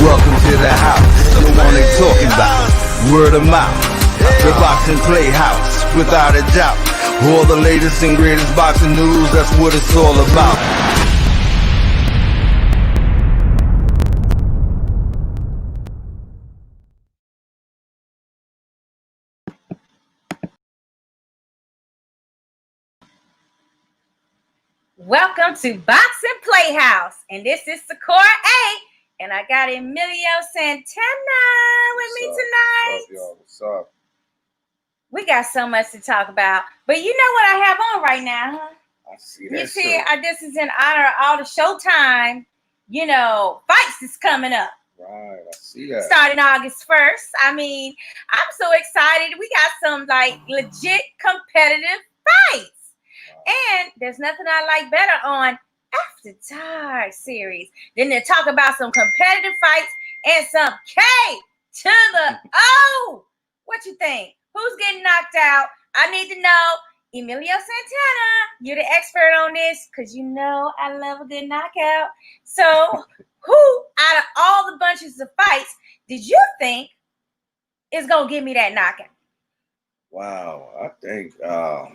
Welcome to the house, the one they talking about. Word of mouth, the boxing playhouse, without a doubt. All the latest and greatest boxing news, that's what it's all about. Welcome to Boxing Playhouse, and this is Sakura A, and I got Emilio Santana with me tonight. What's up, y'all? What's up? We got so much to talk about, but you know what I have on right now, huh? I see that. You see, this is in honor of all the Showtime, fights that's coming up. Right, I see that. Starting August 1st. I mean, I'm so excited. We got some legit competitive fights. And there's nothing I like better on After Dark series than to talk about some competitive fights and some K to the O. What you think? Who's getting knocked out? I need to know. Emilio Santana, you're the expert on this because you know I love a good knockout. So who out of all the bunches of fights did you think is going to give me that knockout? Wow, I think, the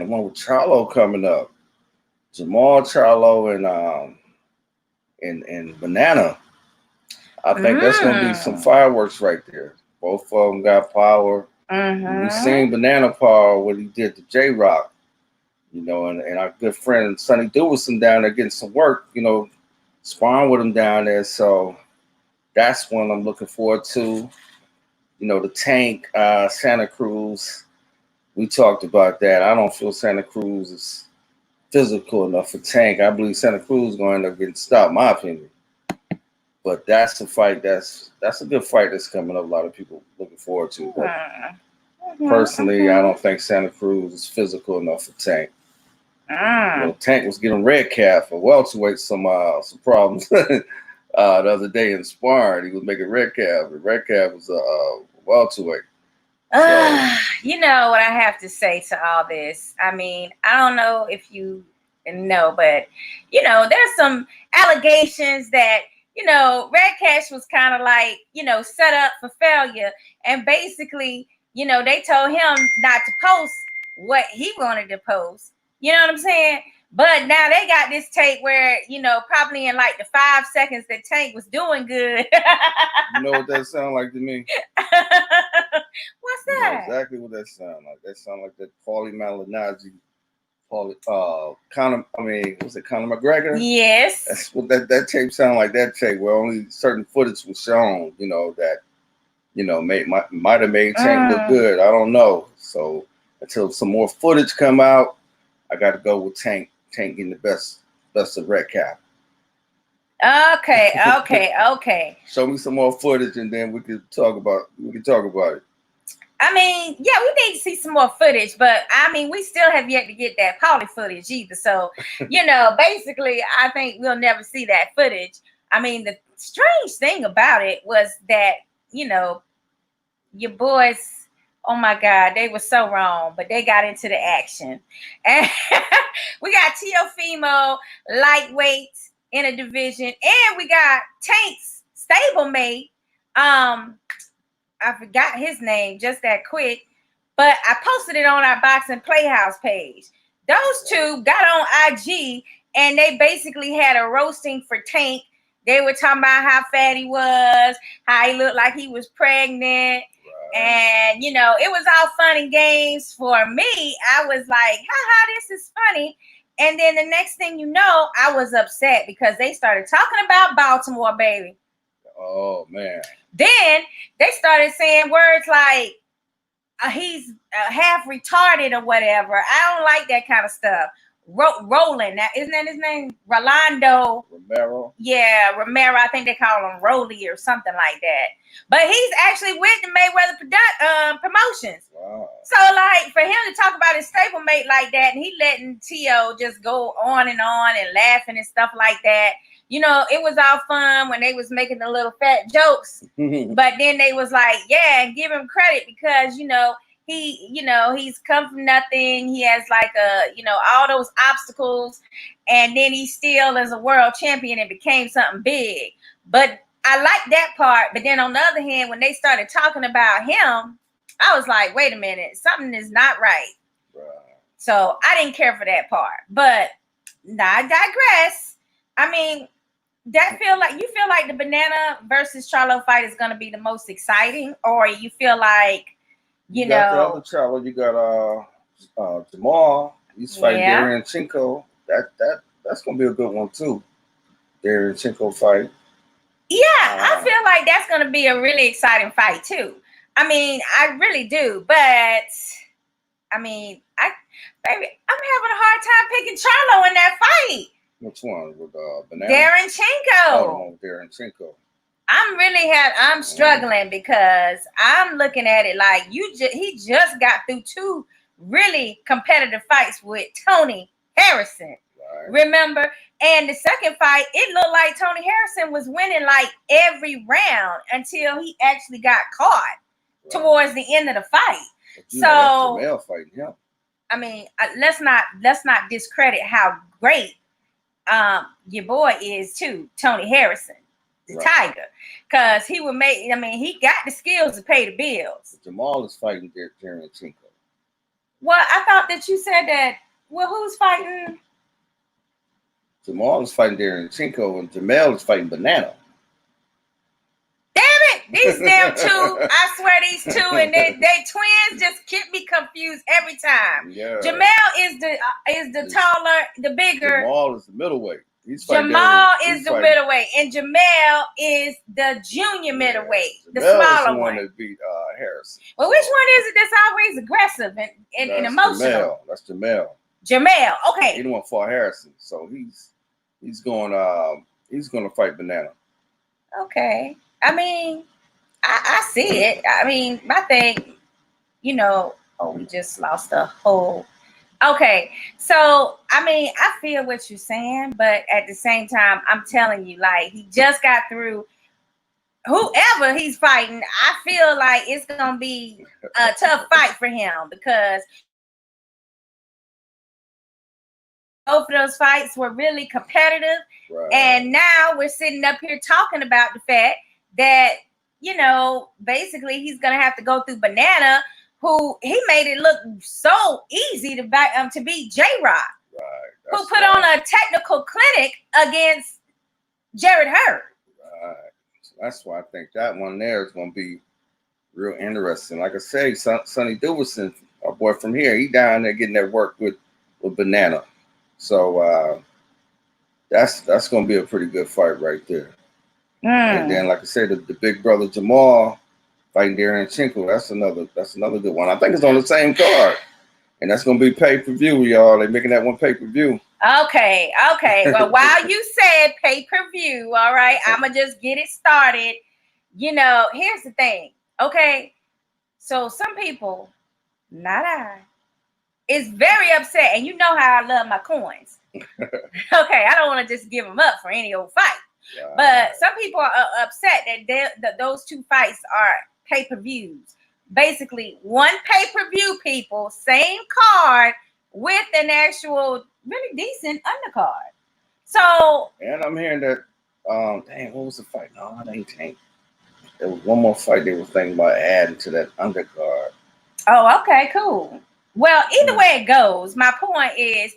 one with Charlo coming up. Jamal Charlo and Banana. I think that's going to be some fireworks right there. Both of them got power. We've seen Banana power, what he did to J-Rock, and our good friend Sonny Dewison down there getting some work, sparring with him down there. So that's one I'm looking forward to. The Tank, Santa Cruz. We talked about that. I don't feel Santa Cruz is physical enough for Tank. I believe Santa Cruz is going to end up getting stopped, my opinion. But that's a fight. That's a good fight that's coming up. A lot of people looking forward to. But personally, I don't think Santa Cruz is physical enough for Tank. Tank was getting red calf for welterweight some problems the other day in sparring. He was making red calf. The red calf was a welterweight. You know what I have to say to all this. I mean, I don't know if you know, but there's some allegations that Red Cash was kind of set up for failure, and basically they told him not to post what he wanted to post. You know what I'm saying? But now they got this tape where, probably in the 5 seconds that Tank was doing good. You know what that sound like to me? What's that? Exactly what that sound like. That sound like that Paulie Malignaggi, Conor McGregor? Yes. That's what that tape sound like. That tape where only certain footage was shown, that might have made Tank look good. I don't know. So until some more footage come out, I got to go with Tank. Tank getting the best of Red Cap. Okay. Show me some more footage, and then we can talk about it. I mean, yeah, we need to see some more footage, but I mean, we still have yet to get that Paulie footage either. So, basically, I think we'll never see that footage. I mean, the strange thing about it was that, your boys, oh my God, they were so wrong, but they got into the action. And we got Teofimo lightweight in a division, and we got Tank's stablemate. I forgot his name just that quick, but I posted it on our Boxing Playhouse page. Those two got on IG, and they basically had a roasting for Tank. They were talking about how fat he was, how he looked like he was pregnant. And, it was all fun and games for me. I was like, haha, this is funny. And then the next thing you know, I was upset because they started talking about Baltimore, baby. Oh, man. Then they started saying words like he's half retarded or whatever. I don't like that kind of stuff. Roland, now isn't that his name? Rolando Romero. Yeah, Romero. I think they call him Rolly or something like that. But he's actually with the Mayweather promotions. Wow. So for him to talk about his stablemate like that, and he letting Tio just go on and laughing and stuff like that. It was all fun when they was making the little fat jokes. But then they was like, yeah, and give him credit because he's come from nothing. He has all those obstacles, and then he still is a world champion and became something big. But I like that part, but then on the other hand, when they started talking about him, I was like, wait a minute, something is not right. So I didn't care for that part. But I digress. I mean, you feel like the Banana versus Charlo fight is going to be the most exciting, or you feel like you got the know other Charlo. You got Jamal. He's fighting Darrenchenko. That's gonna be a good one too. Darrenchenko fight. Yeah, I feel like that's going to be a really exciting fight too. I mean, I really do, but I mean, I'm having a hard time picking Charlo in that fight. Which one with Banana? Darrenchenko. Oh, the one with Darrenchenko. I'm struggling because I'm looking at it like he just got through 2 really competitive fights with Tony Harrison. Right. Remember? And the second fight, it looked like Tony Harrison was winning like every round until he actually got caught towards the end of the fight. So Jamel fighting him. I mean, let's not discredit how great your boy is too, Tony Harrison, the Tiger, because he would make. I mean, he got the skills to pay the bills. Jamal is fighting Darrenchenko. Well, I thought that you said that. Well, who's fighting? Jamal is fighting Darrenchenko, and Jamel is fighting Banana. Damn it! These damn 2, I swear these 2, and they twins just keep me confused every time. Yeah. Jamel is the taller, the bigger. Jamal is the middleweight. Jamal is the middleweight, and Jamel is the junior middleweight, the smaller one that beat Harrison. Well, which one is it that's always aggressive and emotional? That's Jamel. Jamel, okay. He the one fought Harrison, so he's going to fight Banana. Okay. I mean, I see it. I mean, my thing, we just lost the whole. Okay. So, I mean, I feel what you're saying, but at the same time, I'm telling you, like, he just got through whoever he's fighting. I feel like it's going to be a tough fight for him because both of those fights were really competitive. Right. And now we're sitting up here talking about the fact that, basically he's going to have to go through Banana, who he made it look so easy to beat J-Rock, who put on a technical clinic against Jared Hurd. Right. So that's why I think that one there is going to be real interesting. Like I say, Sonny Duvison, our boy from here, he down there getting that work with Banana. So that's going to be a pretty good fight right there. And then, like I said, the big brother Jamal fighting Darrenchenko, that's another good one. I think it's on the same card, and that's going to be pay-per-view, y'all. They're making that one pay-per-view. Okay. Well, while you said pay-per-view, all right, I'm going to just get it started. Here's the thing, okay? So some people, not I, is very upset, and you know how I love my coins. Okay, I don't want to just give them up for any old fight. But some people are upset that those 2 fights are pay-per-views. Basically, one pay-per-view, people, same card with an actual really decent undercard. So, and I'm hearing that, what was the fight? No, it ain't. There was one more fight they were thinking about adding to that undercard. Oh, okay, cool. Well, either way it goes, my point is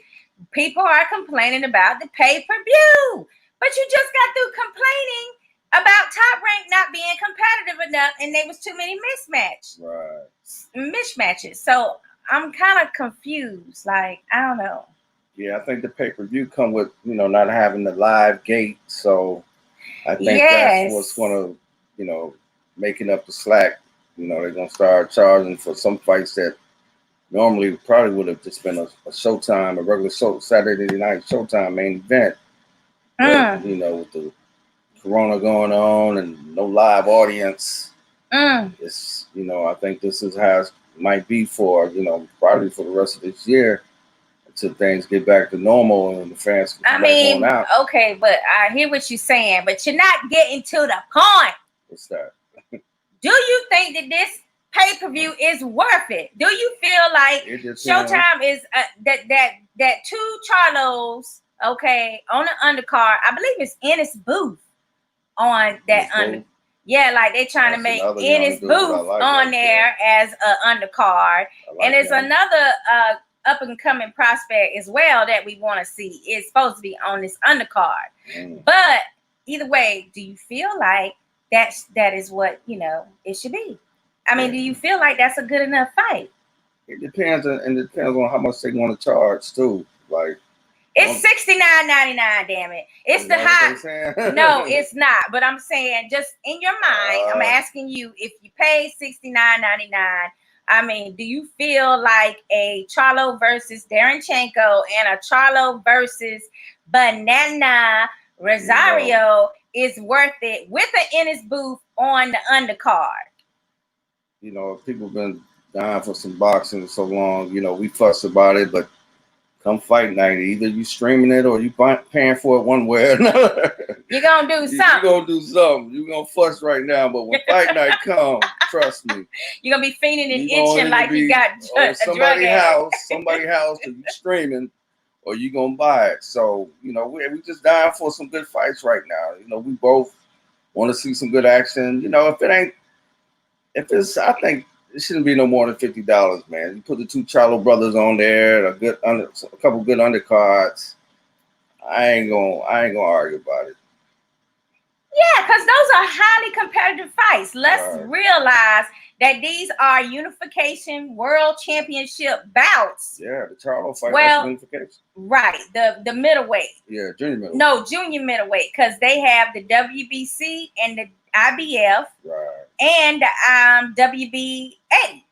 people are complaining about the pay-per-view. But you just got through complaining about Top Rank not being competitive enough, and there was too many mismatches. So I'm kind of confused. Like, I don't know. Yeah, I think the pay-per-view come with, not having the live gate. So I think that's what's going to, making up the slack. They're going to start charging for some fights that normally probably would have just been a Showtime, a regular Saturday night Showtime main event. But, with the Corona going on and no live audience, it's, I think this is how it might be for, probably for the rest of this year until things get back to normal and the fans can going out. Okay, but I hear what you're saying, but you're not getting to the point. What's that? Do you think that this pay-per-view is worth it? Do you feel like Showtime is that 2 Charlos, okay, on the undercard? I believe it's Ennis Booth on that under. Yeah, like they're trying to make Ennis Booth on there as an undercard. And it's another up and coming prospect as well that we want to see. It's supposed to be on this undercard. But either way, do you feel like that is what, you know, it should be? I mean, do you feel like that's a good enough fight? It depends, and it depends on how much they want to charge too. Like, it's $69.99. Damn it! It's the high. No, it's not. But I'm saying, just in your mind, I'm asking you, if you pay $69.99. I mean, do you feel like a Charlo versus Daranchenko and a Charlo versus Banana Rosario is worth it with an Ennis Booth on the undercard? You know, people have been dying for some boxing so long. You know, we fuss about it, but come fight night, either you streaming it or you paying for it one way or another. You're going to do something. You're going to do something. You're going to fuss right now, but when fight night comes, trust me. You're going to be feigning and itching like you got a somebody's house, that you streaming, or you going to buy it. So, you know, we just dying for some good fights right now. You know, we both want to see some good action. You know, I think it shouldn't be no more than $50, man. You put the two Charlo brothers on there, a couple good undercards. I ain't gonna argue about it. Yeah, because those are highly competitive fights. Let's realize that these are unification world championship bouts. Yeah, the Charlo fight is unification. Right, the middleweight. Yeah, junior middleweight. No, junior middleweight, because they have the WBC and the IBF and WBA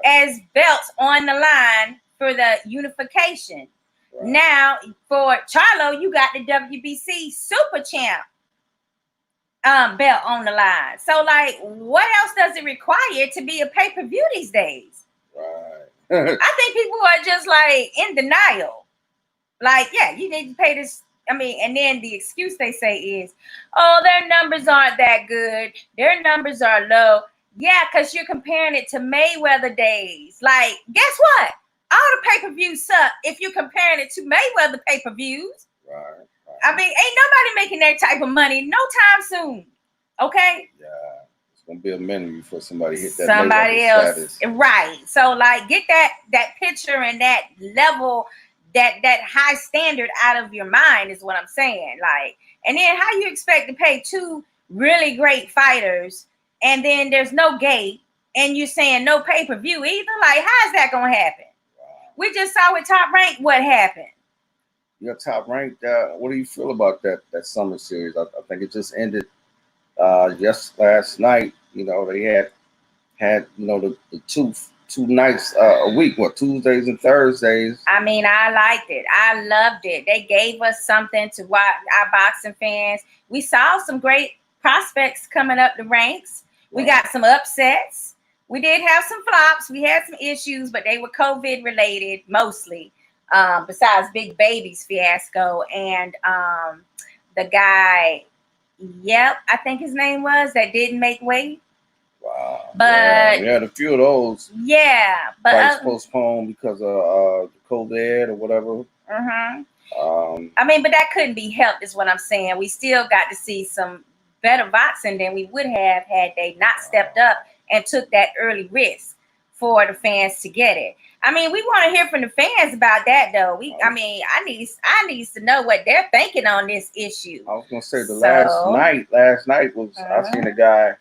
as belts on the line for the unification. Now, for Charlo, you got the WBC Super Champ belt on the line. So, like, what else does it require to be a pay-per-view these days? I think people are just, like, in denial. Like, yeah, you need to pay this. I mean, and then the excuse they say is, oh, their numbers aren't that good. Their numbers are low. Yeah, because you're comparing it to Mayweather days. Like, guess what? All the pay-per-views suck if you're comparing it to Mayweather pay-per-views. I mean, ain't nobody making that type of money no time soon. Okay? Yeah. It's going to be a minute before somebody hit that somebody else status. Right. So, like, get that picture and that level, that high standard out of your mind is what I'm saying. Like, and then how you expect to pay two really great fighters and then there's no gate and you're saying no pay-per-view either? Like, how is that going to happen? We just saw with Top Rank what happened. Yeah, Top Rank. What do you feel about that summer series? I think it just ended just last night. You know, they had you know the two nights a week, Tuesdays and Thursdays. I mean, I liked it. I loved it. They gave us something to watch, our boxing fans. We saw some great prospects coming up the ranks. We got some upsets. We did have some flops. We had some issues, but they were COVID related mostly. Besides Big Baby's fiasco and the guy, I think his name was, that didn't make weight. Wow. But we had a few of those. Yeah, but fights postponed because of COVID or whatever. I mean, but that couldn't be helped, is what I'm saying. We still got to see some better boxing than we would have had they not stepped up and took that early risk for the fans to get it. I mean, we want to hear from the fans about that, though. I mean, I need to know what they're thinking on this issue. I was gonna say last night was I seen a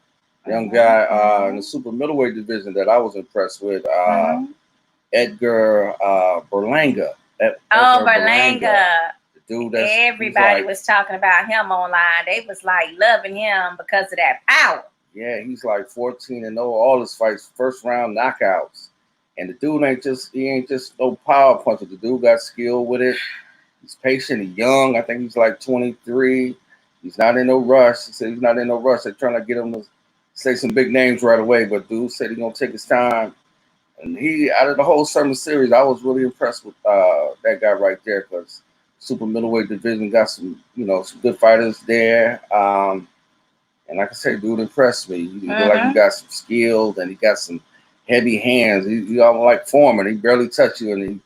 young guy in the super middleweight division that I was impressed with. Edgar Berlanga. Berlanga. The dude everybody was talking about him online. They was like loving him because of that power. Yeah, he's like 14-0, all his fights, first round knockouts. And the dude ain't just no power puncher. The dude got skill with it. He's patient, he's young. I think he's like 23. He's not in no rush. He said he's not in no rush. They're trying to get him to say some big names right away, but dude said he's gonna take his time. And he, out of the whole summer series, I was really impressed with that guy right there, because super middleweight division got some good fighters there. And like I say, dude impressed me. He looked like he got some skill, and he got some heavy hands. He almost like Foreman. He barely touch you, and he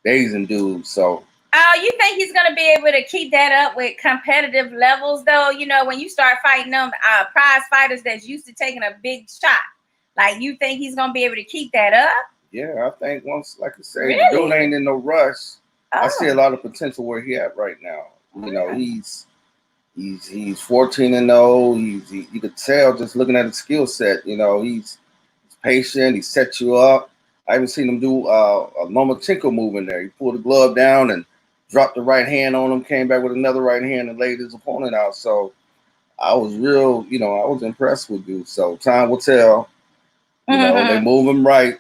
dazing dudes. So Oh, you think he's gonna be able to keep that up with competitive levels, though? You know, when you start fighting them prize fighters that's used to taking a big shot, like you think he's gonna be able to keep that up? Yeah, I think once, like I say, Really? the dude ain't in no rush. Oh. I see a lot of potential where he at right now. You know, he's 14-0. You could tell just looking at his skill set. You know, he's patient. He sets you up. I even seen him do a Lomachenko move in there. He pulled the glove down and dropped the right hand on him. Came back with another right hand and laid his opponent out. So I was real. You know, I was impressed with dude. So time will tell. You know, they move him right.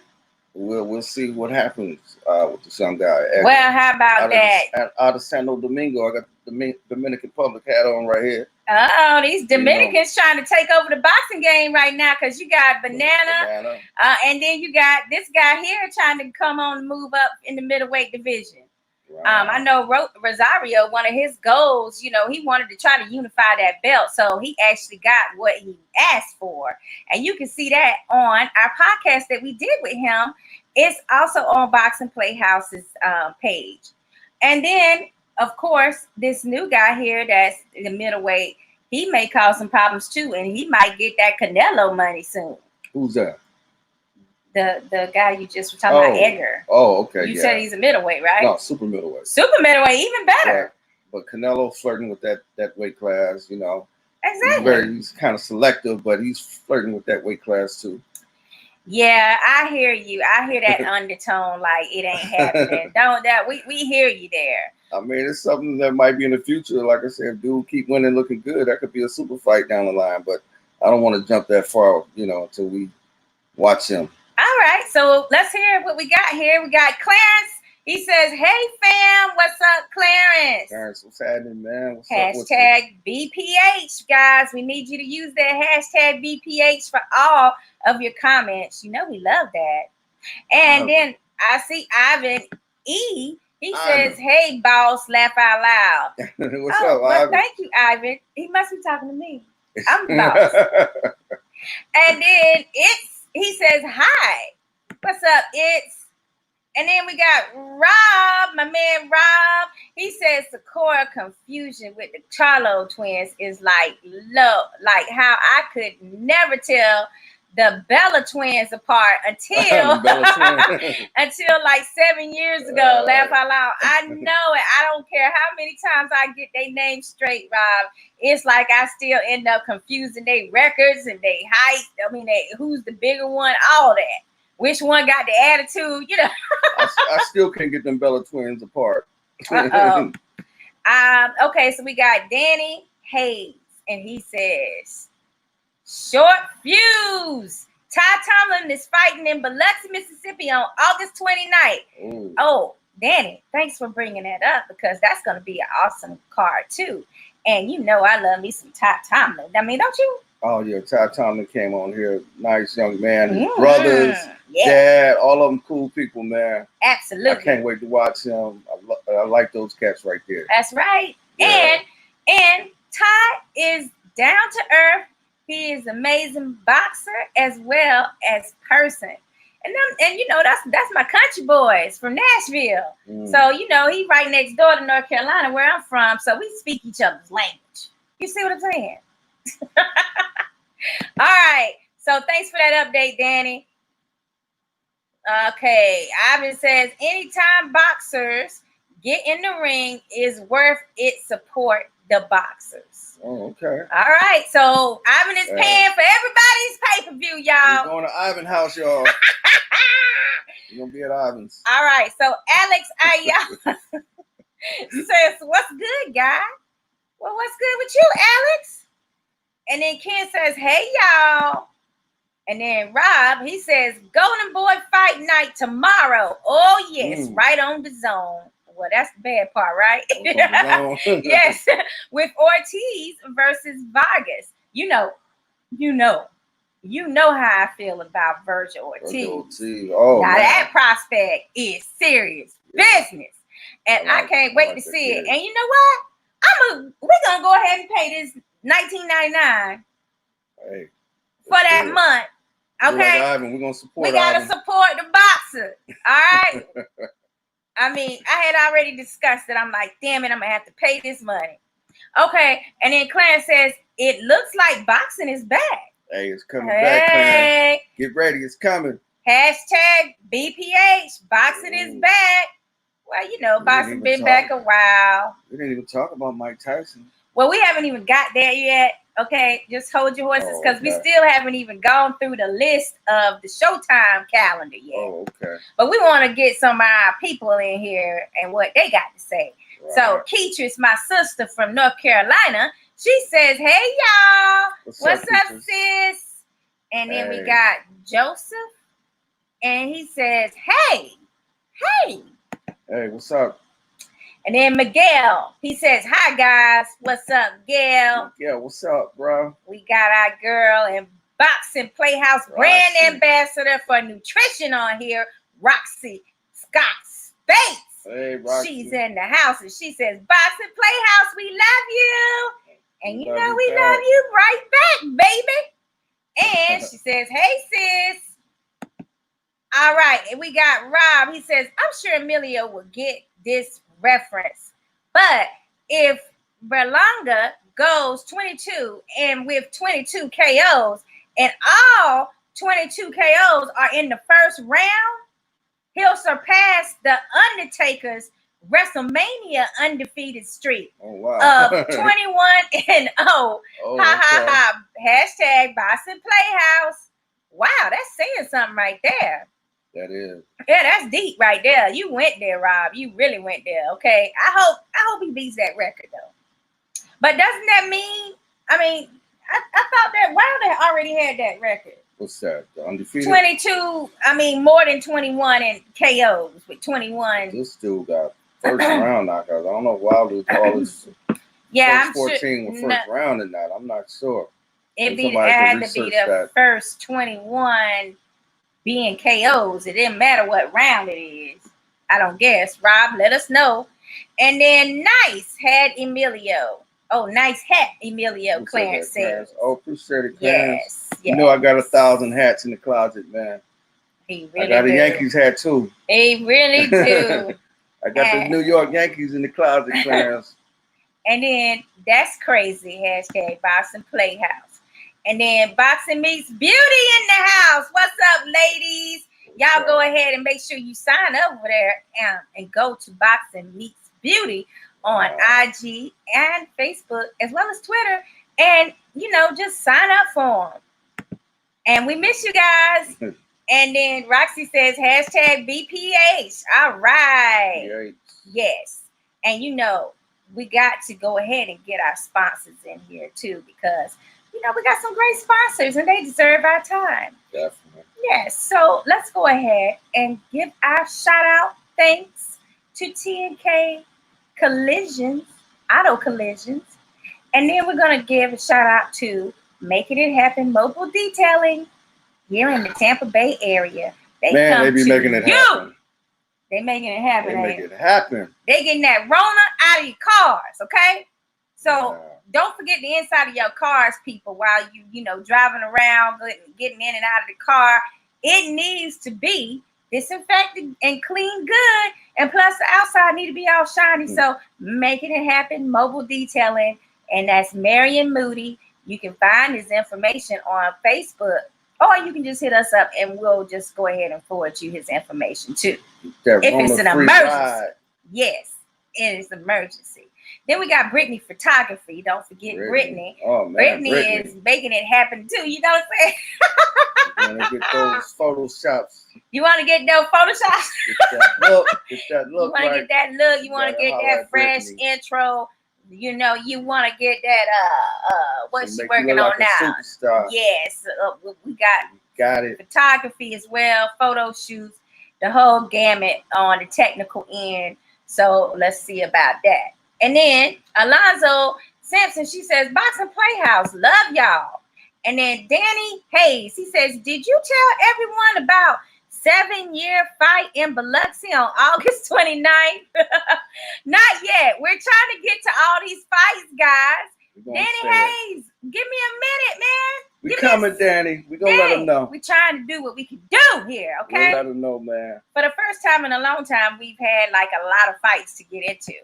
We'll see what happens with this young guy. Well, how about that? Out of Santo Domingo, I got the Dominican Republic hat on right here. Oh, these Dominicans trying to take over the boxing game right now because you got Banana. And then you got this guy here trying to come on and move up in the middleweight division. Right. I know Rosario, one of his goals, you know, he wanted to try to unify that belt. So he actually got what he asked for. And you can see that on our podcast that we did with him. It's also on Boxing Playhouse's page. And then, of course, this new guy here that's in the middleweight, he may cause some problems too. And he might get that Canelo money soon. Who's that? The guy you just were talking about, Edgar. Oh, okay. You said he's a middleweight, right? No, super middleweight. Super middleweight, even better. But Canelo flirting with that weight class, you know. Exactly. He's kind of selective, but he's flirting with that weight class too. Yeah, I hear you. I hear that undertone, like it ain't happening. We hear you there. I mean, it's something that might be in the future. Like I said, if dude keep winning, looking good, that could be a super fight down the line. But I don't want to jump that far, you know, until we watch him. All right, so let's hear what we got here. We got Clarence. He says, "Hey fam, what's up, Clarence? Clarence, what's happening, man? What's hashtag BPH, guys. We need you to use that hashtag BPH for all of your comments. You know we love that." And then I see Ivan E. He says, "Hey boss, laugh out loud." What's up, Ivan? Thank you, Ivan. He must be talking to me. I'm the boss. And then he says, "Hi, what's up? And then we got Rob, my man Rob. He says the core confusion with the Charlo twins is like how I could never tell the Bella twins apart until like 7 years ago. Laugh out loud. I know it. I don't care how many times I get their names straight, Rob. It's like I still end up confusing their records and their height. I mean, who's the bigger one? All that. Which one got the attitude? You know. I still can't get them Bella twins apart. Okay, so we got Danny Hayes, and he says, "Short fuse. Ty Tomlin is fighting in Biloxi, Mississippi on August 29th. Ooh. Oh, Danny, thanks for bringing that up because that's going to be an awesome card too. And you know I love me some Ty Tomlin. I mean, don't you? Oh, yeah, Ty Tomlin came on here. Nice young man. His brothers, dad, all of them cool people, man. Absolutely. I can't wait to watch him. I like those cats right there. That's right. Yeah. And Ty is down to earth. He is an amazing boxer as well as person. And you know, that's my country boys from Nashville. So, you know, he right next door to North Carolina where I'm from. So we speak each other's language. You see what I'm saying? All right. So thanks for that update, Danny. Okay. Ivan says, anytime boxers get in the ring is worth it. Support the boxers. Oh, okay. All right. So Ivan is paying for everybody's pay-per-view, y'all. We're going to Ivan's house, y'all. You're going to be at Ivan's. All right. So Alex Ayala says, what's good, guy? Well, what's good with you, Alex? And then Ken says, hey, y'all. And then Rob, he says, Golden Boy fight night tomorrow. Oh, yes, right on the zone. Well, that's the bad part, right? Yes, with Ortiz versus Vargas. You know how I feel about Virgil Ortiz. Oh, now that prospect is serious business. And I can't wait to see it. And you know what? We're gonna go ahead and pay this $19.99 for that month. Okay. Like Ivan, we're gonna support. We gotta support the boxer. All right. I mean, I had already discussed it. I'm like, damn it, I'm gonna have to pay this money. Okay, and then Clarence says it looks like boxing is back. Hey, it's coming back, Clarence. Get ready, it's coming. Hashtag BPH, boxing is back. Well, you know, boxing been back a while. We didn't even talk about Mike Tyson. Well, we haven't even got there yet. Okay, just hold your horses because we still haven't even gone through the list of the Showtime calendar yet. Oh, okay. But we want to get some of our people in here and what they got to say. Right. So, Keatrice, my sister from North Carolina, she says, hey, y'all. What's up, sis? And then we got Joseph. And he says, hey. Hey, what's up? And then Miguel, he says, hi, guys. What's up, Gail? Yeah, what's up, bro? We got our girl and Boxing Playhouse brand ambassador for nutrition on here, Roxy Scott Spates. Hey, Roxy. She's in the house, and she says, Boxing Playhouse, we love you. And you know we love you right back, baby. And she says, hey, sis. All right, and we got Rob. He says, I'm sure Emilio will get this reference. But if Berlanga goes 22 and with 22 KOs and all 22 KOs are in the first round, he'll surpass the Undertaker's WrestleMania undefeated streak of 21-0. Ha ha ha. Hashtag Boxing Playhouse. Wow, that's saying something right there. That is. Yeah, that's deep right there. You went there, Rob. You really went there. Okay. I hope he beats that record though. But doesn't that mean? I mean, I thought that Wilder already had that record. What's that? The undefeated? 22. I mean, more than 21 in KOs with 21. This dude got first round knockouts. I don't know if Wilder's all his. Yeah, I'm 14 with first round in that. I'm not sure. It had to be the first 21. Being KOs, it didn't matter what round it is. I don't guess. Rob, let us know. And then Nice had Emilio. Oh, nice hat, Emilio. Clarence says. Oh, appreciate it, Clarence. Yes. You know I got 1,000 hats in the closet, man. He really I got a Yankees hat too. He really do. I got the New York Yankees in the closet, Clarence. And then that's crazy. Hashtag Boxing Playhouse. And then Boxing Meets Beauty in the house. What's up, ladies? Y'all go ahead and make sure you sign up over there and go to Boxing Meets Beauty on IG and Facebook as well as Twitter. And, you know, just sign up for them. And we miss you guys. And then Roxy says, hashtag BPH. All right. Yes. And, you know, we got to go ahead and get our sponsors in here, too, because you know, we got some great sponsors and they deserve our time. Definitely. Yes. So let's go ahead and give our shout out thanks to T&K Collisions, Auto Collisions. And then we're going to give a shout out to Making It Happen Mobile Detailing here in the Tampa Bay area. They be making it happen. They making it happen. They making it happen. They getting that Rona out of your cars, okay? So don't forget the inside of your cars, people, while you know, driving around, getting in and out of the car. It needs to be disinfected and clean good. And plus the outside need to be all shiny. So Making It Happen Mobile Detailing. And that's Marion Moody. You can find his information on Facebook. Or you can just hit us up and we'll just go ahead and forward you his information too. If it's an emergency. Yes, it is an emergency. Then we got Brittany Photography. Don't forget Brittany. Oh, man, Brittany is making it happen too. You know what I'm saying? You want to get those photoshops. You want to get those photoshops? Get that look. Get that look. You want to get that look. You want to get that fresh intro. You know, you want to get that, what's she working on now? Superstar. Yes. We got it. Photography as well, photo shoots, the whole gamut on the technical end. So let's see about that. And then Alonzo Sampson, she says, Boxing Playhouse, love y'all. And then Danny Hayes, he says, did you tell everyone about 7-year fight in Biloxi on August 29th? Not yet. We're trying to get to all these fights, guys. Danny Hayes, give me a minute, man. We coming, Danny. We gonna let them know. We trying to do what we can do here, okay? We'll let them know, man. For the first time in a long time, we've had like a lot of fights to get into.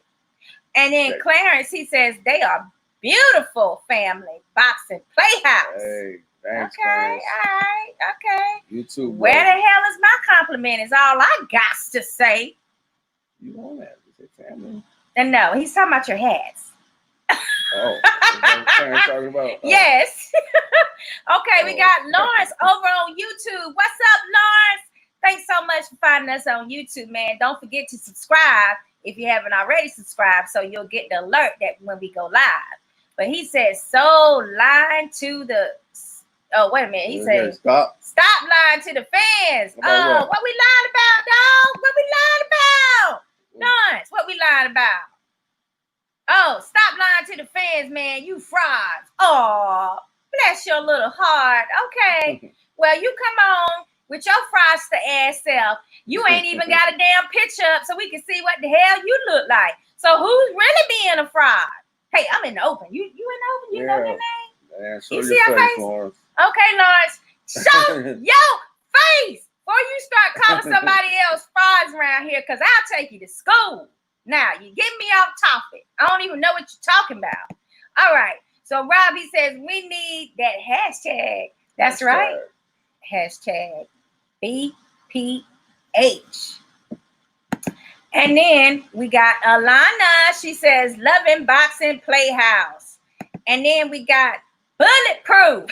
And then Clarence, he says they are beautiful family boxing playhouse. Hey, thanks, okay, Clarence. all right, okay. You too, bro. Where the hell is my compliment? Is all I got to say. You know that? Is it family? And no, he's talking about your hats. Oh, is that what Clarence talking about? Yes. Okay, we got Lawrence over on YouTube. What's up, Lawrence? Thanks so much for finding us on YouTube, man. Don't forget to subscribe if you haven't already subscribed, so you'll get the alert that when we go live. But he says, so lying to the... Oh, wait a minute. He says, stop lying to the fans. Oh, what we lying about, dog? What we lying about? Lawrence, what we lying about? Oh, stop lying to the fans, man. You frauds. Oh, bless your little heart. Okay. Well, you come on with your fraudster ass self. You ain't even got a damn picture up so we can see what the hell you look like. So who's really being a fraud? Hey, I'm in the open. You in the open? You know your name? Man, show you your see your face? Lawrence. Okay, Lawrence. Show your face before you start calling somebody else frauds around here, because I'll take you to school. Now, you get me off topic. I don't even know what you're talking about. All right. So Robbie says we need that hashtag. That's right. Hashtag BPH. And then we got Alana. She says Loving Boxing Playhouse. And then we got Bulletproof.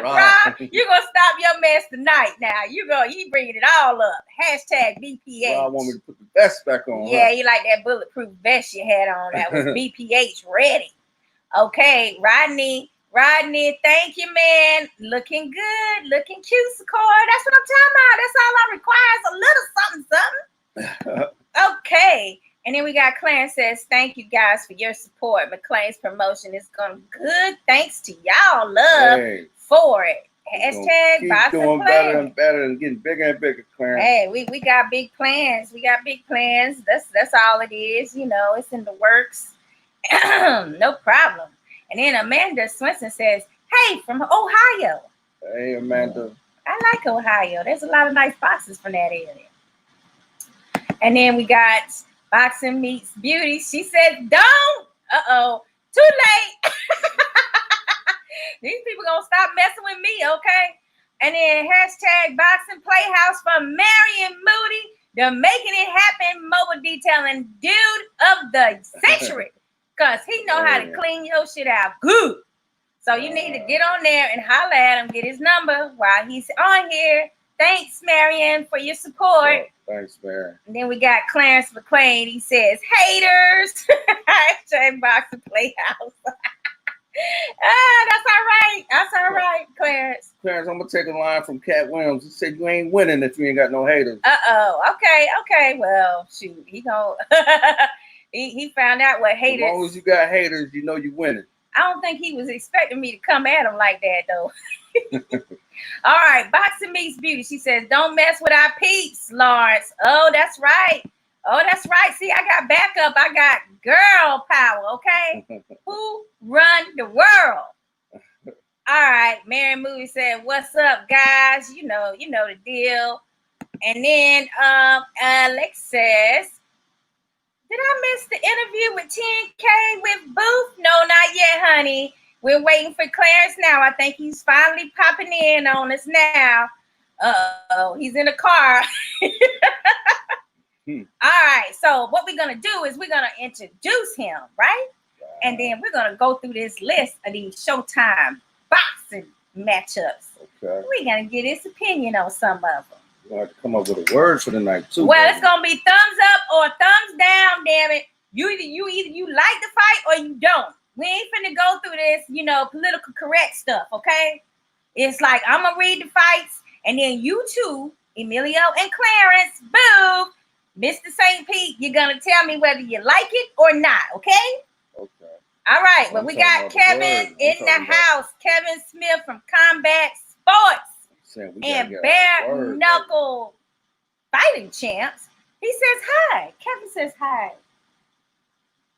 Rob, you're gonna stop your mess tonight now. You bringing it all up. Hashtag BPH. Rob want me to put the vest back on. Yeah, you like that bulletproof vest you had on. That was BPH ready. Okay, Rodney, thank you, man. Looking good, looking cute, Sakura. That's what I'm talking about. That's all I require is a little something. Okay. And then we got Clarence says, thank you guys for your support. McClain's promotion is going good. Thanks to y'all love for it. Hashtag keep doing better and better and getting bigger and bigger, Clarence. Hey, we got big plans. We got big plans. That's all it is. You know, it's in the works. No problem. And then Amanda Swenson says, hey, from Ohio. Hey, Amanda. I like Ohio. There's a lot of nice boxes from that area. And then we got Boxing Meets Beauty. She said, don't. Too late. These people gonna stop messing with me, okay? And then hashtag Boxing Playhouse from Marion Moody, the Making It Happen mobile detailing dude of the century. Because he know how to clean your shit out good. So you need to get on there and holler at him, get his number while he's on here. Thanks, Marion, for your support. Thanks, Marion. And then we got Clarence McClain. He says, haters. Hashtag Boxing Playhouse. That's all right. That's all right, Clarence. Clarence, I'm going to take a line from Cat Williams. He said you ain't winning if you ain't got no haters. Okay. Well, shoot. He gonna he found out what haters. As long as you got haters, you know you winning. I don't think he was expecting me to come at him like that, though. All right, Boxing Meets Beauty. She says, don't mess with our peeps, Lawrence. Oh, that's right. See, I got backup. I got girl power, okay? Who run the world? All right, Mary Moody said, what's up, guys? You know the deal. And then Alex says, did I miss the interview with 10K with Booth? No, not yet, honey. We're waiting for Clarence now. I think he's finally popping in on us now. Uh-oh, he's in the car. All right, so what we're going to do is we're going to introduce him, right? And then we're going to go through this list of these Showtime boxing matchups. Okay. We're going to get his opinion on some of them. You're going to have to come up with a word for the night, too. Well, baby. It's going to be thumbs up or thumbs down, damn it. You either like the fight or you don't. We ain't finna go through this, political correct stuff, okay? It's like, I'm going to read the fights, and then you two, Emilio and Clarence, boo, Mr. St. Pete, you're going to tell me whether you like it or not, okay? Okay. All right, well, we got Kevin in the house. Kevin Smith from Combat Sports and Bare Knuckle Fighting Champs. He says hi. Kevin says hi.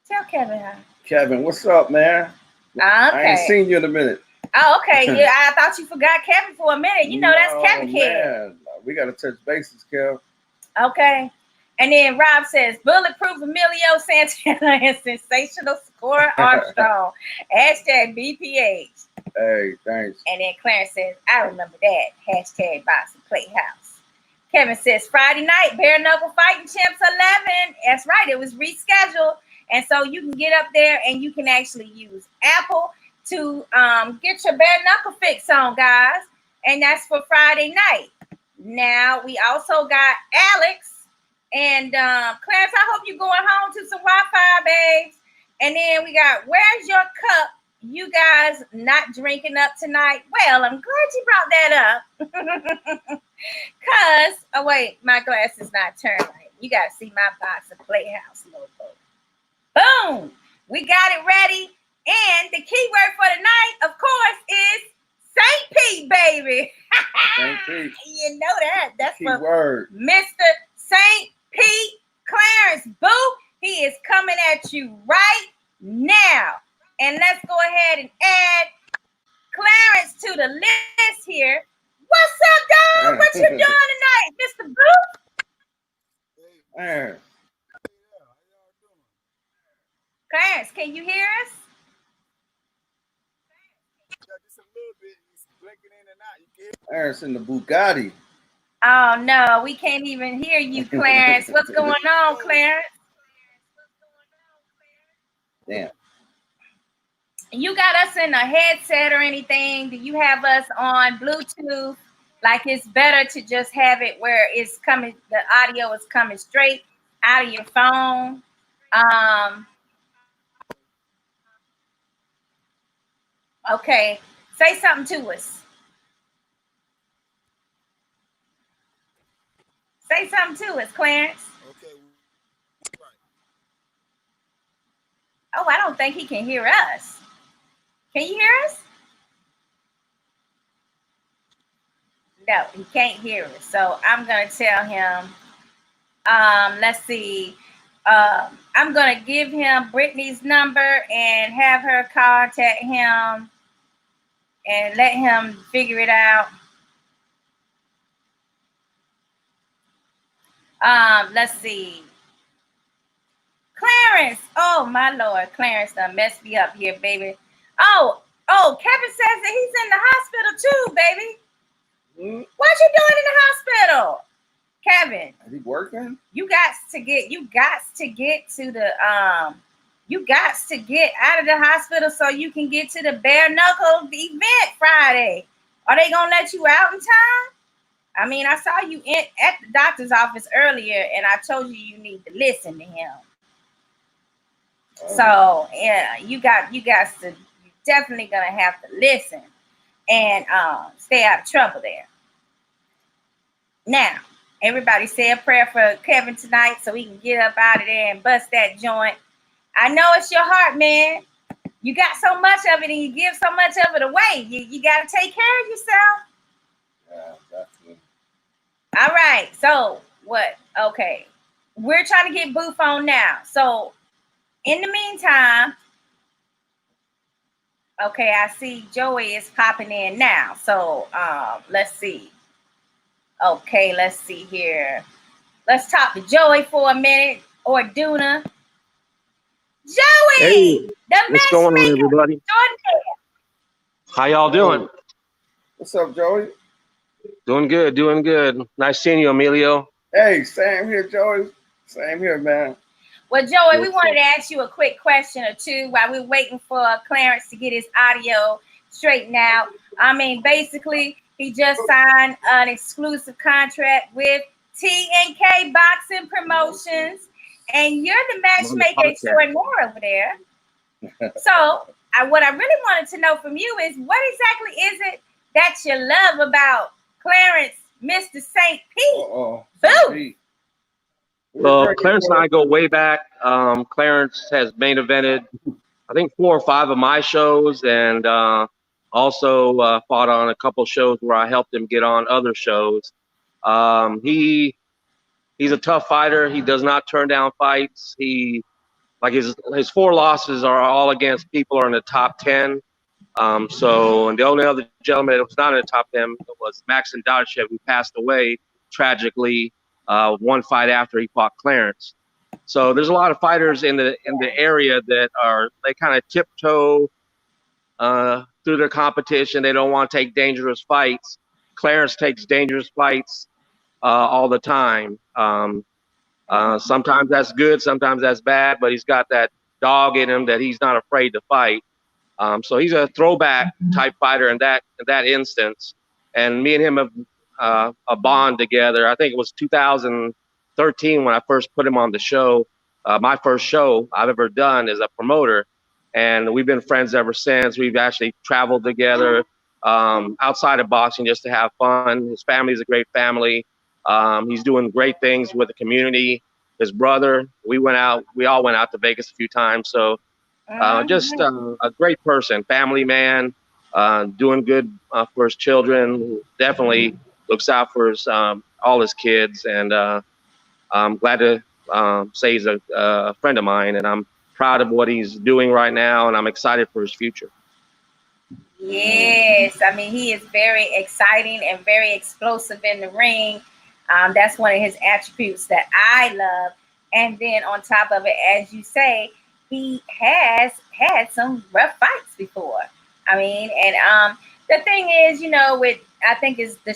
Tell Kevin hi. Kevin, what's up, man? Okay. I ain't seen you in a minute. Oh, okay. Yeah, I thought you forgot Kevin for a minute. You know, that's Kevin Kid. Man. We got to touch bases, Kev. Okay. And then Rob says, bulletproof Emilio Santana and sensational scorer Armstrong. Hashtag BPH. Hey, thanks. And then Clarence says, I remember that. Hashtag Boxing Playhouse. Kevin says, Friday night, Bare Knuckle Fighting Champs 11. That's right. It was rescheduled. And so you can get up there and you can actually use Apple to get your bare knuckle fix on, guys. And that's for Friday night. Now, we also got Alex and Clarence, I hope you're going home to some Wi-Fi, babes. And then we got, where's your cup? You guys not drinking up tonight? Well, I'm glad you brought that up. Because, oh, wait, my glass is not turned right. You got to see my Boxing Playhouse logo. Boom! We got it ready. And the keyword for the night, of course, is St. Pete, baby. St. Pete. You know that. That's keyword. Mr. St. Pete Clarence Boo. He is coming at you right now. And let's go ahead and add Clarence to the list here. What's up, dog? What you doing tonight, Mr. Boo? Man. Clarence, can you hear us? Just a little bit. It's blinking in and out. You can hear Clarence in the Bugatti. Oh, no, we can't even hear you, Clarence. What's going on, Clarence? Damn. You got us in a headset or anything? Do you have us on Bluetooth? Like, it's better to just have it where it's coming, the audio is coming straight out of your phone. Okay, say something to us. Say something to us, Clarence. Okay. Right. Oh, I don't think he can hear us. Can you hear us? No, he can't hear us. So I'm going to tell him, let's see. I'm going to give him Brittany's number and have her contact him and let him figure it out. Let's see. Clarence. Oh, my Lord. Clarence done messed me up here, baby. Oh, Kevin says that he's in the hospital too, baby. What you doing in the hospital, Kevin? Is he working? You got to get to the you got to get out of the hospital so you can get to the bare knuckle event Friday. Are they gonna let you out in time? I mean, I saw you at the doctor's office earlier, and I told you you need to listen to him. So yeah, you definitely gonna have to listen and stay out of trouble there. Now, everybody say a prayer for Kevin tonight so he can get up out of there and bust that joint. I know it's your heart, man. You got so much of it and you give so much of it away. You got to take care of yourself. Yeah, definitely. All right. So what? Okay. We're trying to get Booth on now. So in the meantime, okay, I see Joey is popping in now. So let's see. Okay, let's see here. Let's talk to Joey for a minute, or Duna. Joey, hey, the what's going on, matchmaker. everybody? How y'all doing? What's up, Joey? Doing good, doing good. Nice seeing you, Emilio. Hey, same here, Joey. Same here, man. Well, Joey, we wanted to ask you a quick question or two while we're waiting for Clarence to get his audio straightened out. I mean, basically, he just signed an exclusive contract with T&K Boxing Promotions, and you're the matchmaker extraordinaire over there. So, what I really wanted to know from you is, what exactly is it that you love about Clarence, Mr. St. Pete? Boo! Well, Clarence and I go way back. Clarence has main evented, I think, 4 or 5 of my shows, and also fought on a couple shows where I helped him get on other shows. He's a tough fighter. He does not turn down fights. His 4 losses are all against people who are in the top 10. And the only other gentleman that was not in the top 10 was Maxim Dadashev, who passed away tragically 1 fight after he fought Clarence. So there's a lot of fighters in the area that they kind of tiptoe through their competition. They don't want to take dangerous fights. Clarence takes dangerous fights all the time. Sometimes that's good, sometimes that's bad, but he's got that dog in him that he's not afraid to fight. So he's a throwback type fighter in that instance. And me and him have a bond together. I think it was 2013 when I first put him on the show. My first show I've ever done as a promoter. And we've been friends ever since. We've actually traveled together outside of boxing just to have fun. His family's a great family. He's doing great things with the community. His brother, we all went out to Vegas a few times. So just a great person, family man, doing good for his children. Definitely looks out for his all his kids. And I'm glad to say he's a friend of mine, and I'm proud of what he's doing right now, and I'm excited for his future. Yes, I mean, he is very exciting and very explosive in the ring. That's one of his attributes that I love. And then on top of it, as you say, he has had some rough fights before. I mean, and the thing is, I think is the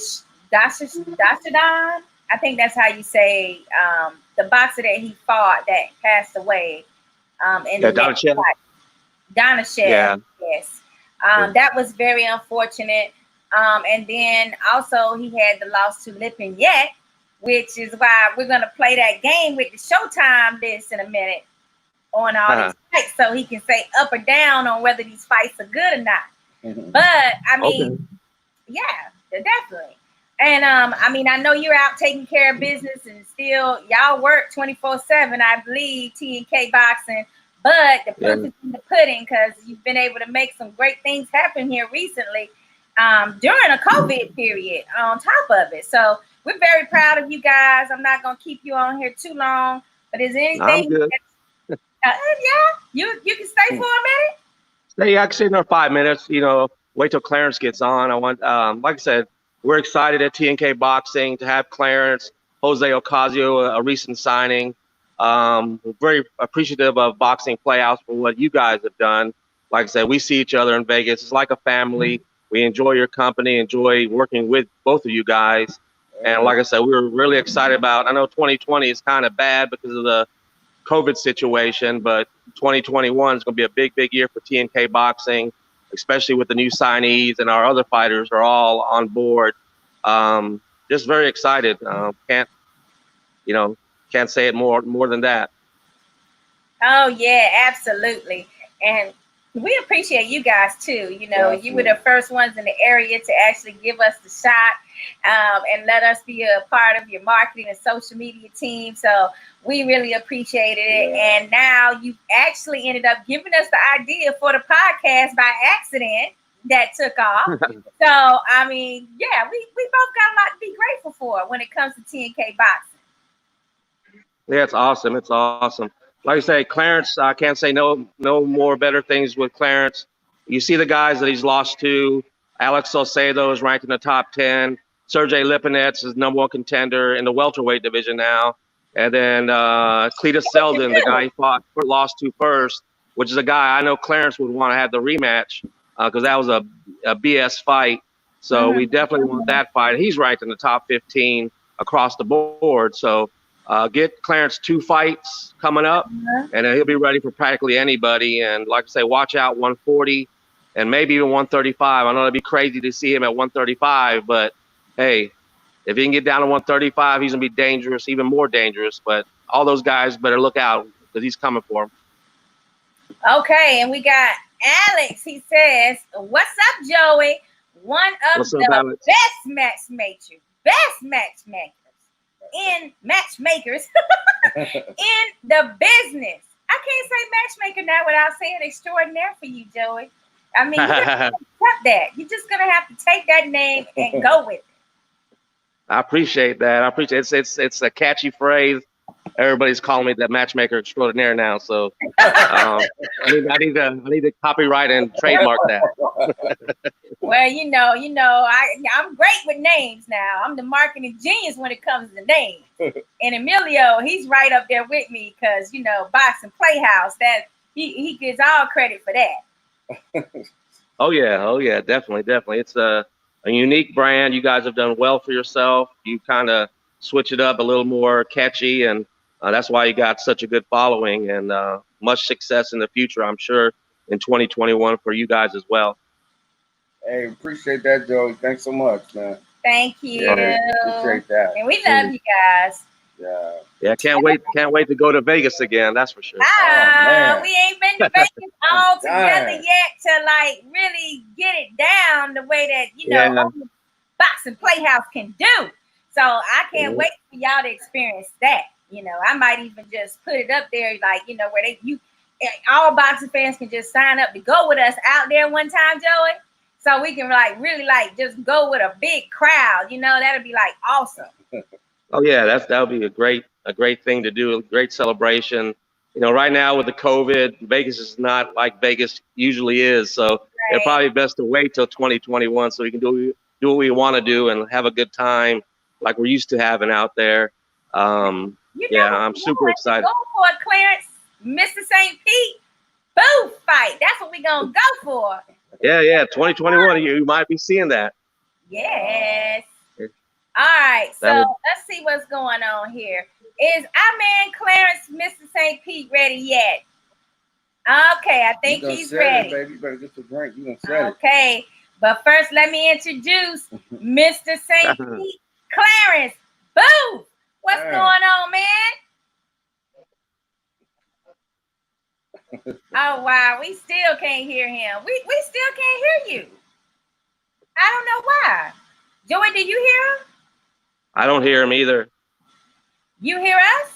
Dashadon. I think that's how you say the boxer that he fought that passed away. In the Donashev. Donashev, yeah. Yes. That was very unfortunate. And then also he had the loss to Lipinyak, which is why we're going to play that game with the Showtime list in a minute on all these fights, so he can say up or down on whether these fights are good or not. But I mean, yeah, definitely. And I mean, I know you're out taking care of business, and still y'all work 24/7. I believe T&K Boxing, but the proof is in the pudding, because you've been able to make some great things happen here recently during a COVID period. On top of it, so we're very proud of you guys. I'm not gonna keep you on here too long, but is there anything? I'm good. You can stay for a minute. Yeah, I can stay there 5 minutes. Wait till Clarence gets on. I want, like I said, we're excited at T&K Boxing to have Clarence, Jose Ocasio, a recent signing. We're very appreciative of Boxing Playhouse for what you guys have done. Like I said, we see each other in Vegas. It's like a family. We enjoy your company, enjoy working with both of you guys. And like I said, we were really excited about, I know 2020 is kind of bad because of the COVID situation, but 2021 is going to be a big, big year for T&K Boxing, especially with the new signees, and our other fighters are all on board. Just very excited. Can't say it more than that. Oh yeah, absolutely. And we appreciate you guys too. You were the first ones in the area to actually give us the shot and let us be a part of your marketing and social media team. So we really appreciated it. Yeah. And now you actually ended up giving us the idea for the podcast by accident that took off. So, I mean, yeah, we both got a lot to be grateful for when it comes to T&K Boxing. Yeah, it's awesome. It's awesome. Like I say, Clarence, I can't say no more better things with Clarence. You see the guys that he's lost to. Alex Salcedo is ranked in the top 10. Sergey Lipinets is #1 contender in the welterweight division now. And then Cletus Selden, the guy he lost to first, which is a guy I know Clarence would want to have the rematch because that was a BS fight. So we definitely want that fight. He's ranked in the top 15 across the board. So get Clarence 2 fights coming up, and he'll be ready for practically anybody. And like I say, watch out 140 and maybe even 135. I know it'd be crazy to see him at 135, but hey, if he can get down to 135, he's going to be dangerous, even more dangerous. But all those guys better look out because he's coming for him. Okay, and we got Alex. He says, what's up, Joey? One of the best matchmakers in the business. I can't say matchmaker now without saying extraordinaire for you, Joey. I mean, you have to accept that. You're just going to have to take that name and go with it. I appreciate that. It's a catchy phrase. everybody's calling me the matchmaker extraordinaire now. So I need to copyright and trademark that. Well, I'm great with names now. I'm the marketing genius when it comes to names. And Emilio, he's right up there with me because, Boxing Playhouse, that he gets all credit for that. Oh yeah, definitely. It's a unique brand. You guys have done well for yourself. You kind of switch it up a little more catchy, and that's why you got such a good following, and much success in the future, I'm sure, in 2021 for you guys as well. Hey, appreciate that, Joey. Thanks so much, man. Thank you. Yeah, appreciate that. And we love you guys. Yeah, can't wait to go to Vegas again, that's for sure. We ain't been to Vegas all together yet to really get it down the way that Boxing Playhouse can do. So I can't wait for y'all to experience that. I might even just put it up there where all boxing fans can just sign up to go with us out there one time, Joey. So we can really just go with a big crowd. That'd be awesome. Oh yeah, that would be a great thing to do, a great celebration. Right now with the COVID, Vegas is not like Vegas usually is. So it's probably best to wait till 2021 so we can do what we want to do and have a good time like we're used to having out there. I'm super excited. Go for it, Clarence. Mr. St. Pete, boo fight. That's what we're going to go for. Yeah, 2021, you might be seeing that. Yes. All right, so let's see what's going on here. Is our man Clarence, Mr. St. Pete, ready yet? Okay, I think he's ready. Baby, you better get the drink. You gonna set it. Okay, but first let me introduce Mr. St. Pete, Clarence. Boo! What's going on, man? Oh wow, we still can't hear him. We still can't hear you. I don't know why. Joey, do you hear him? I don't hear him either. You hear us?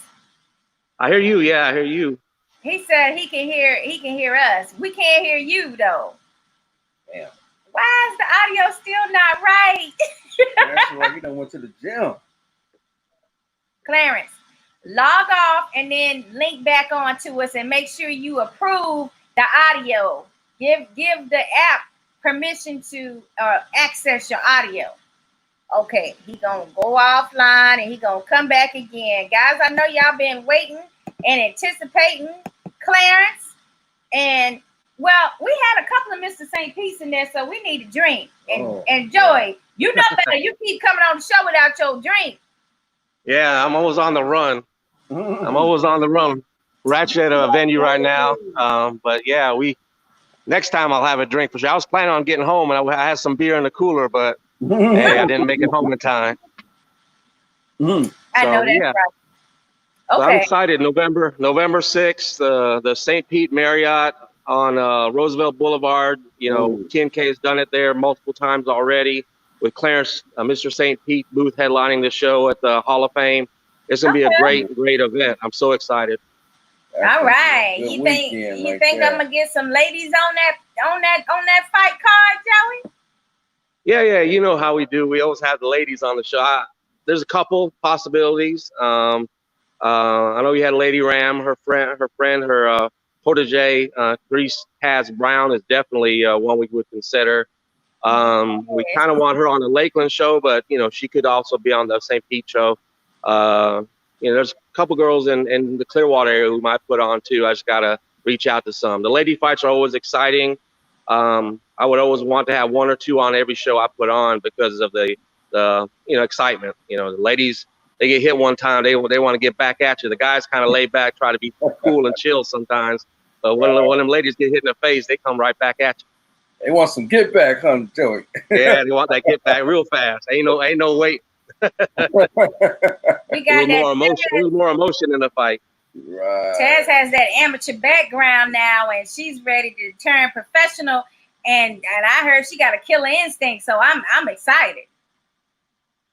I hear you. Yeah, I hear you. He said he can hear us. We can't hear you though. Damn. Why is the audio still not right? That's why you done went to the gym. Clarence, log off and then link back on to us and make sure you approve the audio. Give the app permission to access your audio. Okay, he gonna go offline and he gonna come back again. Guys, I know y'all been waiting and anticipating Clarence. And well, we had a couple of Mr. St. Pete's in there, so we need a drink. And Joey, you know better. You keep coming on the show without your drink. Yeah, I'm always on the run. We're actually at a venue right now. But yeah, next time I'll have a drink for sure. I was planning on getting home and I had some beer in the cooler, but hey, I didn't make it home in time. I know that's right. Okay. So I'm excited. November 6th, the St. Pete Marriott on Roosevelt Boulevard. TNK has done it there multiple times already with Clarence, Mr. St. Pete booth headlining the show at the Hall of Fame. It's gonna be a great event. I'm so excited. All right. You think I'm gonna get some ladies on that fight card, Joey? Yeah, you know how we do. We always have the ladies on the show. There's a couple possibilities. I know you had Lady Ram, her protege, Grease Taz Brown is definitely one we would consider. We kind of want her on the Lakeland show, but she could also be on the St. Pete show. There's a couple girls in the Clearwater area we might put on too. I just gotta reach out to some. The lady fights are always exciting. I would always want to have one or two on every show I put on because of the excitement. The ladies, they get hit one time, they want to get back at you. The guys kind of lay back, try to be cool and chill sometimes. But when them ladies get hit in the face, they come right back at you. They want some get back, huh, Joey? Yeah, they want that get back real fast. Ain't no wait. We got more emotion in the fight. Right. Taz has that amateur background now, and she's ready to turn professional. And I heard she got a killer instinct, so I'm excited.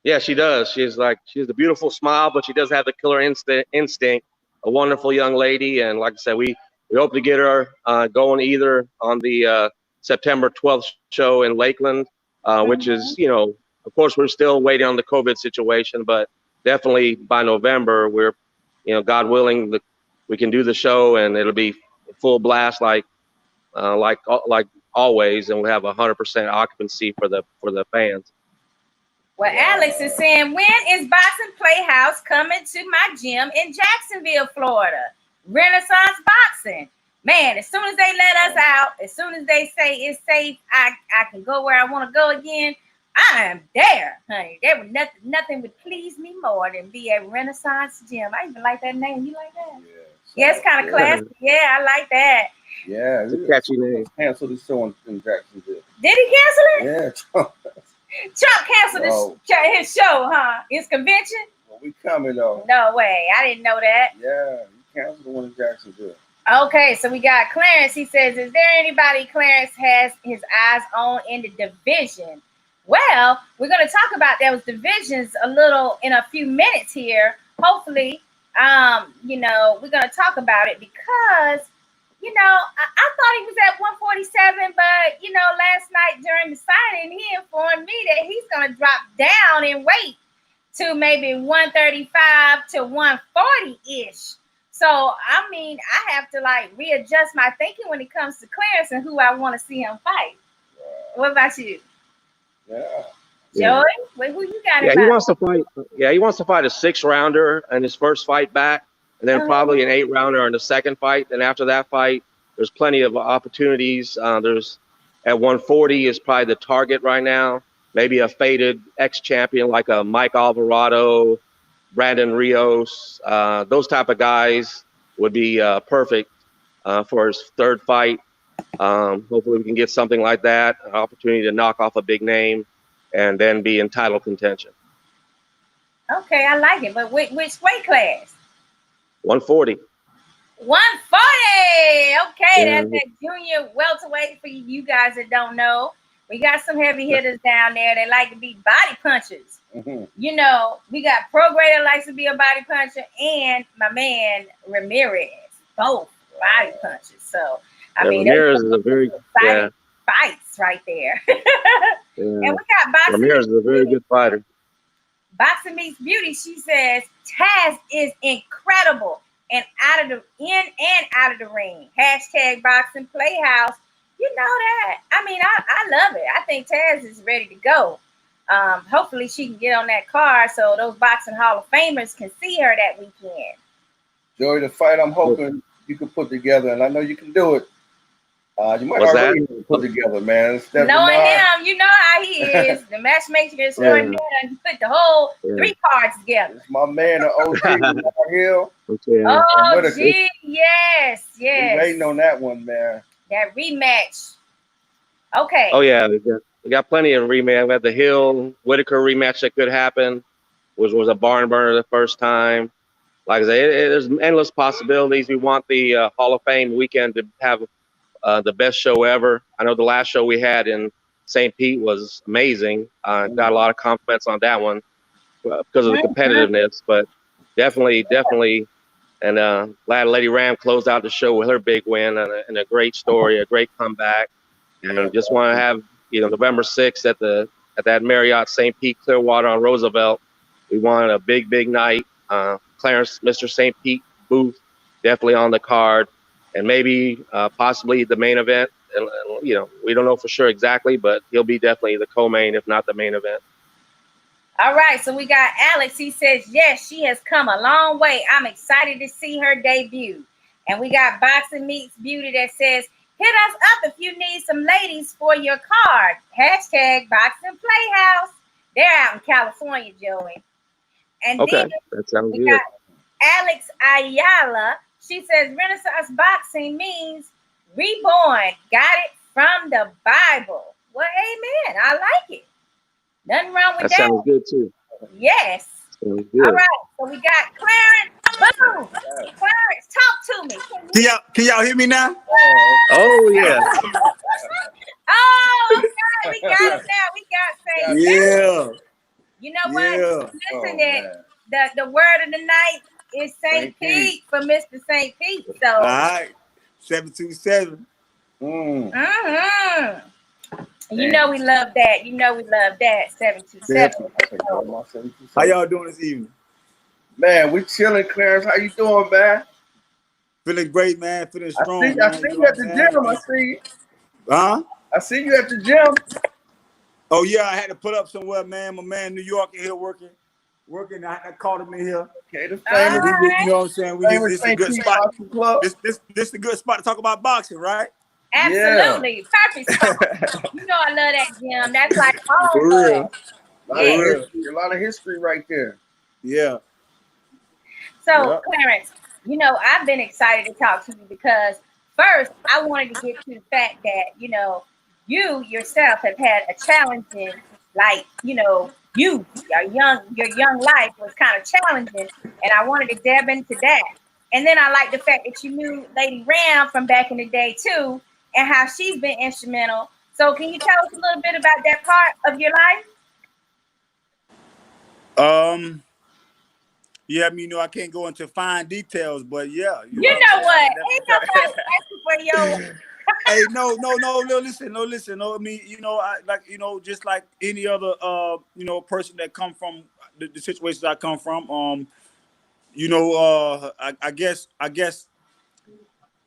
Yeah, she does. She has a beautiful smile, but she does have the killer instinct. A wonderful young lady, and like I said, we hope to get her going either on the September 12th show in Lakeland, which is of course we're still waiting on the COVID situation, but definitely by November we're God willing, we can do the show and it'll be full blast like always, and we'll have 100% occupancy for the fans. Well, Alex is saying, when is Boxing Playhouse coming to my gym in Jacksonville, Florida? Renaissance Boxing. Man, as soon as they let us out, as soon as they say it's safe, I can go where I want to go again, I am there, honey. There would nothing would please me more than be at Renaissance Gym. I even like that name. You like that? Yeah, it's kind of classy. Yeah, I like that. Yeah, it's a catchy name. Canceled his show in Jacksonville. Did he cancel it? Yeah, Trump canceled his show, huh? His convention? Well, we coming though. No way. I didn't know that. Yeah, he canceled the one in Jacksonville. Okay, so we got Clarence. He says, is there anybody Clarence has his eyes on in the division? Well, we're going to talk about those divisions a little in a few minutes here. Hopefully, we're going to talk about it because, I thought he was at 147, but, last night during the signing, he informed me that he's going to drop down in weight to maybe 135 to 140-ish. So, I have to readjust my thinking when it comes to Clarence and who I want to see him fight. What about you? Yeah. Joey, wait, who you got? Yeah, he wants to fight. Yeah, he wants to fight a 6-rounder in his first fight back, and then probably an 8-rounder in the second fight. And after that fight, there's plenty of opportunities. There's at 140 is probably the target right now. Maybe a faded ex-champion like a Mike Alvarado, Brandon Rios. Those type of guys would be perfect for his third fight. Hopefully we can get something like that, an opportunity to knock off a big name and then be in title contention. Okay, I like it. But which weight class? 140. 140. Okay, that's that junior welterweight for you guys that don't know. We got some heavy hitters down there. They like to be body punchers. Mm-hmm. We got Pro Grade that likes to be a body puncher, and my man Ramirez, both body punchers. So Ramirez is a very fights right there. And we got Boxing. Ramirez is a very good fighter. Boxing Meets Beauty. She says Taz is incredible and in and out of the ring. # Boxing Playhouse. You know that. I love it. I think Taz is ready to go. Hopefully she can get on that card so those Boxing Hall of Famers can see her that weekend. Joey, the fight I'm hoping you can put together, and I know you can do it. You might already put together, man. Knowing him, you know how he is. The matchmaker is going there and put the whole 3 cards together. It's my man, the OG Hill. Oh, gee, yes. We're waiting on that one, man. That rematch. Okay. Oh, yeah. We got plenty of rematch. We had the Hill-Whitaker rematch that could happen, which was a barn burner the first time. Like I say, there's endless possibilities. We want the Hall of Fame weekend to have the best show ever. I know the last show we had in St. Pete was amazing. Got a lot of compliments on that one because of the competitiveness, but definitely. And glad Lady Ram closed out the show with her big win and a great story, a great comeback. And just want to have, November 6th at that Marriott St. Pete Clearwater on Roosevelt. We want a big night. Clarence, Mr. St. Pete booth, definitely on the card. And maybe possibly the main event. And, we don't know for sure exactly, but he'll be definitely the co-main, if not the main event. All right, so we got Alex. He says, yes, she has come a long way. I'm excited to see her debut. And we got Boxing Meets Beauty that says, hit us up if you need some ladies for your card. # Boxing Playhouse. They're out in California, Joey. And then that sounds we good. got Alex Ayala. She says Renaissance Boxing means reborn. Got it from the Bible. Well, amen. I like it. Nothing wrong with that. That sounds good too. Yes. Sounds good. All right. So we got Clarence. Boom. Clarence, talk to me. Can y'all hear me now? Oh yeah. Oh, God, we got it now. We got St. Yeah. You know what? Yeah. Listen, the word of the night is St. Pete for Mr. St. Pete. So All right. 727. You know we love that. 727. How y'all doing this evening? Man, we chilling, Clarence. How you doing, man? Feeling great, man. Feeling I strong, I man. see You know you what at I'm the saying? gym. I see you. Huh? I see you at the gym. Oh yeah, I had to put up somewhere, man. My man, New York, in here working. I called him in here. Okay, the All famous, You right. know what I'm saying? famous This is a St. good Pete spot. Boxing Club. This is a good spot to talk about boxing, right? Yeah. Absolutely. Perfect spot. You know I love that gym. That's like home For for us. real. A lot For of Yeah. real. history. A lot of history right there. Yeah. So, Yeah. Clarence, I've been excited to talk to you because first I wanted to get to the fact that, you yourself have had a challenging, like, your young life was kind of challenging, and I wanted to dab into that. And then I like the fact that you knew Lady Ram from back in the day too, and how she's been instrumental. So can you tell us a little bit about that part of your life? Um. Yeah. I mean, I can't go into fine details, but yeah, you know You what I'm know saying. I what? can Ain't nobody asking for your definitely. Hey, no, listen. No, I mean, just like any other, person that come from the situations I come from.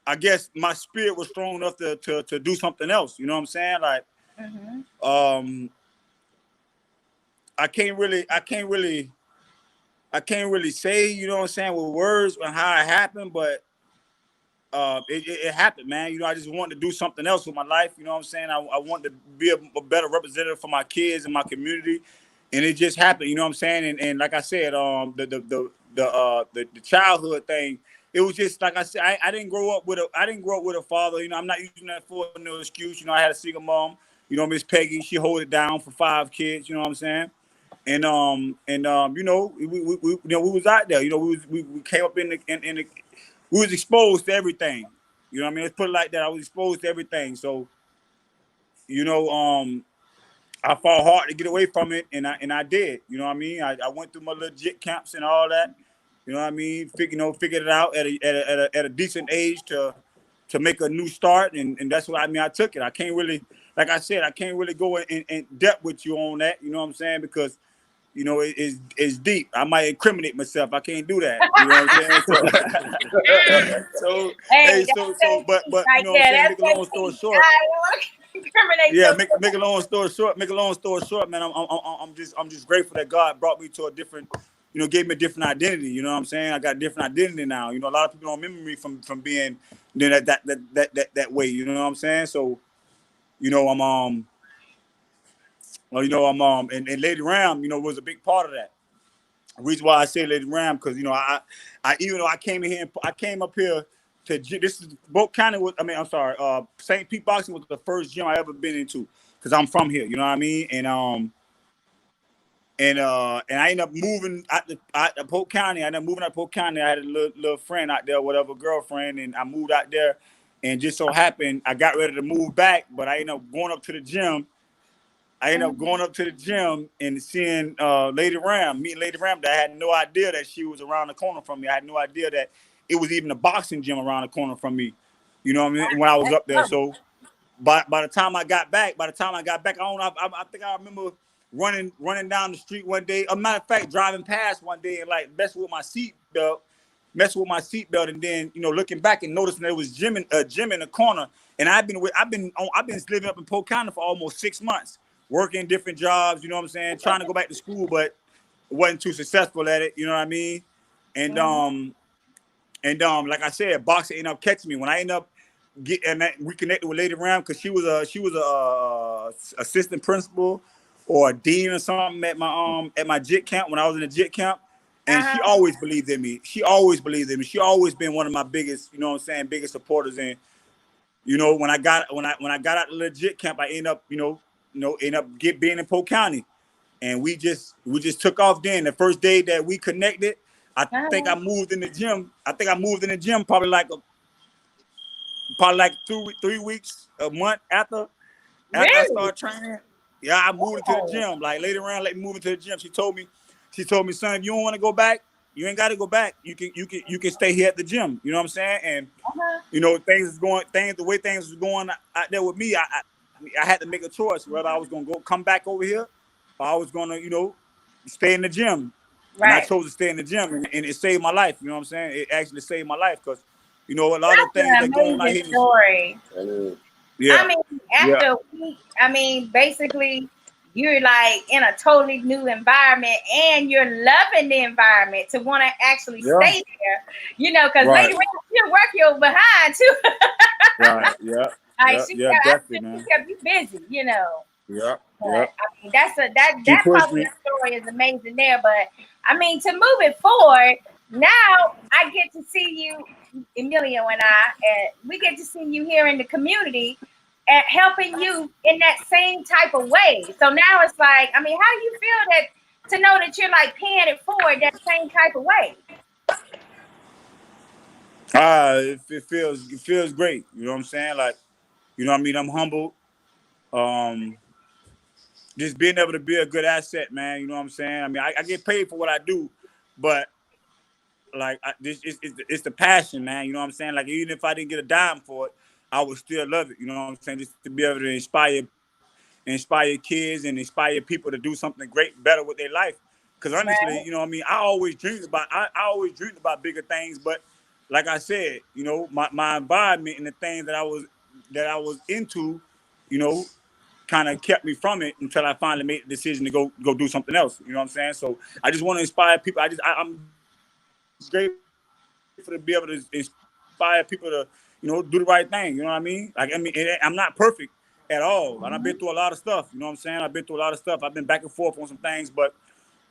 I guess my spirit was strong enough to do something else. You know what I'm saying? Like, Mhm. um, I can't really say, you know what I'm saying, with words on how it happened, but it happened, man. I just wanted to do something else with my life. You know what I'm saying? I wanted to be a better representative for my kids and my community, and it just happened. You know what I'm saying? And like I said, the childhood thing. It was just like I said. I didn't grow up with a father. I'm not using that for no excuse. I had a single mom. Miss Peggy. She hold it down for 5 kids. You know what I'm saying? And we was out there. We came up in the we was exposed to everything. You know what I mean? Let's put it like that. I was exposed to everything. So, you know, um, I fought hard to get away from it, and I did. You know what I mean? I went through my legit camps and all that. You know what I mean? Figured it out at a decent age to make a new start, and that's what I mean. I took it. I can't really, like I said, I can't really go in depth with you on that. You know what I'm saying? Because it's deep. I might incriminate myself. I can't do that. You know what I'm saying? So, Hey, hey, that's but you right know what I'm there. saying? That's Make a long story short. I want to incriminate Yeah, yourself. make a long story short. Make a long story short, man. I'm just grateful that God brought me to a different, gave me a different identity. You know what I'm saying? I got a different identity now. A lot of people don't remember me from being that way. You know what I'm saying? So, I'm and Lady Ram, was a big part of that. The reason why I say Lady Ram, because I even though I came in here, I came up here to this is Boat County. I'm sorry, St. Pete Boxing was the first gym I ever been into because I'm from here. You know what I mean? And I ended up moving out to Polk County. I ended up moving out to Polk County. I had a little friend out there, whatever, girlfriend, and I moved out there. And just so happened, I got ready to move back, but I ended up going up to the gym. I ended up going up to the gym and seeing Lady Ram, meeting Lady Ram. That I had no idea that she was around the corner from me. I had no idea that it was even a boxing gym around the corner from me. You know what I mean? When I was up there. So by the time I got back, I don't know. I think I remember running down the street one day. A matter of fact, driving past one day and like messing with my seatbelt, and then looking back and noticing there was a gym in the corner. And I've been living up in Polk County for almost 6 months, working different jobs. You know what I'm saying? Trying to go back to school, but wasn't too successful at it. You know what I mean? And like I said, boxing ended up catching me when I ended up reconnected with Lady Ram because she was a assistant principal or a dean or something at my JIT camp when I was in the JIT camp, and she always believed in me. She always been one of my biggest, biggest supporters. And when I got out the legit camp, I end up being in Polk County, and we just took off. Then the first day that we connected, I think I moved in the gym. Probably like 3 weeks, a month after I Really? started training. Yeah, I moved into the Oh. gym. Like later on, let me move into the gym. She told me, son, if you don't want to go back, you ain't got to go back. You can stay here at the gym. You know what I'm saying? And the way things was going out there with me, I had to make a choice whether I was gonna come back over here, or I was gonna stay in the gym. And I Right. chose to stay in the gym, and it saved my life. You know what I'm saying? It actually saved my life because, you know, a lot of That's things an that go on out amazing here. story. Yeah, I mean, yeah, after a week, I mean, basically, you're like in a totally new environment and you're loving the environment to want to actually yeah. stay there, you know, because Right, Lady Ray, she'll work your behind too. right. Yeah, Like yeah, she yeah. kept, I'm Definitely, sure she man. kept you busy, you know. Yeah, But yeah. I mean, that She part pushed of the me. story is amazing there. But I mean, to move it forward, now I get to see you, Emilio and we get to see you here in the community and helping you in that same type of way. So now it's like, I mean, how do you feel that to know that you're like paying it forward that same type of way? It feels great. You know what I'm saying? Like, you know what I mean? I'm humbled. Um, just being able to be a good asset, man. You know what I'm saying? I mean, I get paid for what I do, but like it's the passion, man. You know what I'm saying? Like even if I didn't get a dime for it, I would still love it. You know what I'm saying? Just to be able to inspire kids and inspire people to do something great, better with their life. Because honestly, Right. you know what I mean? I always dreamed about bigger things, but like I said, you know, my environment and the things that I was into, you know, kind of kept me from it until I finally made the decision to go do something else. You know what I'm saying? So I just want to inspire people. I'm grateful to be able to inspire people to, you know, do the right thing. You know what I mean? Like, I mean, I'm not perfect at all. And I've been through a lot of stuff. You know what I'm saying? I've been through a lot of stuff. I've been back and forth on some things, but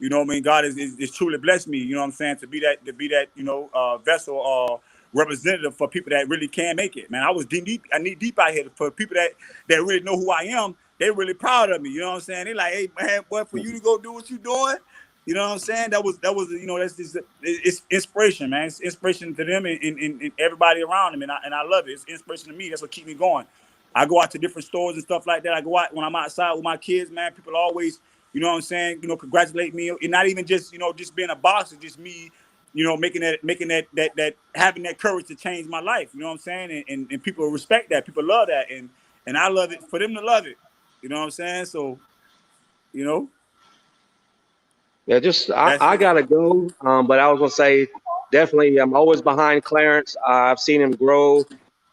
you know what I mean? God is truly blessed me. You know what I'm saying? To be that, you know, vessel or representative for people that really can make it. Man, I was deep. I need deep out here for people that really know who I am. They really proud of me. You know what I'm saying? They like, hey man, boy, for you to go do what you doing. You know what I'm saying? That was, you know, that's just, it's inspiration, man. It's inspiration to them and everybody around them. And I love it. It's inspiration to me. That's what keeps me going. I go out to different stores and stuff like that. I go out when I'm outside with my kids, man. People always, you know what I'm saying, you know, congratulate me. And not even just, you know, just being a boxer, just me, you know, making that having that courage to change my life. You know what I'm saying? And people respect that. People love that. And I love it for them to love it. You know what I'm saying? So, you know, Yeah, just that's I it. gotta go. But I was gonna say definitely I'm always behind Clarence. I've seen him grow,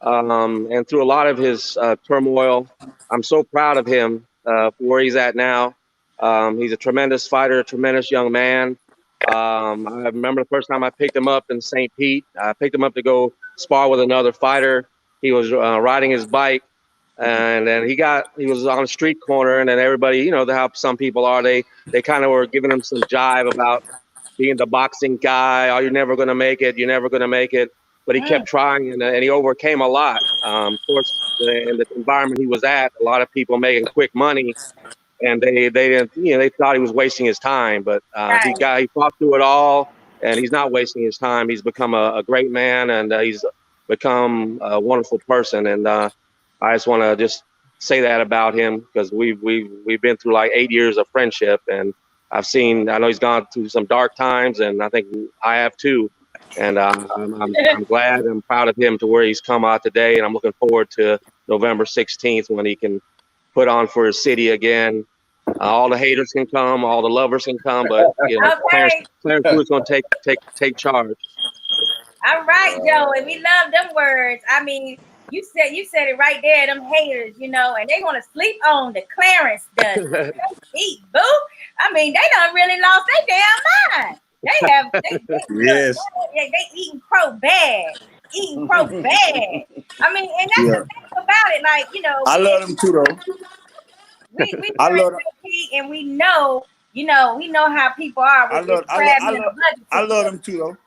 and through a lot of his turmoil, I'm so proud of him for where he's at now. He's a tremendous fighter, a tremendous young man. I remember the first time I picked him up in St. Pete. I picked him up to go spar with another fighter. He was riding his bike, and then he was on a street corner, and then everybody, you know, how some people are, they kind of were giving him some jive about being the boxing guy. Oh, you're never going to make it. You're never going to make it. But he kept trying, and he overcame a lot. Of course, in the environment he was at, a lot of people making quick money, and they didn't, you know, they thought he was wasting his time. But he Right. fought through it all, and he's not wasting his time. He's become a great man, and he's become a wonderful person. And I just want to just say that about him because we've been through like 8 years of friendship, and I know he's gone through some dark times, and I think I have too. And I'm glad and proud of him to where he's come out today, and I'm looking forward to November 16th when he can put on for his city again. All the haters can come, all the lovers can come, but you know, Okay. Clarence Cruz gonna take charge. All right, Joe, and we love them words. I mean, you said it right there, them haters, you know, and they want to sleep on the Clarence does eat, boo. I mean, they done really lost their damn mind. They look, Yes. they eating crow bad. Eating crow bad. I mean, and that's the Yeah. thing about it. Like, you know, I love them too, though. we I here in love them. Tennessee and we know, you know, we know how people are with this grab me in the budget I love situation. them too, though.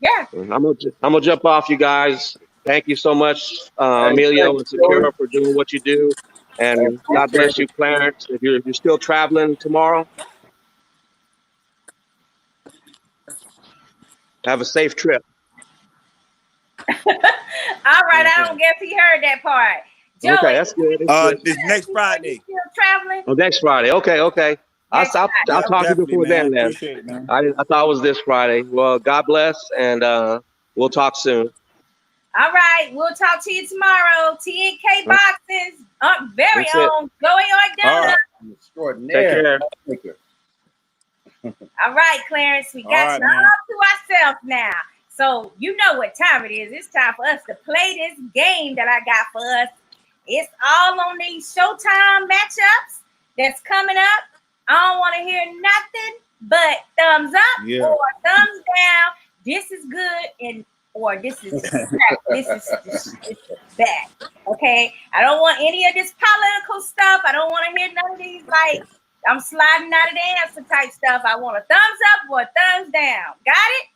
Yeah. I'm gonna jump off, you guys. Thank you so much, Hey, Emilio thank and you, Joey. Secura, for doing what you do, and God bless Appreciate you, Clarence. If you're still traveling tomorrow, have a safe trip. All right, I don't guess he heard that part. Okay, Joey, that's good. That's good. This next are you Friday. still traveling? Oh, next Friday. Okay. Next I'll Friday. Yep, talk to you definitely, before man. then. Then Appreciate it, man. I thought it was this Friday. Well, God bless, and we'll talk soon. All right, we'll talk to you tomorrow. TNK Boxes, very That's it. own Joey All Ordona. right. Take extraordinaire. care. Thank you. All right, Clarence, we got right, you man. all to ourselves now. So you know what time it is. It's time for us to play this game that I got for us. It's all on these Showtime matchups that's coming up. I don't want to hear nothing but thumbs up or thumbs down. This is good and or this is this is bad. Okay, I don't want any of this political stuff. I don't want to hear none of these like I'm sliding out of the answer type stuff. I want a thumbs up or a thumbs down. Got it?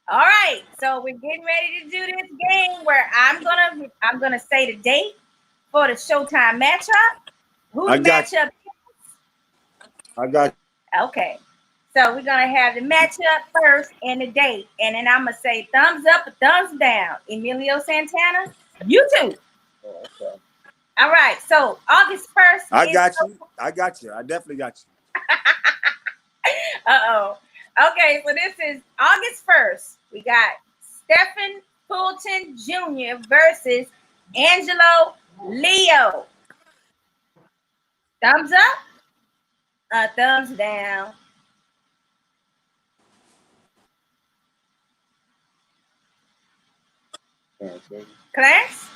All right. So we're getting ready to do this game where I'm gonna say the date for the Showtime matchup. Who the matchup is? I got you. Okay. So we're gonna have the matchup first and the date, and then I'm gonna say thumbs up or thumbs down. Emilio Santana, you too. Oh, okay. All right. So August 1st. I got you. I got you. I definitely got you. Uh-oh. Okay, so this is August 1st. We got Stephen Fulton Jr. versus Angelo Leo. Thumbs up? Thumbs down. Clarence?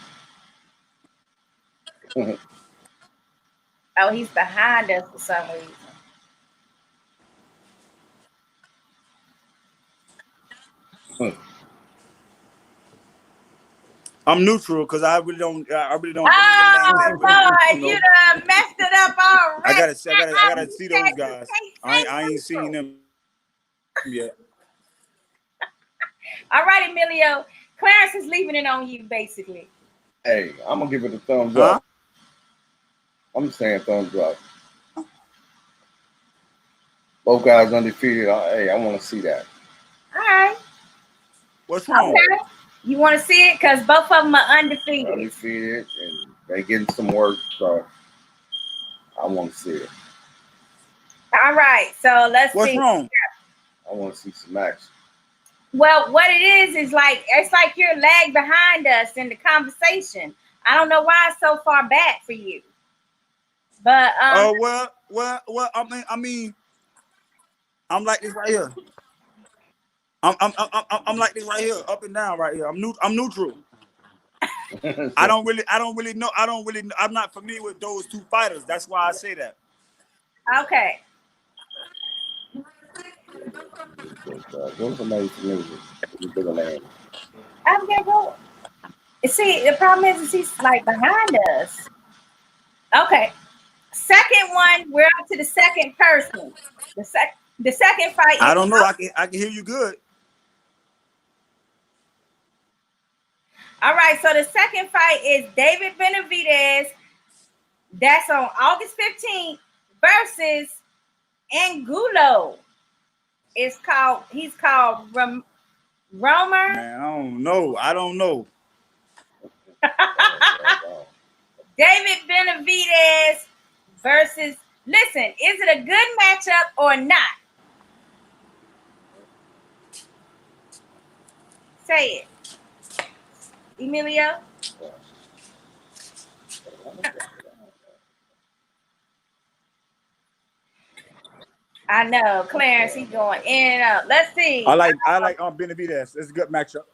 Oh, he's behind us for some reason. I'm neutral because I really don't. Oh Lord, you done messed it up already. I gotta see those guys. I ain't seen them yet. All right, Emilio. Clarence is leaving it on you, basically. Hey, I'm gonna give it a thumbs up. I'm saying thumbs up. Both guys undefeated. Hey, I want to see that. All right. What's wrong? Okay. You want to see it because both of them are undefeated. Undefeated, and they getting some work, so I want to see it. All right, so let's see. What's wrong? I want to see some action. Well, what it is like it's like you're lag behind us in the conversation. I don't know why it's so far back for you, but well. I mean, I'm like this right here. I'm like this right here, up and down right here. I'm neutral. I don't really know. I'm not familiar with those two fighters. That's why I say that. Okay. I'm gonna go. See, the problem is he's like behind us. Okay. Second one, we're up to the second person. The second fight. I don't know. I can hear you good. All right, so the second fight is David Benavidez. That's on August 15th versus Angulo. He's called Romer. Man, I don't know. David Benavidez versus. Listen, is it a good matchup or not? Say it. Emilio? I know, Clarence, he's going in and out. Let's see. I like Benavidez. It's a good matchup.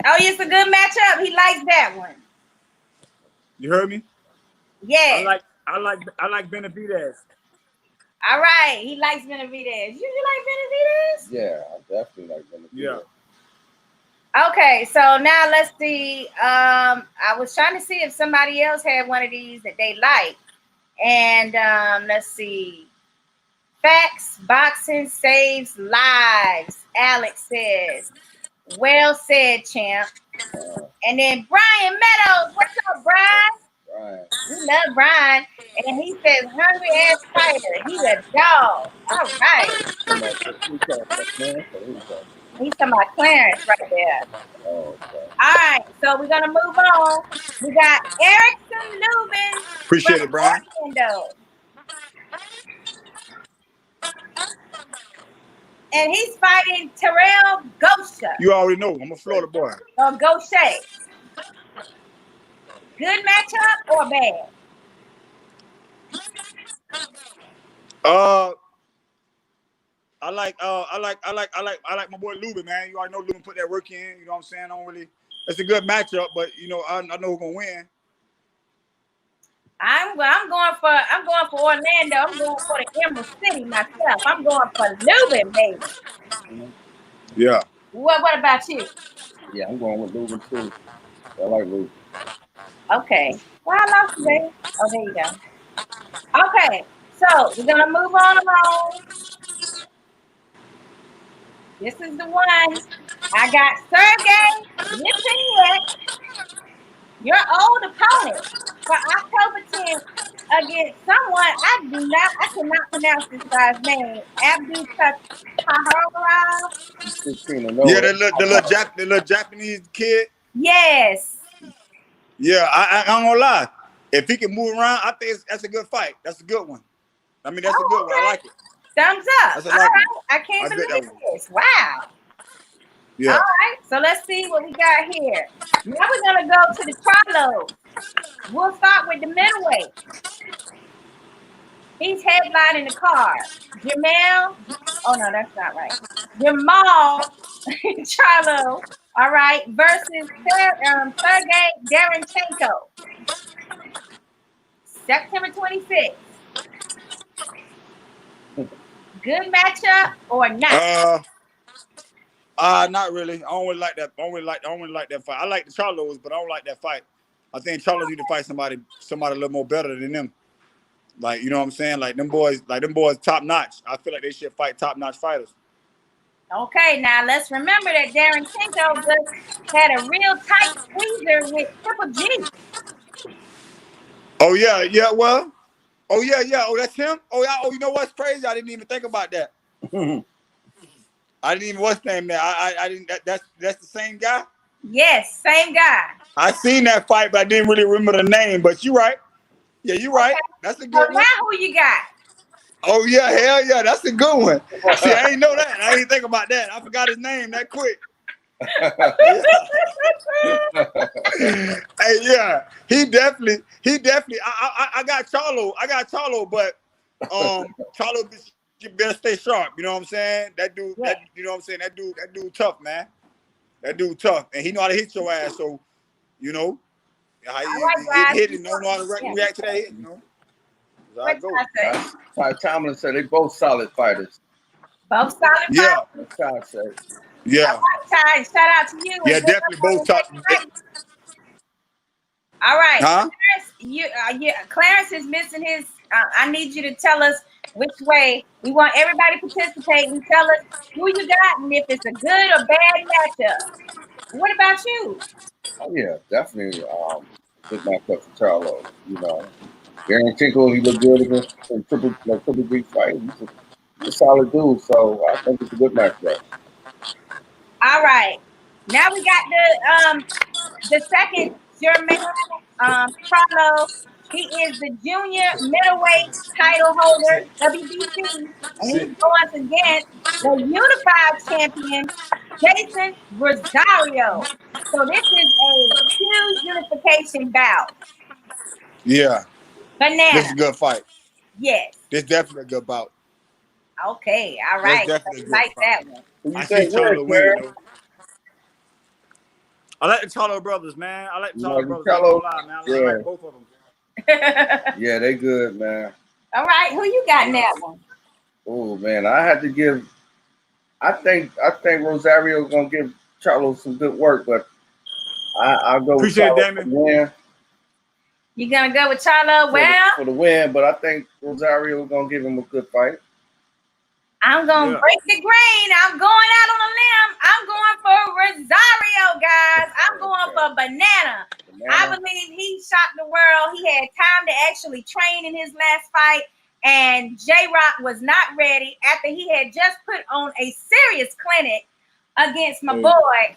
Oh, it's a good matchup. He likes that one. You heard me? Yeah. I like Benavidez. All right, he likes Benavidez. You like Benavidez? Yeah, I definitely like Benavidez. Yeah. Okay, so now let's see. I was trying to see if somebody else had one of these that they like. And let's see. Facts, boxing saves lives, Alex says. Well said, champ. And then Brian Meadows. What's up, Brian? We love Brian. And he says, hungry ass fighter. He's a dog. All right. He's talking about Clarence right there. All right, so we're gonna move on. We got Erickson Lubin. Appreciate it, Brian. Orlando. And he's fighting Terrell Gosha. You already know. I'm a Florida boy. Or Gosha. Good matchup or bad? I like my boy Lubin, man. You already know Lubin put that work in. You know what I'm saying? I don't really. It's a good matchup, but you know I know who's gonna win. I'm going for Orlando. I'm going for the Emerald City myself. I'm going for Lubin, baby. Yeah. What about you? Yeah, I'm going with Lubin too. I like Lubin. Okay. Well, I lost you, baby. Oh, there you go. Okay, so we're gonna move on along. This is the one. I got Sergey. Listen here. Your old opponent for October 10th against someone I cannot pronounce this guy's name. Abdul Tahara. 16-0. Yeah, the little Japanese kid. Yes. Yeah, I don't gonna lie. If he can move around, I think that's a good fight. That's a good one. I mean, that's a good one. I like it. Thumbs up. That's a All like right. one. I can't I get believe that one. this. Wow. Yeah. All right. So let's see what we got here. Now we're gonna go to the trilobies. We'll start with the middleweight. He's headlining the card. Jamal. Oh no, that's not right. Jamal Charlo. All right, versus Sergey Derenchenko. September 26th. Good matchup or not? Not really. I don't really like that. I don't really like that fight. I like the Charlos, but I don't like that fight. I think Charlos need to fight somebody a little more better than them. Like, you know what I'm saying? Like them boys top notch. I feel like they should fight top notch fighters. Okay, now let's remember that Derenchenko just had a real tight squeezer with Triple G. Oh yeah, well. Oh yeah. Oh, that's him. Oh yeah. Oh, you know what's crazy? I didn't even think about that. I didn't even what's name there. I didn't. That's the same guy. Yes, same guy. I seen that fight, but I didn't really remember the name. But you right. Yeah, you right. Okay. That's a good So one. now who you got? Oh yeah, hell yeah, that's a good one. See, I ain't know that. I ain't think about that. I forgot his name that quick. Hey, yeah, he definitely. I got Charlo, but Charlo, you better stay sharp. You know what I'm saying? That dude, Yeah. you know what I'm saying? That dude tough, man. That dude tough, and he know how to hit your ass. So, you know, how you hit it, know how to react to that hit. You know. What did I say? Ty Tomlin said they both solid fighters. Both solid Yeah. fighters. Ty said. Yeah. All right, Ty. Shout out to you. Yeah, definitely both top. All right. Huh? Clarence is missing his. I need you to tell us which way. We want everybody to participate and tell us who you got and if it's a good or bad matchup. What about you? Oh yeah, definitely. Good matchup for Charlo. You know, Derenchenko, he looked good against Triple G fight. He's a solid dude, so I think it's a good matchup. All right. Now we got the second Jermaine Charlo. He is the junior middleweight title holder, WBC, and he's going against the unified champion, Jason Rosario. So this is a huge unification bout. Yeah. Banana. This is a good fight. Yes. This definitely a good bout. Okay. All right. That's definitely a good like fight. that one. I see Charlo winning though. I like the Charlo brothers, man. I like the Charlo brothers. I ain't gonna lie, man. I like both of them. Yeah, they good, man. All right, who you got in that one? Oh man, I had to give. I think Rosario's gonna give Charlo some good work, but I'll go with Charlo for the win. You gonna go with Charlo? For the win, but I think Rosario's gonna give him a good fight. I'm gonna break the grain. I'm going out on a limb. I'm going for Rosario, guys. I'm going for Banana. I believe he shocked the world. He had time to actually train in his last fight, and J-Rock was not ready after he had just put on a serious clinic against my boy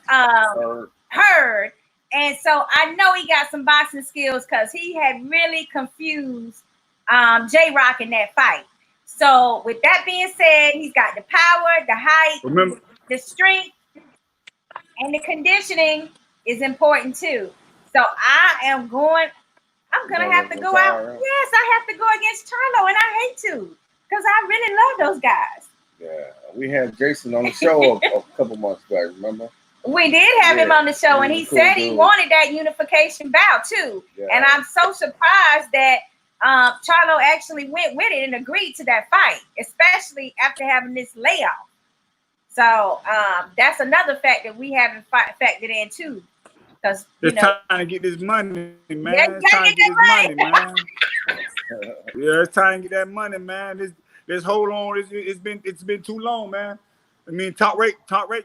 Hurd. And so I know he got some boxing skills because he had really confused J-Rock in that fight. So with that being said, he's got the power, the height, the strength, and the conditioning is important too. So I'm gonna have to go out. Yes, I have to go against Charlo, and I hate to, because I really love those guys. Yeah, we had Jason on the show a couple months back. Remember? We did have him on the show, and he said he wanted that unification bout too. Yeah. And I'm so surprised that Charlo actually went with it and agreed to that fight, especially after having this layoff. So that's another fact that we haven't factored in too. Because it's trying to get this money, man. Yeah, it's trying to get this money, man. Yeah, it's time to get that money, man. This hold on, it's been too long, man. I mean, top rate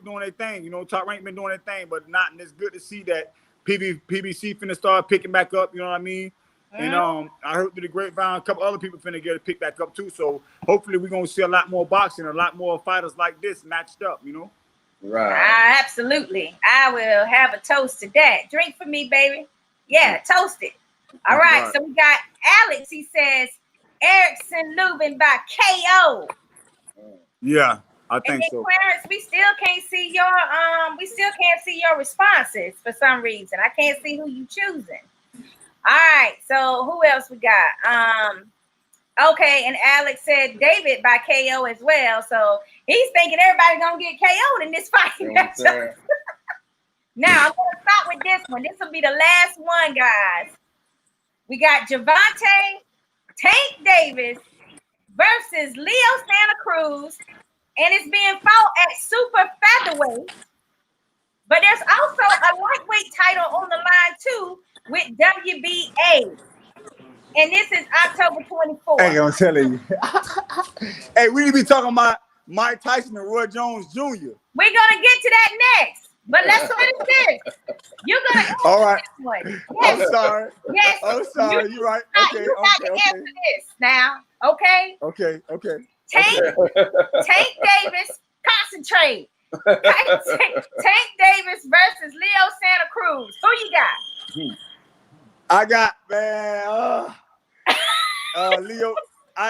doing their thing. You know, top rank been doing their thing, but not. And it's good to see that PBC finna start picking back up. You know what I mean? And I heard through the grapevine, a couple other people finna get it picked back up too. So hopefully we're gonna see a lot more boxing, a lot more fighters like this matched up. You know? Right. Absolutely. I will have a toast to that. Drink for me, baby. Yeah, toast it. All right. So we got Alex. He says Erickson Lubin by KO. Yeah, I think so. Clarence, we still can't see your responses for some reason. I can't see who you choosing. All right. So who else we got? Okay, and Alex said David by KO as well. So he's thinking everybody's gonna get KO'd in this fight. Now I'm gonna start with this one. This will be the last one, guys. We got Javante Tank Davis versus Leo Santa Cruz, and it's being fought at super featherweight. But there's also a lightweight title on the line too with WBA. And this is October 24th. Hey, I'm telling you. Hey, we need to be talking about Mike Tyson and Roy Jones Jr. We're gonna get to that next, but let's finish this. You're gonna all right. This one. Yes. I'm sorry. Yes. I'm sorry. You're right. Okay. You got to answer this now. Okay. Okay. Tank Davis, concentrate. Tank Davis versus Leo Santa Cruz. Who you got? I got, man. Leo. I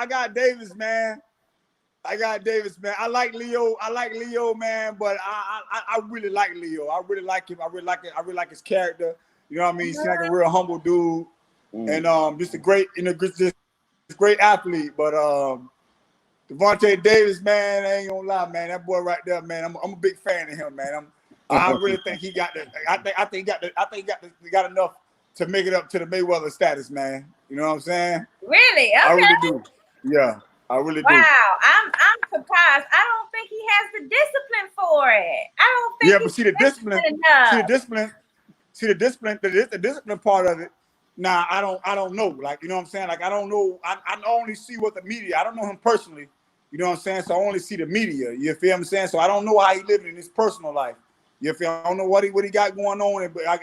got Davis, man. I got Davis, man. I like Leo, man. But I really like Leo. I really like him. I really like his character. You know what I mean? He's like a real humble dude, and just a great, just great athlete. But Javante Davis, man, I ain't gonna lie, man. That boy right there, man. I'm a big fan of him, man. I really think he got the. I think he got enough to make it up to the Mayweather status, man. You know what I'm saying? Really? Okay. I really do. Yeah, I really do. Wow, I'm surprised. I don't think he has the discipline for it. I don't think. Yeah, but see the discipline part of it. Nah, I don't know. Like, you know what I'm saying? Like, I don't know. I only see what the media. I don't know him personally. You know what I'm saying? So I only see the media. You feel what I'm saying? So I don't know how he living in his personal life. You feel? I don't know what he got going on. But I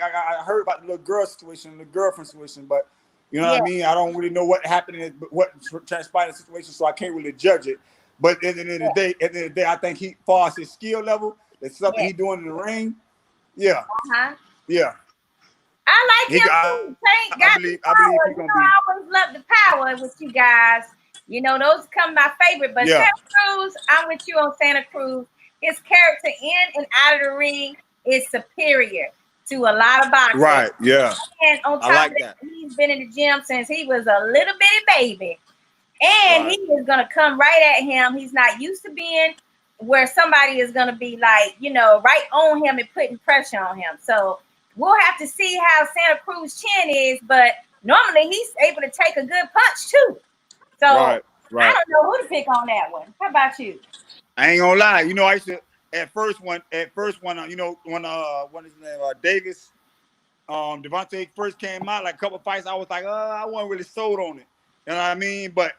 heard about the little girl situation, the girlfriend situation. But you know what I mean? I don't really know what happened, what transpired in the situation, so I can't really judge it. But at the end of the day, I think he, far as his skill level, that's something he doing in the ring. Yeah. Yeah. I like him too. I believe he's gonna be. I always love the power with you guys. You know, those come my favorite. But Santa Cruz, I'm with you on Santa Cruz. His character in and out of the ring is superior to a lot of boxers. Right, yeah. And on top of that, he's been in the gym since he was a little bitty baby. And he is going to come right at him. He's not used to being where somebody is going to be like, you know, right on him and putting pressure on him. So we'll have to see how Santa Cruz's chin is. But normally he's able to take a good punch too. So I don't know who to pick on that one. How about you? I ain't gonna lie. You know, I used to at first when you know, when what is his name, Davis, Devontae first came out, like a couple fights, I was like, I wasn't really sold on it. You know what I mean? But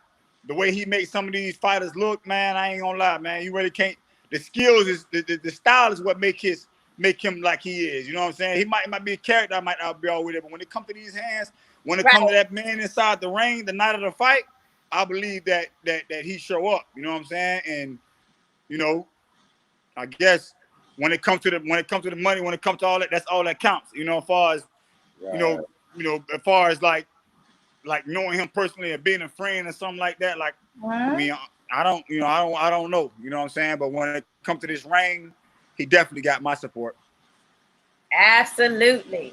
the way he makes some of these fighters look, man, I ain't gonna lie, man. You really can't. The skills is the style is what make him like he is. You know what I'm saying? He might be a character, I might not be all with it, but when it comes to these hands, when it comes to that man inside the ring, the night of the fight, I believe that he show up. You know what I'm saying? And you know, I guess when it comes to the money, when it comes to all that, that's all that counts. You know, as far as you know, as far as like knowing him personally and being a friend or something like that. Like, I mean, I don't know. You know what I'm saying? But when it comes to this ring, he definitely got my support. Absolutely.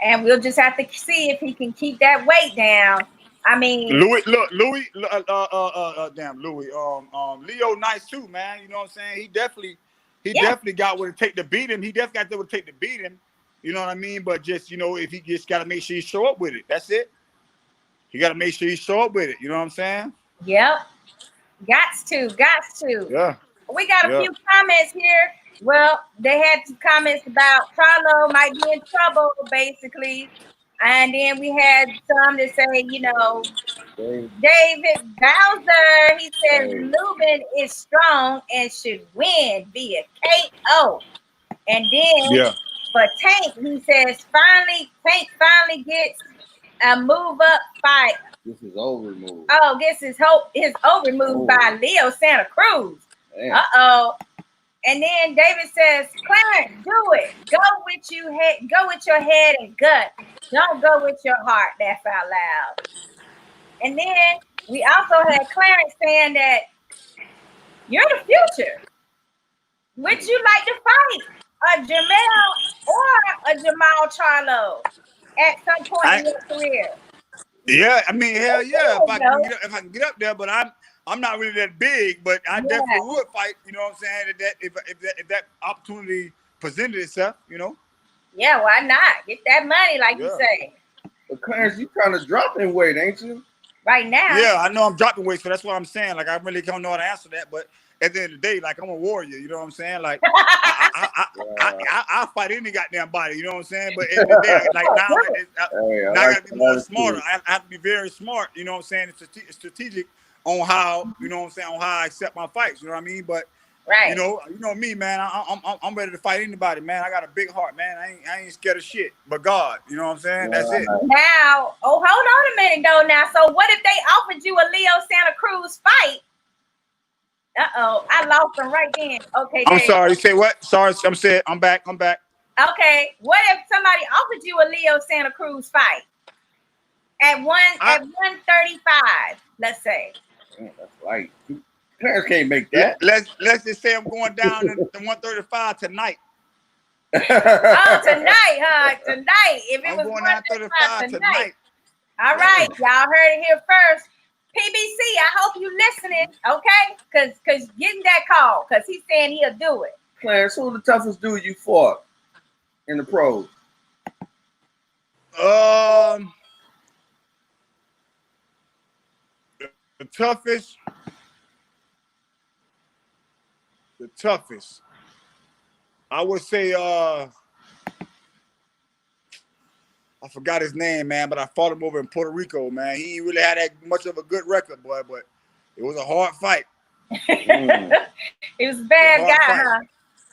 And we'll just have to see if he can keep that weight down. I mean, Louis, look, Louis, damn, Louis, Leo nice too, man. You know what I'm saying? He definitely got what it take to beat him. He definitely got what it take to beat him. You know what I mean? But just, you know, if he just got to make sure he show up with it. That's it. He got to make sure he show up with it. You know what I'm saying? yep. Gots to. Yeah. We got a Yeah. few comments here. Well, they had some comments about Charlo might be in trouble, basically. And then we had some that say, you know, David Bowser, he says Lubin is strong and should win via KO. And then Yeah. for Tank, he says Tank finally gets a move up fight. This is over move. Oh, this is his over move by Leo Santa Cruz. Uh-oh. And then David says, Clarence, do it. Go with your head and gut. Don't go with your heart. Laugh out loud. And then we also had Clarence saying that you're the future. Would you like to fight a Jamel or a Jamal Charlo at some point in your career? Yeah, I mean, hell yeah. If I can get up there, but I'm not really that big, but I definitely would fight. You know what I'm saying? If that opportunity presented itself, you know. Yeah, why not? Get that money, like you say. But Clarence, you kind of dropping weight, ain't you? Right now. Yeah, I know I'm dropping weight, so that's what I'm saying. Like, I really don't know how to answer that, but at the end of the day, like, I'm a warrior. You know what I'm saying? Like, I'll fight any goddamn body. You know what I'm saying? But at the end of the day, like now I got to be more smarter. I have to be very smart. You know what I'm saying? It's strategic on how, you know what I'm saying, on how I accept my fights. You know what I mean? But you know me, man. I'm ready to fight anybody, man. I got a big heart, man. I ain't scared of shit, but God. You know what I'm saying? That's it. Now, hold on a minute, though. Now, so what if they offered you a Leo Santa Cruz fight? I lost them right then. Okay, I'm sorry. You say what? Sorry, I'm back. Okay, what if somebody offered you a Leo Santa Cruz fight at 135? Let's say. Man, that's right. Clarence can't make that. Let's just say I'm going down to 135 tonight. Oh, tonight, huh? Tonight. If it was going down 135 tonight. All right, y'all heard it here first. PBC, I hope you listening, okay? Cause getting that call, cause he's saying he'll do it. Clarence, who the toughest dude you fought in the pros? The toughest. I would say I forgot his name, man, but I fought him over in Puerto Rico, man. He really had that much of a good record, boy, but it was a hard fight. He was a bad guy, huh?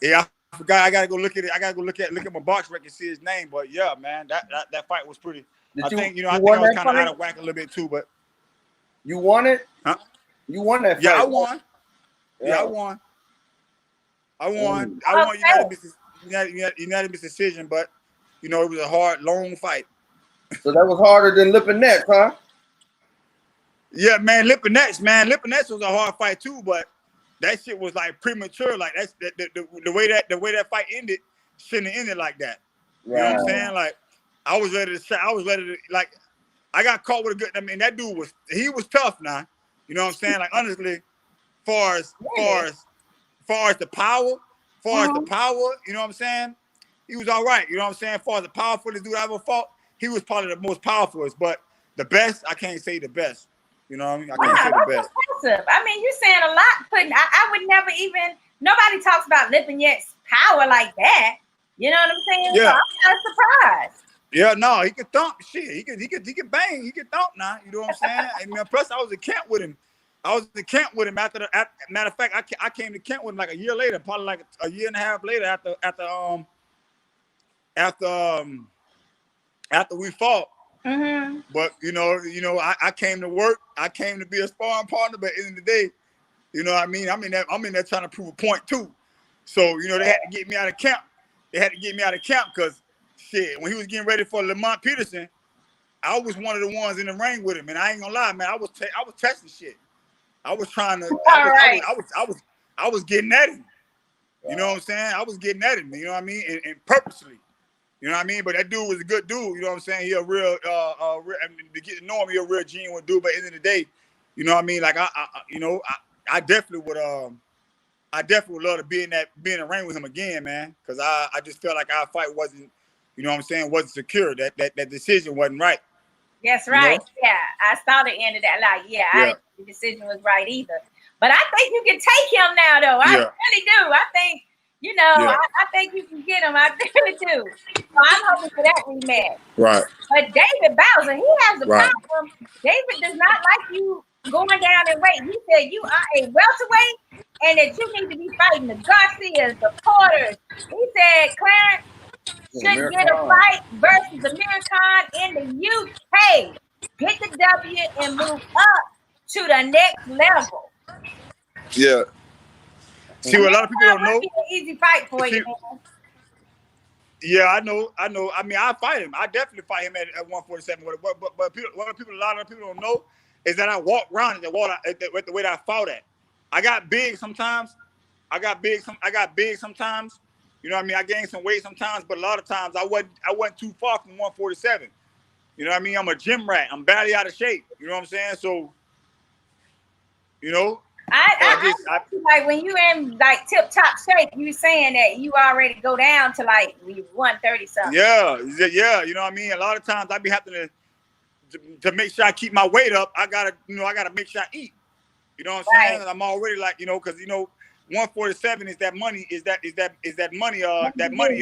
Yeah, I forgot. I gotta go look at it. I gotta go look at my box record and see his name. But yeah, man, that fight was pretty. I think I was kind of out of whack a little bit too, but you won it? Huh? You won that fight? Yeah, I won. Yeah, I won. I won unanimous decision, but you know, it was a hard, long fight. So that was harder than Lip and Nets, huh? Yeah, man, Lip and Nets was a hard fight too, but that shit was like premature. Like that's the way that fight ended shouldn't have ended like that. You know what I'm saying? Like I was ready to like I got caught with a good. I mean, that dude was tough now. You know what I'm saying? Like honestly, far as the power, you know what I'm saying? He was all right. You know what I'm saying? As far as the powerful dude I ever fought, he was probably the most powerful. But the best, I can't say the best. You know what I mean? I can't say the best. Impressive. I mean, you're saying a lot. I would never even. Nobody talks about Lip and Yet's power like that. You know what I'm saying? Yeah. So I'm kind of surprised. Yeah, no, he could thump shit. He could bang. He could thump now. You know what I'm saying? I mean, plus I was in camp with him. Matter of fact, I came to camp with him like a year later, probably like a year and a half later after we fought. Mm-hmm. But you know, I came to work. I came to be a sparring partner. But at the end of the day, you know what I mean? I'm in there trying to prove a point too. So you know, they had to get me out of camp. Because shit, when he was getting ready for Lamont Peterson, I was one of the ones in the ring with him. And I ain't gonna lie, man, I was testing shit. I was trying to. I was getting at him. You know what I'm saying? I was getting at him. You know what I mean? And purposely. You know what I mean? But that dude was a good dude. You know what I'm saying? He a real, I mean, to get to know him, he a real genuine dude. But at the end of the day, you know what I mean? Like I definitely would love to be in the ring with him again, man. Because I just felt like our fight wasn't, you know what I'm saying, wasn't secure. That decision wasn't right. That's right. You know? Yeah, I saw the end of that. Like, I didn't think the decision was right either. But I think you can take him now, though. I really do. I think, I think you can get him. I really do. So I'm hoping for that rematch. Right. But David Bowser, he has a problem. David does not like you going down in weight. He said you are a welterweight and that you need to be fighting the Garcias, the Porters. He said Clarence should get a fight versus Amir Khan in the UK. Get the W and move up to the next level. Yeah. See, what a lot of people don't know. Be an easy fight for you, man. Yeah, I know. I mean, I fight him. I definitely fight him at 147. But people, a lot of people don't know is that I walk around the way that I fought at. I got big sometimes. You know what I mean? I gained some weight sometimes, but a lot of times I wasn't too far from 147. You know what I mean? I'm a gym rat. I'm badly out of shape. You know what I'm saying? So, I like when you in like tip top shape, you saying that you already go down to like 130 something. Yeah, you know what I mean? A lot of times I be having to make sure I keep my weight up. I gotta make sure I eat. You know what I'm saying? I'm already like, because 147 is that money, that money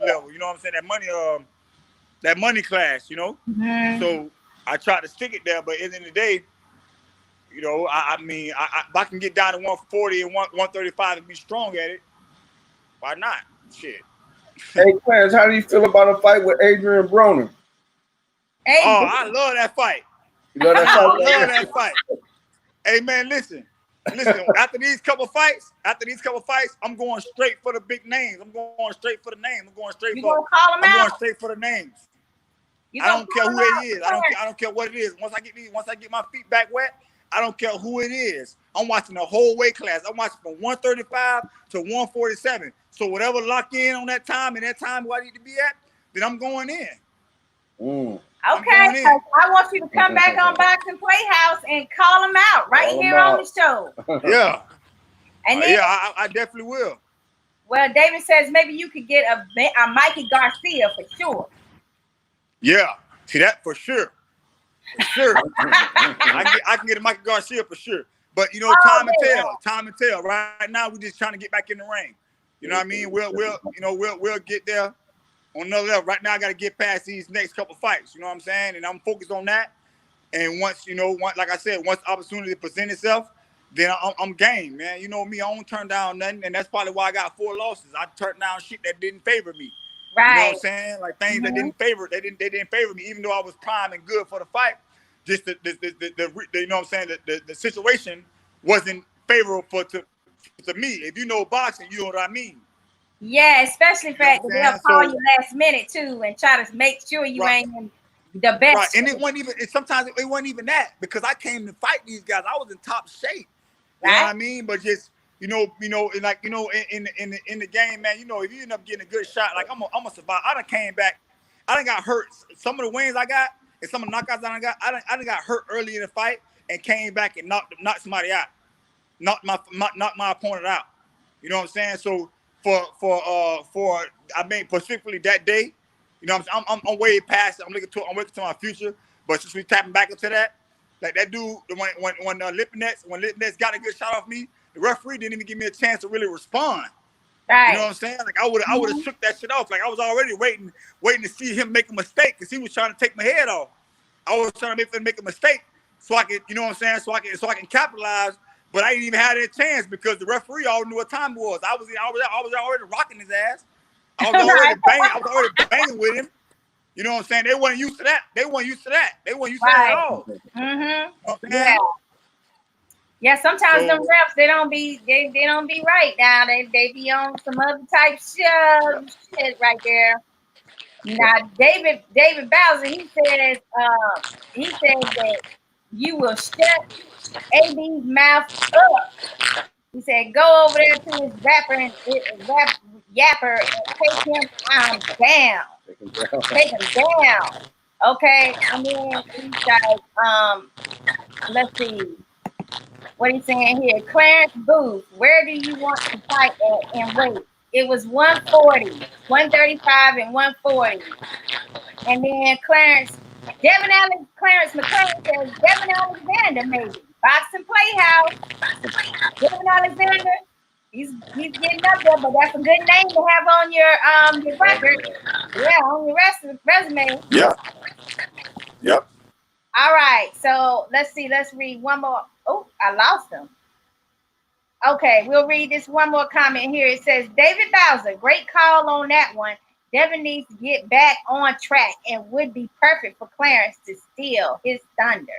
level. You know what I'm saying? That money class, Mm-hmm. So I try to stick it there, but at the end of the day, I mean, if I can get down to 140 and 135 and be strong at it, why not? Shit. Hey, Clarence, how do you feel about a fight with Adrian Broner? Oh, I love that fight. You love that fight? I love that fight. Hey, man, listen. After these couple fights, I'm going straight for the big names. I'm going straight for the names. I'm going straight for the names. I don't care who it is. I don't care what it is. Once I get my feet back wet, I don't care who it is. I'm watching the whole weight class. I'm watching from 135 to 147. So whatever lock in on that time and that time where I need to be at, then I'm going in. Okay, so I want you to come back on Boxing Playhouse and call him out here on the show. Yeah. And then, I definitely will. Well, David says maybe you could get a Mikey Garcia for sure. Yeah, see that for sure. For sure. I can get a Mikey Garcia for sure. But time and tell. Right now we're just trying to get back in the ring. You know what I mean? We'll get there on another level. Right now I got to get past these next couple fights. You know what I'm saying? And I'm focused on that. And once like I said, once opportunity presents itself, then I'm game, man. You know me, I don't turn down nothing, and that's probably why I got 4 losses. I turned down shit that didn't favor me. Right. You know what I'm saying? Like things that didn't favor, they didn't favor me, even though I was prime and good for the fight. Just the you know what I'm saying, the situation wasn't favorable to me. If you know boxing, you know what I mean. Yeah, especially the fact that they'll call you last minute too and try to make sure you ain't in the best. Right, and it wasn't even. Sometimes it wasn't even that, because I came to fight these guys. I was in top shape. You know what I mean? But just and like in the game, man. If you end up getting a good shot, like I'm gonna survive. I done came back. I done got hurt. Some of the wins I got and some of the knockouts I got, I done got hurt early in the fight and came back and knocked somebody out, knocked my opponent out. You know what I'm saying? So specifically that day, I'm way past it. I'm looking to my future. But since we tapping back into that, like that dude, when Lipness got a good shot off me, the referee didn't even give me a chance to really respond. Right. You know what I'm saying? Like I would have shook that shit off. Like I was already waiting to see him make a mistake, because he was trying to take my head off. I was trying to make a mistake so I could, you know what I'm saying, so I can capitalize. But I didn't even have that chance because the referee already knew what time it was. I was already rocking his ass. I was already banging with him. You know what I'm saying? They weren't used to that. They weren't used to that at all. Mm-hmm. Yeah, sometimes them refs, they don't be right now. They be on some other type shit right there. Now David Bowser, he says that you will shut AB's mouth up He said, go over there to his yapper and take him down. Take him down. Okay. And then he's like, let's see what he's saying here. Clarence Booth, where do you want to fight at and wait? It was 140, 135, and 140. And then Clarence McClellan says Devin Alexander, maybe. Boxing Playhouse. Devin Alexander. He's getting up there, but that's a good name to have on your record. Yeah, on your resume. Yeah. Yep. All right. So let's see. Let's read one more. Oh, I lost him. Okay, we'll read this one more comment here. It says, David Bowser, great call on that one. Devin needs to get back on track and would be perfect for Clarence to steal his thunder.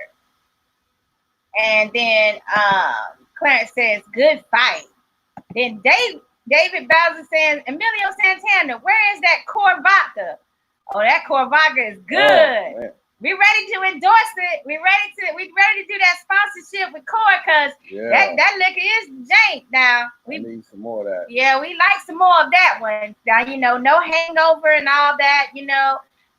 And then Clarence says, good fight. Then David Bowser says, Emilio Santana, where is that core vodka? Oh, that core vodka is good. Oh, we're ready to endorse it. We're ready to do that sponsorship with Core because that liquor is jank now. We need some more of that. Yeah, we like some more of that one. Now, no hangover and all that,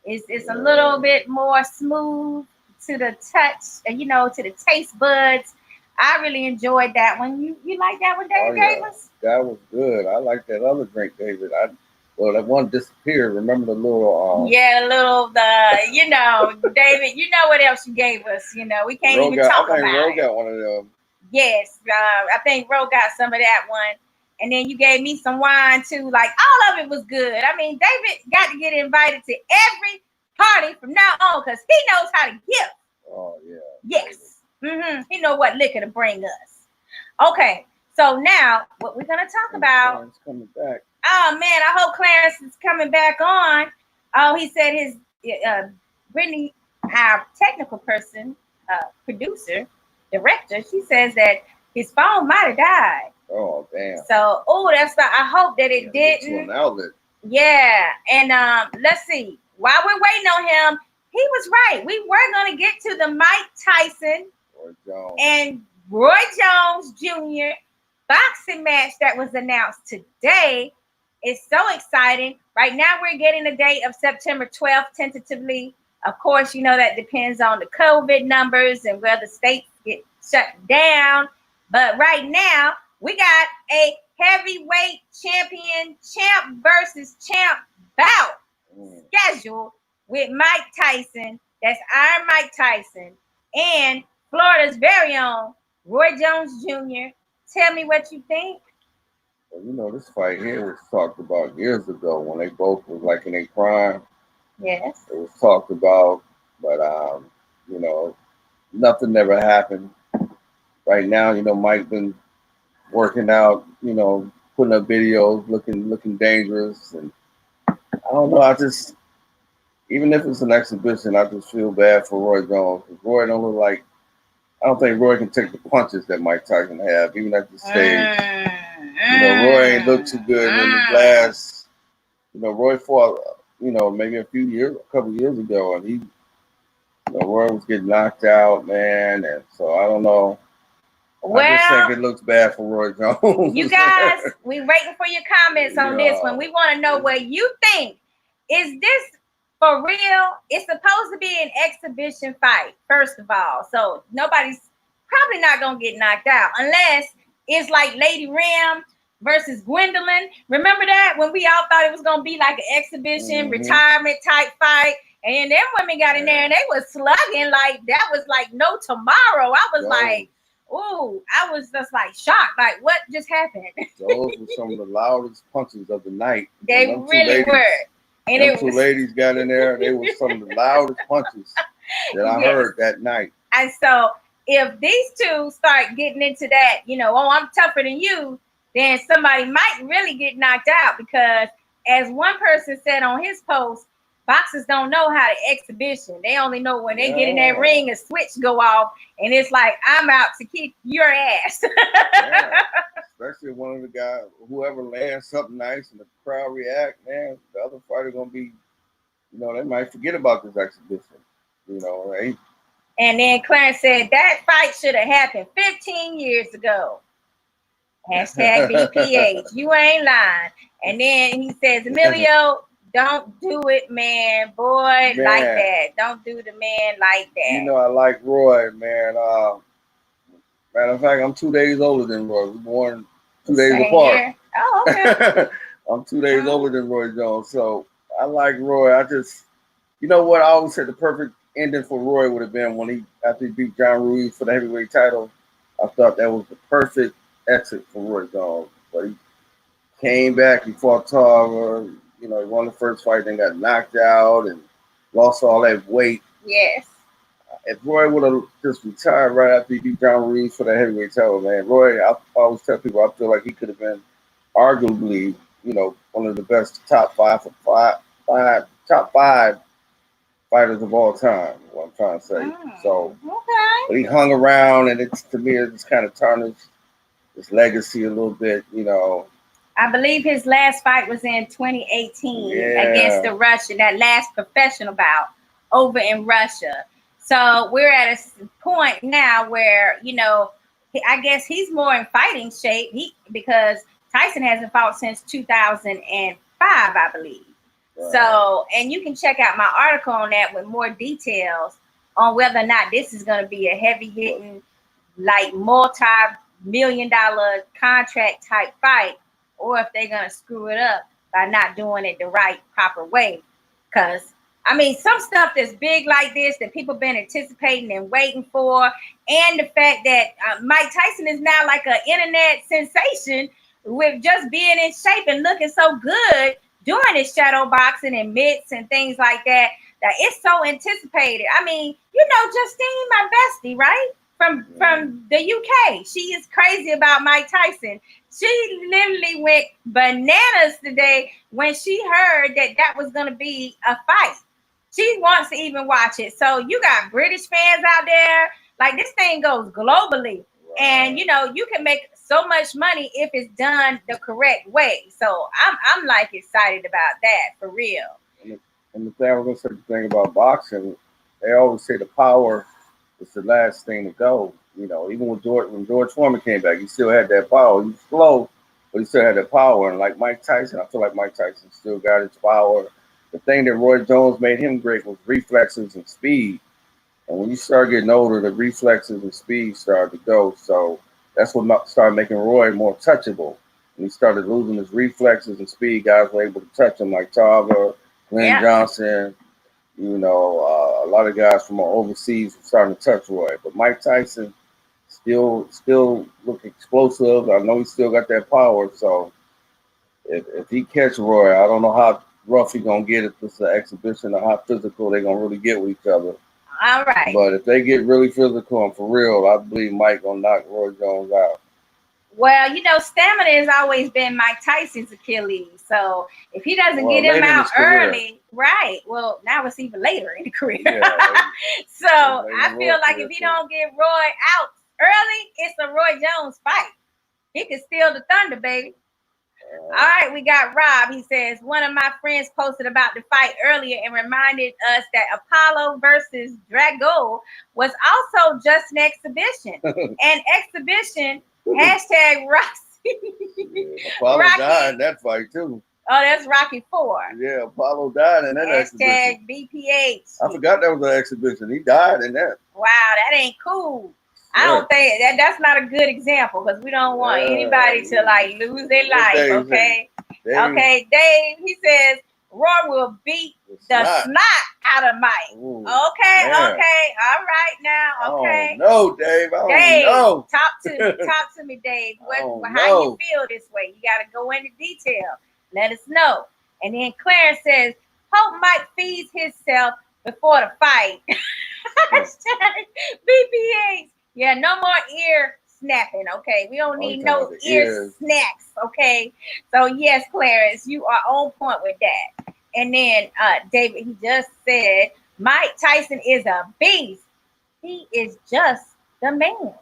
it's a little bit more smooth to the touch, to the taste buds. I really enjoyed that one. You like that one, David gave us? That was good. I like that other drink, David. Well, that one disappeared. Remember the little David, what else you gave us? We can't even talk about it. I think Ro got one of them. Yes, I think Ro got some of that one. And then you gave me some wine too. Like, all of it was good. I mean, David got to get invited to every party from now on because he knows how to gift. Oh, yeah. Yes. He know what liquor to bring us. Okay, so now what we're going to talk about. Clarence coming back. Oh, man, I hope Clarence is coming back on. Oh, he said his Brittany, our technical person, producer, director, she says that his phone might have died. Oh, damn. So, that's not, I hope that it didn't. To an outlet. Yeah, and let's see. While we're waiting on him, he was right. We were going to get to the Mike Tyson and Roy Jones Jr. boxing match that was announced today. It's so exciting. Right now, we're getting the date of September 12th, tentatively. Of course, that depends on the COVID numbers and where the states get shut down. But right now, we got a heavyweight champ versus champ bout scheduled with Mike Tyson. That's Iron Mike Tyson. And Florida's very own Roy Jones Jr. Tell me what you think. Well, this fight here was talked about years ago when they both was like in their prime. Yes. It was talked about, but nothing ever happened. Right now, Mike been working out, putting up videos, looking dangerous, and I don't know. Even if it's an exhibition, I just feel bad for Roy Jones because Roy don't look like. I don't think Roy can take the punches that Mike Tyson have, even at the stage. Roy ain't looked too good in his last. Roy fought, maybe a couple years ago, and he, Roy was getting knocked out, man, and so I don't know. Well, I just think it looks bad for Roy Jones. You guys, we waiting for your comments on this one. We want to know what you think. Is this for real? It's supposed to be an exhibition fight, first of all. So nobody's probably not going to get knocked out unless it's like Lady Rim versus Gwendolyn. Remember that? When we all thought it was going to be like an exhibition, retirement type fight. And them women got in there and they was slugging like that was like no tomorrow. I was like, ooh, I was just like shocked. Like, what just happened? Those were some of the loudest punches of the night. They really were. And them two ladies got in there. They were some of the loudest punches that I heard that night. And so if these two start getting into that, I'm tougher than you, then somebody might really get knocked out because as one person said on his post, boxers don't know how to exhibition. They only know when they get in that ring, a switch go off, and it's like, I'm out to kick your ass. Especially one of the guys, whoever lands something nice and the crowd react, man, the other fighter going to be, they might forget about this exhibition, right? And then Clarence said that fight should have happened 15 years ago. Hashtag BPH. You ain't lying. And then he says, Emilio, don't do it, man. Boy, like that. Don't do the man like that. You know, I like Roy, man. Matter of fact, I'm 2 days older than Roy. We were born 2 days apart. Year. Oh, okay. I'm 2 days older than Roy Jones. So I like Roy. I just, you know what? I always said the perfect ending for Roy would have been when after he beat John Ruiz for the heavyweight title. I thought that was the perfect exit for Roy Jones. But he came back, he fought Tarver, you know, he won the first fight, then got knocked out and lost all that weight. Yes. If Roy would have just retired right after he beat John Ruiz for the heavyweight title, man, Roy, I always tell people I feel like he could have been arguably, you know, one of the best top five fighters of all time. Is what I'm trying to say. So, okay. But he hung around, and to me, it's kind of tarnished his legacy a little bit, you know. I believe his last fight was in 2018 against the Russian, that last professional bout over in Russia. So we're at a point now where, you know, I guess he's more in fighting shape because Tyson hasn't fought since 2005, I believe. Right. So, and you can check out my article on that with more details on whether or not this is going to be a heavy hitting, like multi-million-dollar contract type fight, or if they're going to screw it up by not doing it the right, proper way. Because, I mean, some stuff that's big like this that people been anticipating and waiting for, and the fact that Mike Tyson is now like an internet sensation with just being in shape and looking so good, doing his shadow boxing and mitts and things like that, that it's so anticipated. I mean, you know, Justine, my bestie, right? From the UK. She is crazy about Mike Tyson. She literally went bananas today when she heard that was going to be a fight. She wants to even watch it. So you got British fans out there. Like, this thing goes globally. And, you know, you can make so much money if it's done the correct way. So I'm like excited about that, for real. And the thing I was going to say, the thing about boxing, they always say the power is the last thing to go. You know, even when George Foreman came back, he still had that power. He was slow, but he still had that power. And like Mike Tyson, I feel like Mike Tyson still got his power. The thing that Roy Jones made him great was reflexes and speed. And when you start getting older, the reflexes and speed started to go. So that's what started making Roy more touchable. When he started losing his reflexes and speed, guys were able to touch him, like Tarver, Glenn Johnson. You know, a lot of guys from overseas were starting to touch Roy. But Mike Tyson still look explosive. I know he still got that power. So if he catch Roy, I don't know how rough he gonna get if this is an exhibition or how physical they're gonna really get with each other. All right. But if they get really physical and for real, I believe Mike gonna knock Roy Jones out. Well, you know, stamina has always been Mike Tyson's Achilles. So if he doesn't get him out early, right? Well, now it's even later in the career. So I feel like if he don't get Roy out early, it's a Roy Jones fight. He can steal the thunder, baby. All right, we got Rob. He says, one of my friends posted about the fight earlier and reminded us that Apollo versus Drago was also just an exhibition. An exhibition, hashtag Roxy. Apollo died in that fight, too. Oh, that's Rocky 4. Yeah, Apollo died in that exhibition. Hashtag BPH. I forgot that was an exhibition. He died in that. Wow, that ain't cool. I don't think that's not a good example because we don't want anybody to like lose their life. Okay. Okay, Dave, he says Roy will beat the snot out of Mike. Ooh, okay, man. Okay, all right now. Okay. No, Dave. I Dave, don't know. talk to me, Dave. How you feel this way? You gotta go into detail. Let us know. And then Clarence says, hope Mike feeds himself before the fight. Hashtag BPH. Yeah, no more ear snapping, okay? We don't need no ear snacks, okay? So, yes, Clarence, you are on point with that. And then David, he just said, Mike Tyson is a beast. He is just the man.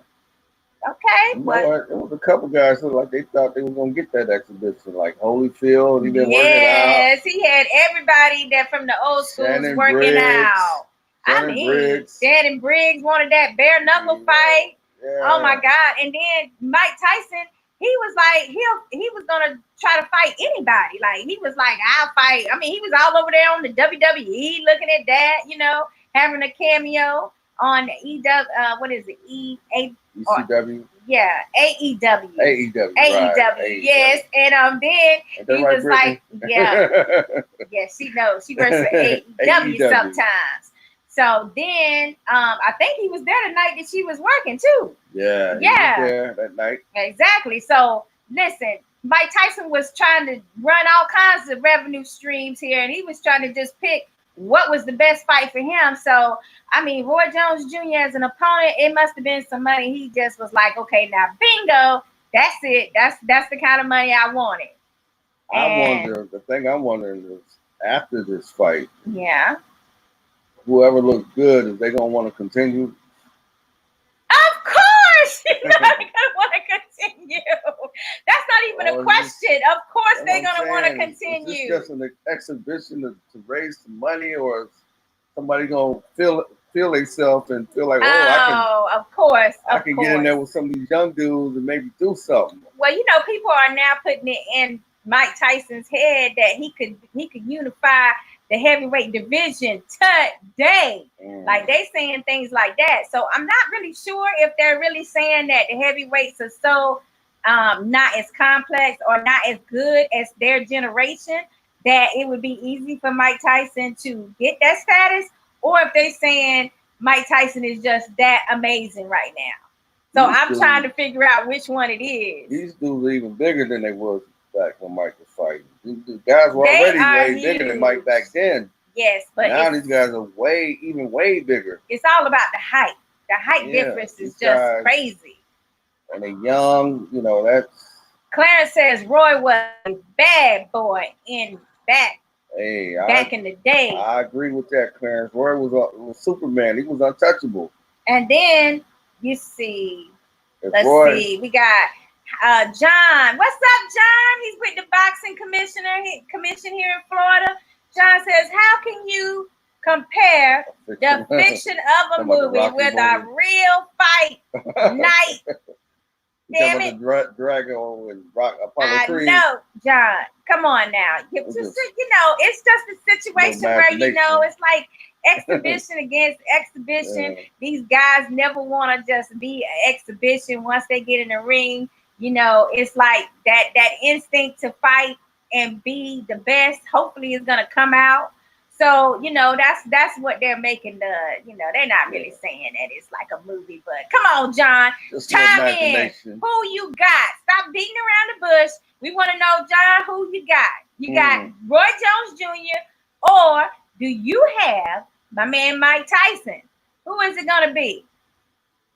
Okay. There was a couple guys who like they thought they were gonna get that exhibition, like Holyfield. He been working out. Yes, he had everybody that from the old schools working out. Shannon Briggs wanted that bare knuckle fight. Yeah. Oh my God! And then Mike Tyson, he was like, he was gonna try to fight anybody. Like he was like, I'll fight. I mean, he was all over there on the WWE, looking at that, you know, having a cameo on what is it? ECW. Yeah, AEW. AEW. AEW. Right. Yes, and then he was like, yeah, yeah, she knows. She works for AEW sometimes. So then, I think he was there the night that she was working too. Yeah, yeah, he was there that night. Exactly. So listen, Mike Tyson was trying to run all kinds of revenue streams here, and he was trying to just pick what was the best fight for him. So I mean, Roy Jones Jr. as an opponent, it must have been some money. He just was like, okay, now bingo, that's it. That's the kind of money I wanted. The thing I'm wondering is after this fight, yeah, whoever looks good, is they gonna want to continue? Of course, you're not gonna want to continue. That's not even a question. Of course, they're gonna want to continue. Is this just an exhibition to raise some money, or is somebody gonna feel themselves and feel like, of course, I can get in there with some of these young dudes and maybe do something. Well, you know, people are now putting it in Mike Tyson's head that he could unify the heavyweight division today. Like they saying things like that. So I'm not really sure if they're really saying that the heavyweights are so not as complex or not as good as their generation that it would be easy for Mike Tyson to get that status, or if they're saying Mike Tyson is just that amazing right now. So I'm trying to figure out which one it is. These dudes are even bigger than they was back when Mike was fighting. These guys were already way bigger than Mike back then. Yes, but now these guys are way bigger. It's all about the height. The height difference is just crazy. And they're young, you know, that's... Clarence says Roy was a bad boy back in the day. I agree with that, Clarence. Roy was Superman. He was untouchable. And then you see, see, we got John. What's up, John? He's with the boxing commission here in Florida. John says, how can you compare the fiction of a movie with a real fight night? Damn it. Drago and Apollo Creed. I know, John. Come on now. It's just a situation where, you know, it's like exhibition against exhibition. Yeah. These guys never want to just be an exhibition once they get in the ring. You know, it's like that instinct to fight and be the best, hopefully, is going to come out. So, you know, that's what they're making they're not really saying that it's like a movie, but come on, John, chime in. Who you got? Stop beating around the bush. We want to know, John, who you got? You got Roy Jones Jr. or do you have my man Mike Tyson? Who is it going to be?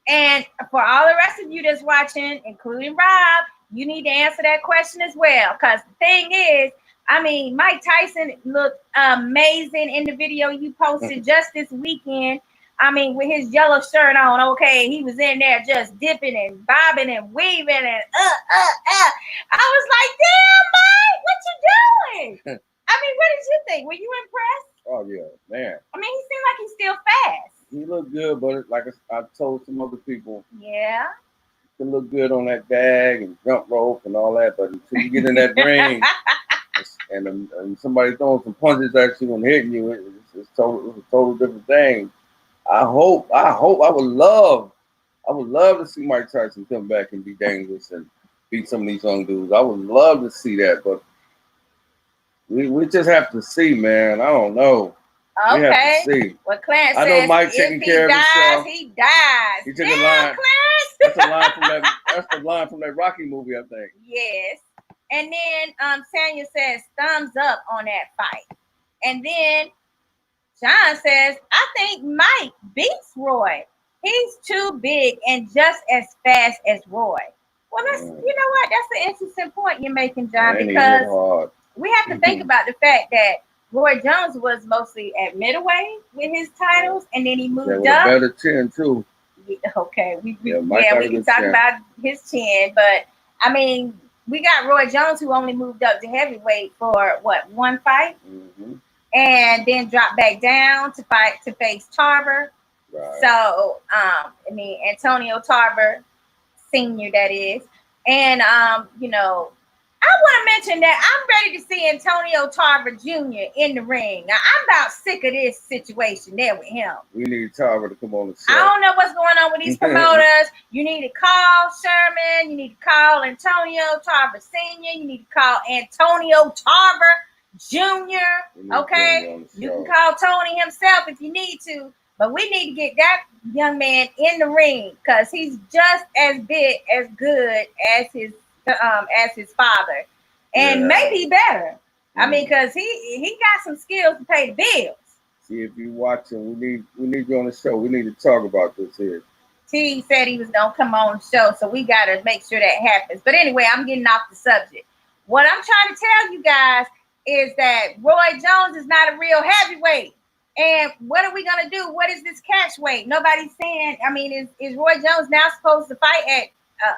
And for all the rest of you that's watching, including Rob, you need to answer that question as well. Because the thing is, I mean, Mike Tyson looked amazing in the video you posted just this weekend. I mean, with his yellow shirt on, okay, he was in there just dipping and bobbing and weaving and I was like, damn, Mike, what you doing? I mean, what did you think? Were you impressed? Oh, yeah, man. I mean, he seemed like he's still fast. He looked good, but like I told some other people, yeah, he can look good on that bag and jump rope and all that, but until you get in that ring and somebody throwing some punches at you and hitting you, it's a total different thing. I would love to see Mike Tyson come back and be dangerous and beat some of these young dudes. I would love to see that, but we just have to see, man. I don't know. Okay. We have to see. Well, Clarence I know says Mike taking care of himself. He dies. He took a line. Clarence. That's the line from that Rocky movie, I think. Yes. And then Tanya says thumbs up on that fight. And then John says, I think Mike beats Roy. He's too big and just as fast as Roy. Well, you know what? That's an interesting point you're making, John, because we have to think about the fact that Roy Jones was mostly at middleweight with his titles, and then he moved up. Better chin too. Yeah, okay, we can talk about his chin, but I mean, we got Roy Jones who only moved up to heavyweight for one fight, and then dropped back down to face Tarver. Right. So, I mean, Antonio Tarver Sr., that is. And you know, I want to mention that I'm ready to see Antonio Tarver Jr. in the ring. Now, I'm about sick of this situation there with him. We need Tarver to come on the show. I don't know what's going on with these promoters. You need to call Sherman. You need to call Antonio Tarver Sr. You need to call Antonio Tarver Jr. Okay? You can call Tony himself if you need to. But we need to get that young man in the ring because he's just as good as his father, and maybe better. I mean, because he got some skills to pay the bills. See, if you're watching, we need you on the show. We need to talk about this here. T said he was gonna come on the show, so we gotta make sure that happens. But anyway, I'm getting off the subject. What I'm trying to tell you guys is that Roy Jones is not a real heavyweight. And what are we gonna do? What is this catch weight? Nobody's saying. I mean, is Roy Jones now supposed to fight at?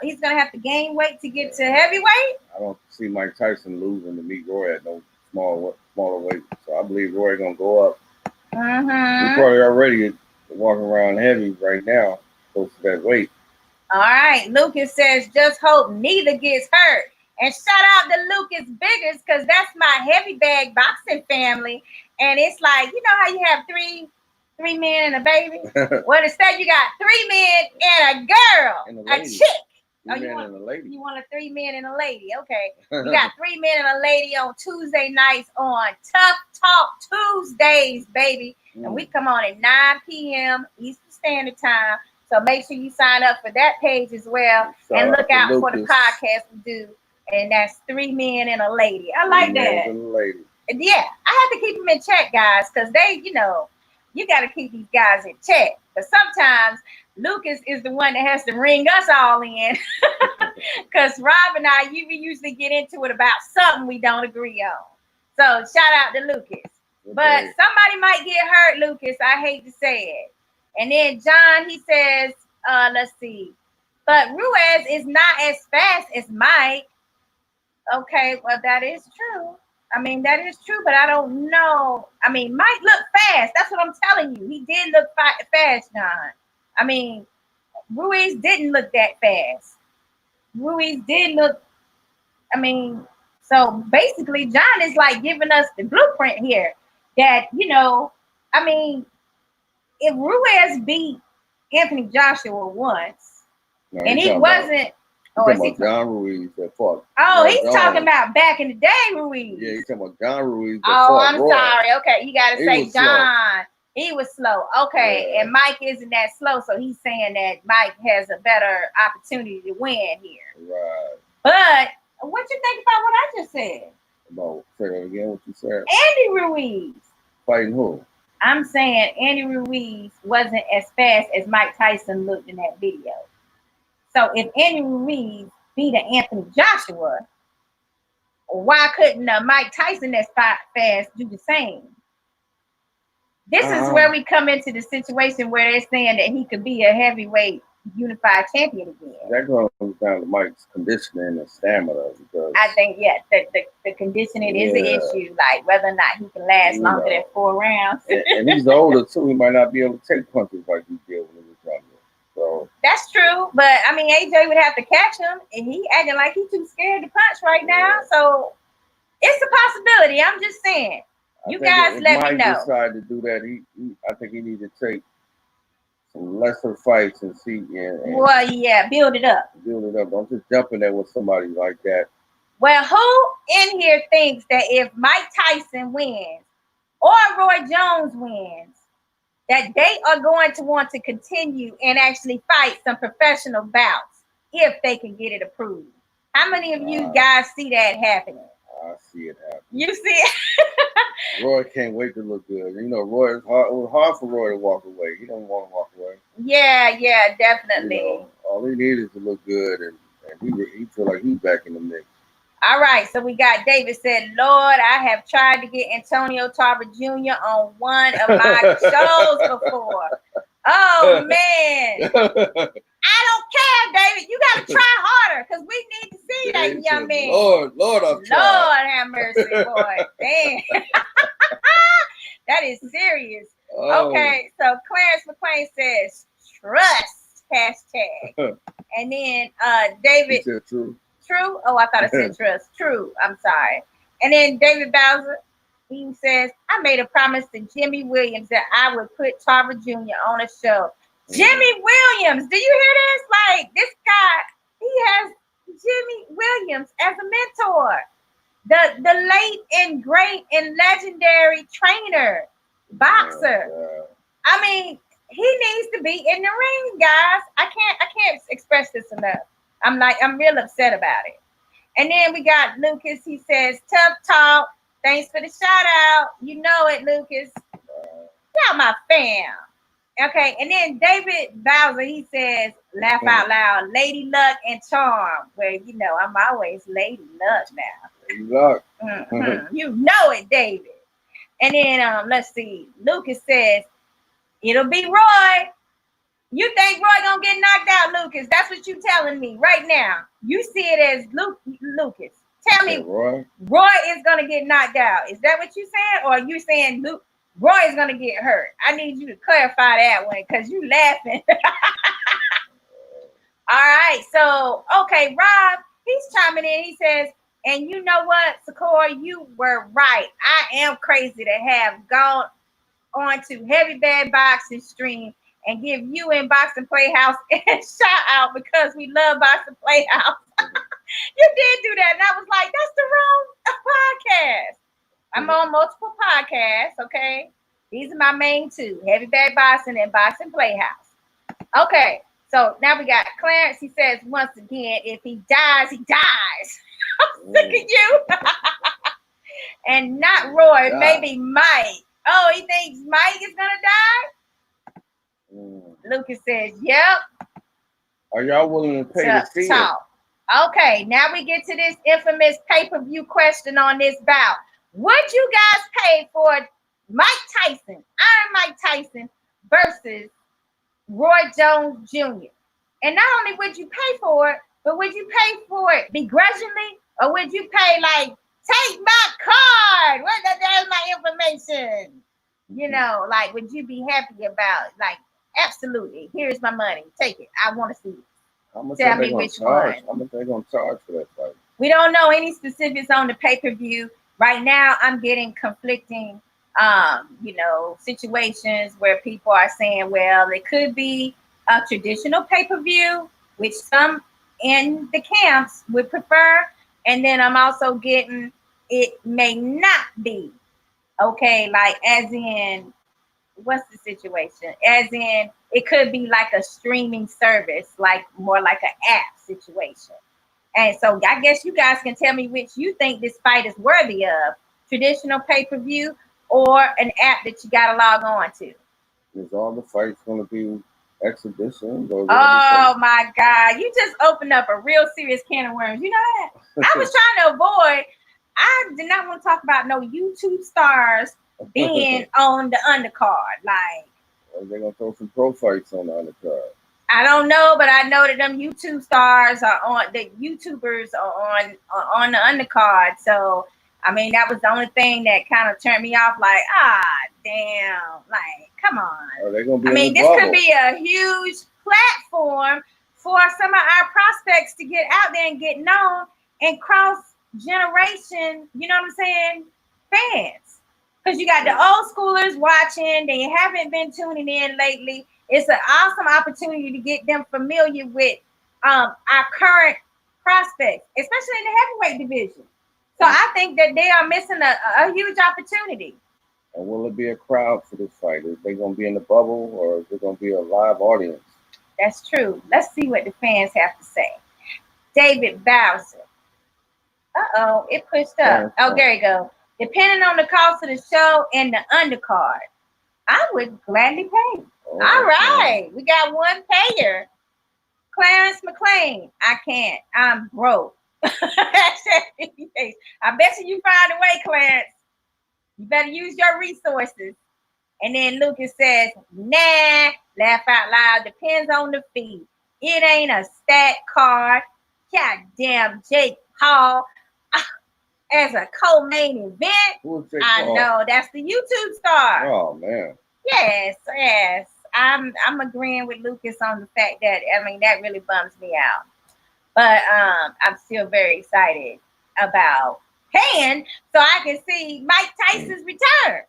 He's gonna have to gain weight to get to heavyweight. I don't see Mike Tyson losing to meet Roy at no smaller weight. So I believe Roy gonna go up. He's probably already walking around heavy right now, close to that weight. All right, Lucas says, just hope neither gets hurt. And shout out to Lucas Biggers, because that's my heavy bag boxing family. And it's like, you know how you have three men and a baby? Well, instead you got 3 men and a girl, and a chick. Oh, you want a 3 men and a lady. Okay. You got 3 men and a lady on Tuesday nights on Tough Talk Tuesdays, baby. And we come on at 9 p.m. Eastern Standard Time. So make sure you sign up for that page as well. And look out for the podcast we do. And that's 3 men and a lady. I like that. Yeah, I have to keep them in check, guys, because they, you know, you got to keep these guys in check. But sometimes Lucas is the one that has to ring us all in, because Rob and I, we usually get into it about something we don't agree on. So shout out to Lucas. But somebody might get hurt, Lucas. I hate to say it. And then John, he says, let's see. But Ruiz is not as fast as Mike. Okay, well, that is true. I mean, that is true, but I don't know. I mean, Mike looked fast. That's what I'm telling you. He did look fast, John. I mean, Ruiz didn't look that fast. Ruiz did look, I mean, so basically, John is like giving us the blueprint here that, you know, I mean, if Ruiz beat Anthony Joshua once, and he wasn't, John Ruiz that fought. Oh, he's talking about back in the day, Ruiz. Yeah, he's talking about John Ruiz. I'm sorry. Okay, you got to say John. He was slow. Okay, and Mike isn't that slow, so he's saying that Mike has a better opportunity to win here. Right. But what you think about what I just said? Say that again, what you said? Andy Ruiz. Fighting who? I'm saying Andy Ruiz wasn't as fast as Mike Tyson looked in that video. So if Andy Ruiz beat Anthony Joshua, why couldn't Mike Tyson that's fast do the same? This is where we come into the situation where they're saying that he could be a heavyweight unified champion again. That comes down to Mike's conditioning and stamina. Because I think, the conditioning is an issue, like whether or not he can last longer than 4 rounds. and he's older too. He might not be able to take punches like he did when he was younger. So that's true, but I mean, AJ would have to catch him, and he acting like he's too scared to punch right now. So it's a possibility. I'm just saying. You guys let me know. If Mike decided to do that, I think he needs to take some lesser fights and see. Well, yeah, build it up. Build it up. Don't just jump in there with somebody like that. Well, who in here thinks that if Mike Tyson wins or Roy Jones wins, that they are going to want to continue and actually fight some professional bouts if they can get it approved? How many of you guys see that happening? I see it happen. You see it? Roy can't wait to look good. You know, Roy, it was hard for Roy to walk away. He don't want to walk away. Yeah, definitely. You know, all he needs is to look good, and he feel like he's back in the mix. All right, so we got David said, Lord, I have tried to get Antonio Tarver Jr. on one of my shows before. Oh, man. I don't care, David. You got to try harder because we need to see that young man. Lord, I've tried. Lord have mercy, boy. Damn. That is serious. Okay, so Clarence McQueen says, trust, hashtag. And then He David, said true. True. Oh, I thought it said trust. True. I'm sorry. And then David Bowser, he says, I made a promise to Jimmy Williams that I would put Tarver Jr. on a show. Jimmy Williams, do you hear this? Like this guy, he has Jimmy Williams as a mentor. The late and great and legendary trainer, boxer. I mean, he needs to be in the ring, guys. I can't express this enough. I'm real upset about it. And then we got Lucas. He says, tough talk. Thanks for the shout out. You know it, Lucas. Y'all my fam. Okay, and then David Bowser, he says, laugh out loud, Lady Luck and Charm. Where, you know, I'm always Lady Luck now. Lady Luck. Mm-hmm. You know it, David. And then, let's see. Lucas says, it'll be Roy. You think Roy gonna get knocked out, Lucas? That's what you telling me right now. You see it as Lucas. Tell me, Roy is gonna get knocked out. Is that what you saying, or are you saying Roy is gonna get hurt? I need you to clarify that one because you laughing. All right, so okay, Rob, he's chiming in. He says, and you know what, Sakura, you were right. I am crazy to have gone on to Heavy Bad Boxing Stream and give you and Boxing Playhouse a shout out because we love Boxing Playhouse. You did do that, and I was like, that's the wrong podcast. I'm on multiple podcasts, okay? These are my main two, Heavy Bad Boxing and Boxing Playhouse. Okay, so now we got Clarence. He says, once again, if he dies, he dies. I'm sick of you. And not Roy, maybe Mike. Oh, he thinks Mike is going to die? Lucas says, yep. Are y'all willing to pay to see it? Okay, now we get to this infamous pay-per-view question on this bout. Would you guys pay for Mike Tyson, Iron Mike Tyson versus Roy Jones Jr.? And not only would you pay for it, but would you pay for it begrudgingly, or would you pay like, take my card? There's my information. You know, like, would you be happy about it? Like, absolutely. Here's my money. Take it. I want to see it. Tell me which one. How much they gonna charge for that fight? We don't know any specifics on the pay-per-view. Right now, I'm getting conflicting, situations where people are saying, well, it could be a traditional pay-per-view, which some in the camps would prefer. And then I'm also getting, it may not be. Okay, like as in, what's the situation? As in, it could be like a streaming service, like more like an app situation. And so I guess you guys can tell me which you think this fight is worthy of, traditional pay-per-view or an app that you got to log on to. Is all the fights going to be exhibition? Oh my God. You just opened up a real serious can of worms. You know that? I was trying to avoid, I did not want to talk about no YouTube stars being on the undercard. Like, are they gonna throw some pro fights on the undercard? I don't know, but I know that them YouTube stars are on, the YouTubers are on the undercard. So I mean, that was the only thing that kind of turned me off. Like, damn, like, come on. Are they gonna be? I mean, this could be a huge platform for some of our prospects to get out there and get known and cross generation. You know what I'm saying? Fans. Because you got the old schoolers watching, they haven't been tuning in lately. It's an awesome opportunity to get them familiar with our current prospects, especially in the heavyweight division. So I think that they are missing a huge opportunity. And will it be a crowd for this fight? Is they going to be in the bubble, or is it going to be a live audience? That's true. Let's see what the fans have to say. David Bowser. Uh-oh, it pushed up. Oh, there you go. Depending on the cost of the show and the undercard, I would gladly pay. All right. We got one payer. Clarence McLean. I can't. I'm broke. I bet you find a way, Clarence. You better use your resources. And then Lucas says, nah, laugh out loud. Depends on the fee. It ain't a stat card. Goddamn Jake Paul. As a co-main event. Who's Jake Paul? Know that's the YouTube star. Oh man. Yes. I'm agreeing with Lucas on the fact that that really bums me out. But I'm still very excited about paying so I can see Mike Tyson's return.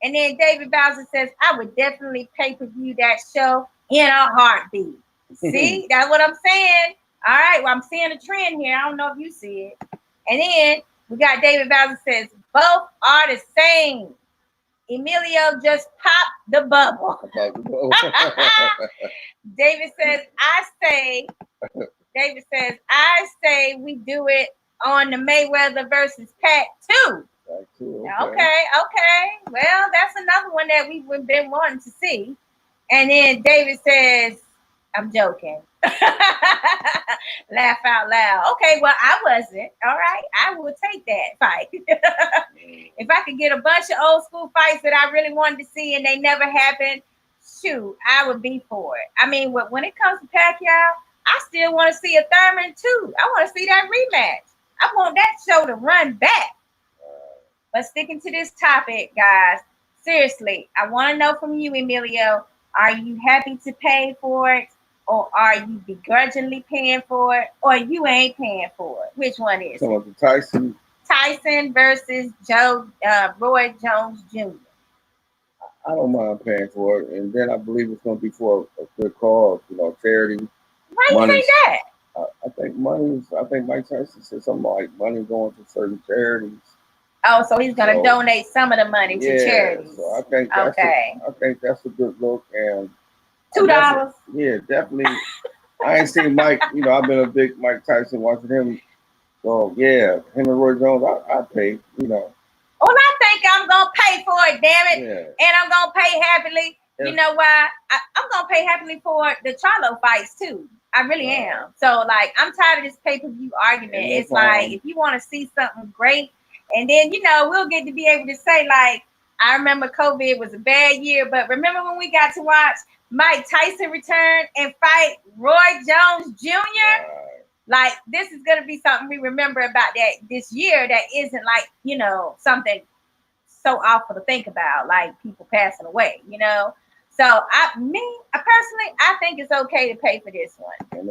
And then David Bowser says, I would definitely pay-per-view that show in a heartbeat. See, that's what I'm saying. All right, well, I'm seeing a trend here. I don't know if you see it. And then we got David Bowser says, both are the same. Emilio just popped the bubble. David says, I say we do it on the Mayweather versus Pat too. Okay. Well, that's another one that we've been wanting to see. And then David says, I'm joking. Laugh out loud. Okay, well, I wasn't. All right. I will take that fight. If I could get a bunch of old school fights that I really wanted to see and they never happened, shoot, I would be for it. I mean, when it comes to Pacquiao, I still want to see a Thurman too. I want to see that rematch. I want that show to run back. But sticking to this topic, guys, seriously, I want to know from you, Emilio, are you happy to pay for it? Or are you begrudgingly paying for it? Or you ain't paying for it? Which one is Some of the Tyson versus Roy Jones Jr. I don't mind paying for it. And then I believe it's going to be for a good cause, charity. Why you say that? I think Mike Tyson said something like money going to certain charities. Oh, so he's going to donate some of the money to charities. So I think that's a good look. And $2. Yeah, definitely. I ain't seen Mike. I've been a big Mike Tyson watching him. So yeah, him and Roy Jones, I pay. Well, I think I'm gonna pay for it, damn it, and I'm gonna pay happily. Yeah. You know why? I'm gonna pay happily for the Charlo fights too. I really am. So I'm tired of this pay-per-view argument. It's like if you want to see something great, and then we'll get to be able to say I remember COVID was a bad year, but remember when we got to watch Mike Tyson return and fight Roy Jones Jr.? This is going to be something we remember about that this year that isn't something so awful to think about, like people passing away, So personally, I think it's okay to pay for this one. And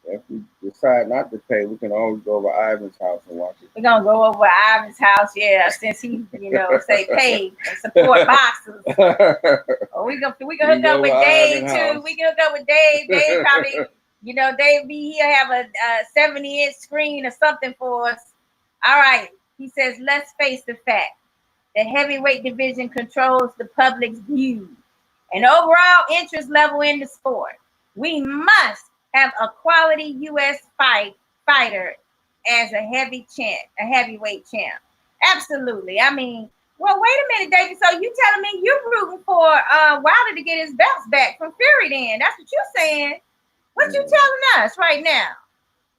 if we decide not to pay, we can always go over Ivan's house and watch it. We're going to go over Ivan's house, since he, say pay and support boxers. Or we can hook up with Dave too. We can hook up with Dave. Dave probably... he'll have a 70-inch screen or something for us. All right. He says, let's face the fact. The heavyweight division controls the public's views and overall interest level in the sport. We must have a quality U.S. fighter as a heavyweight champ. Absolutely. I mean, well, wait a minute, David. So you telling me you're rooting for Wilder to get his belts back from Fury then? That's what you're saying. What you telling us right now?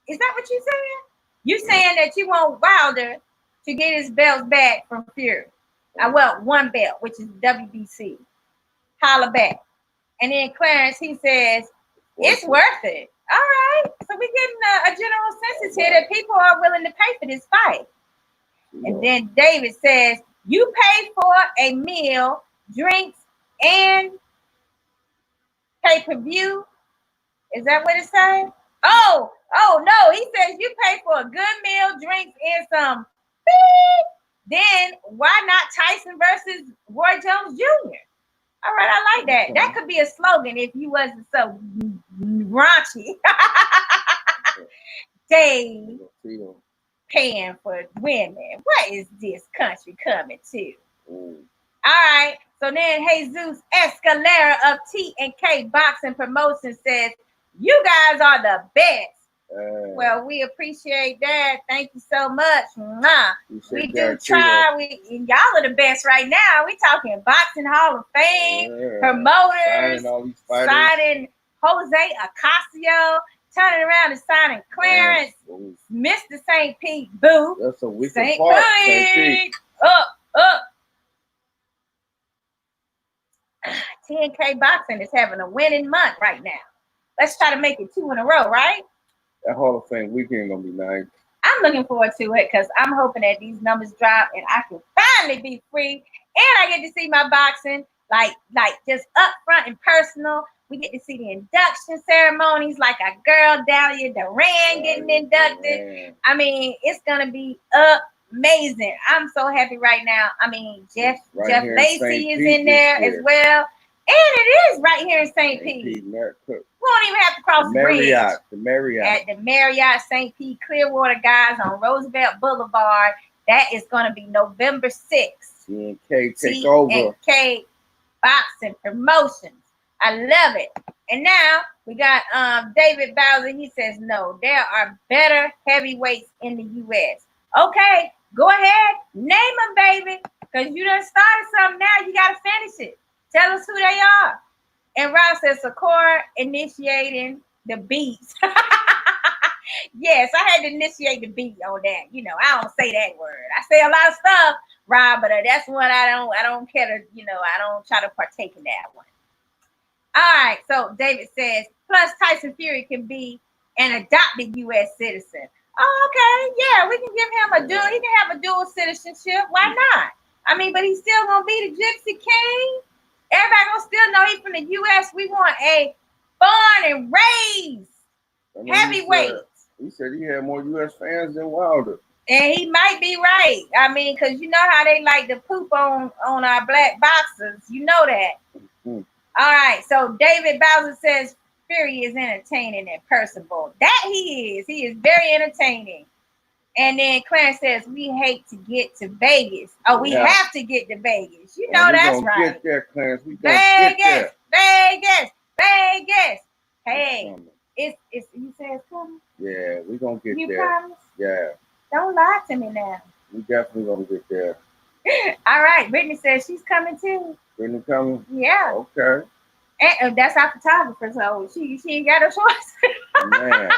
Is that what you're saying? You're saying that you want Wilder to get his belts back from Fury. I want one belt, which is WBC. Holla back. And then Clarence, he says, it's worth it. All right. So we're getting a general census here that people are willing to pay for this fight. And then David says, you pay for a meal, drinks, and pay-per-view. Is that what it says? Oh no. He says you pay for a good meal, drinks, and some beep. Then why not Tyson versus Roy Jones Jr.? All right, I like that. That could be a slogan if you wasn't so raunchy. Dave paying for women. What is this country coming to? All right. So then Jesus Escalera of T&K Boxing Promotion says, you guys are the best. Well, we appreciate that. Thank you so much. We do try. Y'all are the best right now. We talking Boxing Hall of Fame, promoters, signing Jose Ocasio, turning around and signing Clarence, Mr. St. Pete Boo. That's a week St. apart. Pete. Up. 10K Boxing is having a winning month right now. Let's try to make it 2 in a row, right? That Hall of Fame weekend gonna be nice. I'm looking forward to it because I'm hoping that these numbers drop and I can finally be free and I get to see my boxing like just upfront and personal. We get to see the induction ceremonies, like our girl Dahlia Duran getting inducted. I mean, it's gonna be amazing. I'm so happy right now. I mean, Jeff Lacey is in there as well. And it is right here in St. Pete. We won't even have to cross the bridge. The Marriott. At the Marriott St. Pete Clearwater, guys, on Roosevelt Boulevard. That is going to be November 6th. T&K take over. T&K Boxing Promotions. I love it. And now we got David Bowser. He says, no, there are better heavyweights in the U.S. Okay, go ahead. Name them, baby. Because you done started something now. You got to finish it. Tell us who they are. And Rob says, Sakura initiating the beats. Yes, I had to initiate the beat on that. You know, I don't say that word. I say a lot of stuff, Rob, but that's one I don't care to, you know, I don't try to partake in that one. All right, so David says, plus Tyson Fury can be an adopted U.S. citizen. Oh, okay, yeah, we can give him a dual. He can have a dual citizenship. Why not? I mean, but he's still gonna be the Gypsy King. Everybody gonna still know he's from the U.S. We want a born and raised heavyweight. He said he had more U.S. fans than Wilder. And he might be right. I mean, because you know how they like to poop on our black boxers. You know that. Mm-hmm. All right. So David Bowser says Fury is entertaining and personable. That he is. He is very entertaining. And then Clarence says, we hate to get to Vegas. Oh, we have to get to Vegas. You know that's right. Get there, Clarence. We Vegas, get there. Vegas. Hey. It's you say it's coming? Yeah, we're gonna get there. You promise? Yeah. Don't lie to me now. We definitely gonna get there. All right. Brittany says she's coming too. Brittany coming? Yeah. Okay. And that's our photographer, so she ain't got a choice. Man.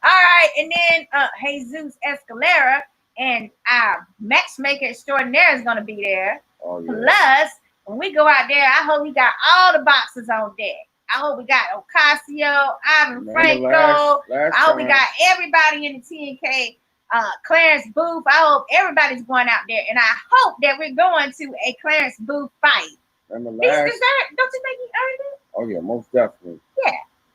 All right, and then Jesus Escalera and our matchmaker extraordinaire is gonna be there. Oh, yeah. Plus, when we go out there, I hope we got all the boxers on deck. I hope we got Ocasio, Ivan Franco. I hope we got everybody in the TNK, Clarence Booth. I hope everybody's going out there. And I hope that we're going to a Clarence Booth fight. Don't you think he earned it? Oh, yeah, most definitely. Yeah.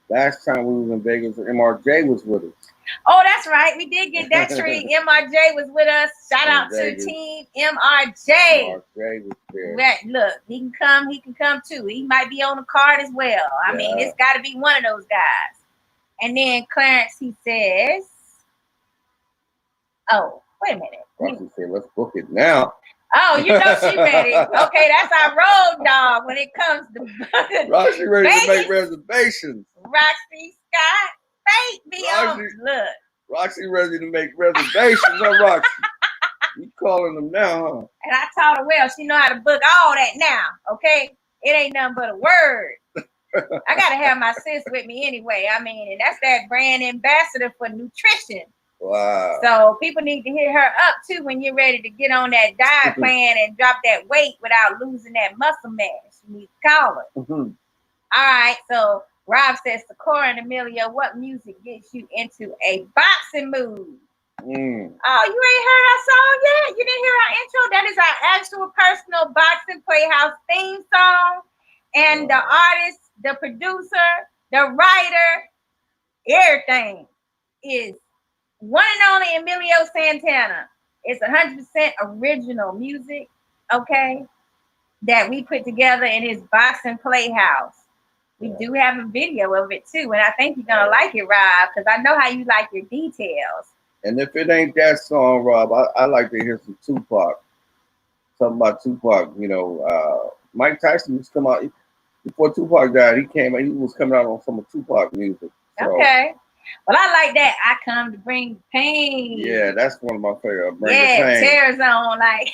Last time we was in Vegas, MRJ was with us. Oh, that's right. We did get that treat. MRJ was with us. Shout out to Team MRJ. MRJ was there. Look, he can come too. He might be on the card as well. I mean, it's got to be one of those guys. And then Clarence, he says, oh, wait a minute. Roxy said, let's book it now. Oh, you know she ready. Okay, that's our road dog when it comes to Roxy ready to make reservations. Roxy Scott, be on. Look. Roxy ready to make reservations, huh, Roxy? You calling them now, huh? And I taught her well. She know how to book all that now, okay? It ain't nothing but a word. I got to have my sis with me anyway. I mean, and that's that brand ambassador for nutrition. Wow. So people need to hit her up too when you're ready to get on that diet plan and drop that weight without losing that muscle mass. You need to call her. Mm-hmm. All right. So Rob says, Sakura and Emilio, what music gets you into a boxing mood? Oh, you ain't heard our song yet? You didn't hear our intro? That is our actual personal Boxing Playhouse theme song. And the artist, the producer, the writer, everything is one and only Emilio Santana. It's 100% original music, okay, that we put together in his Boxing Playhouse. We do have a video of it too, and I think you're gonna like it, Rob, because I know how you like your details. And if it ain't that song, Rob, I like to hear some Tupac. Something about Tupac, you know. Mike Tyson used to come out before Tupac died. He was coming out on some of Tupac music. So. Okay. Well, I like that. I come to bring pain. Yeah, that's one of my favorite. Terror Zone, like.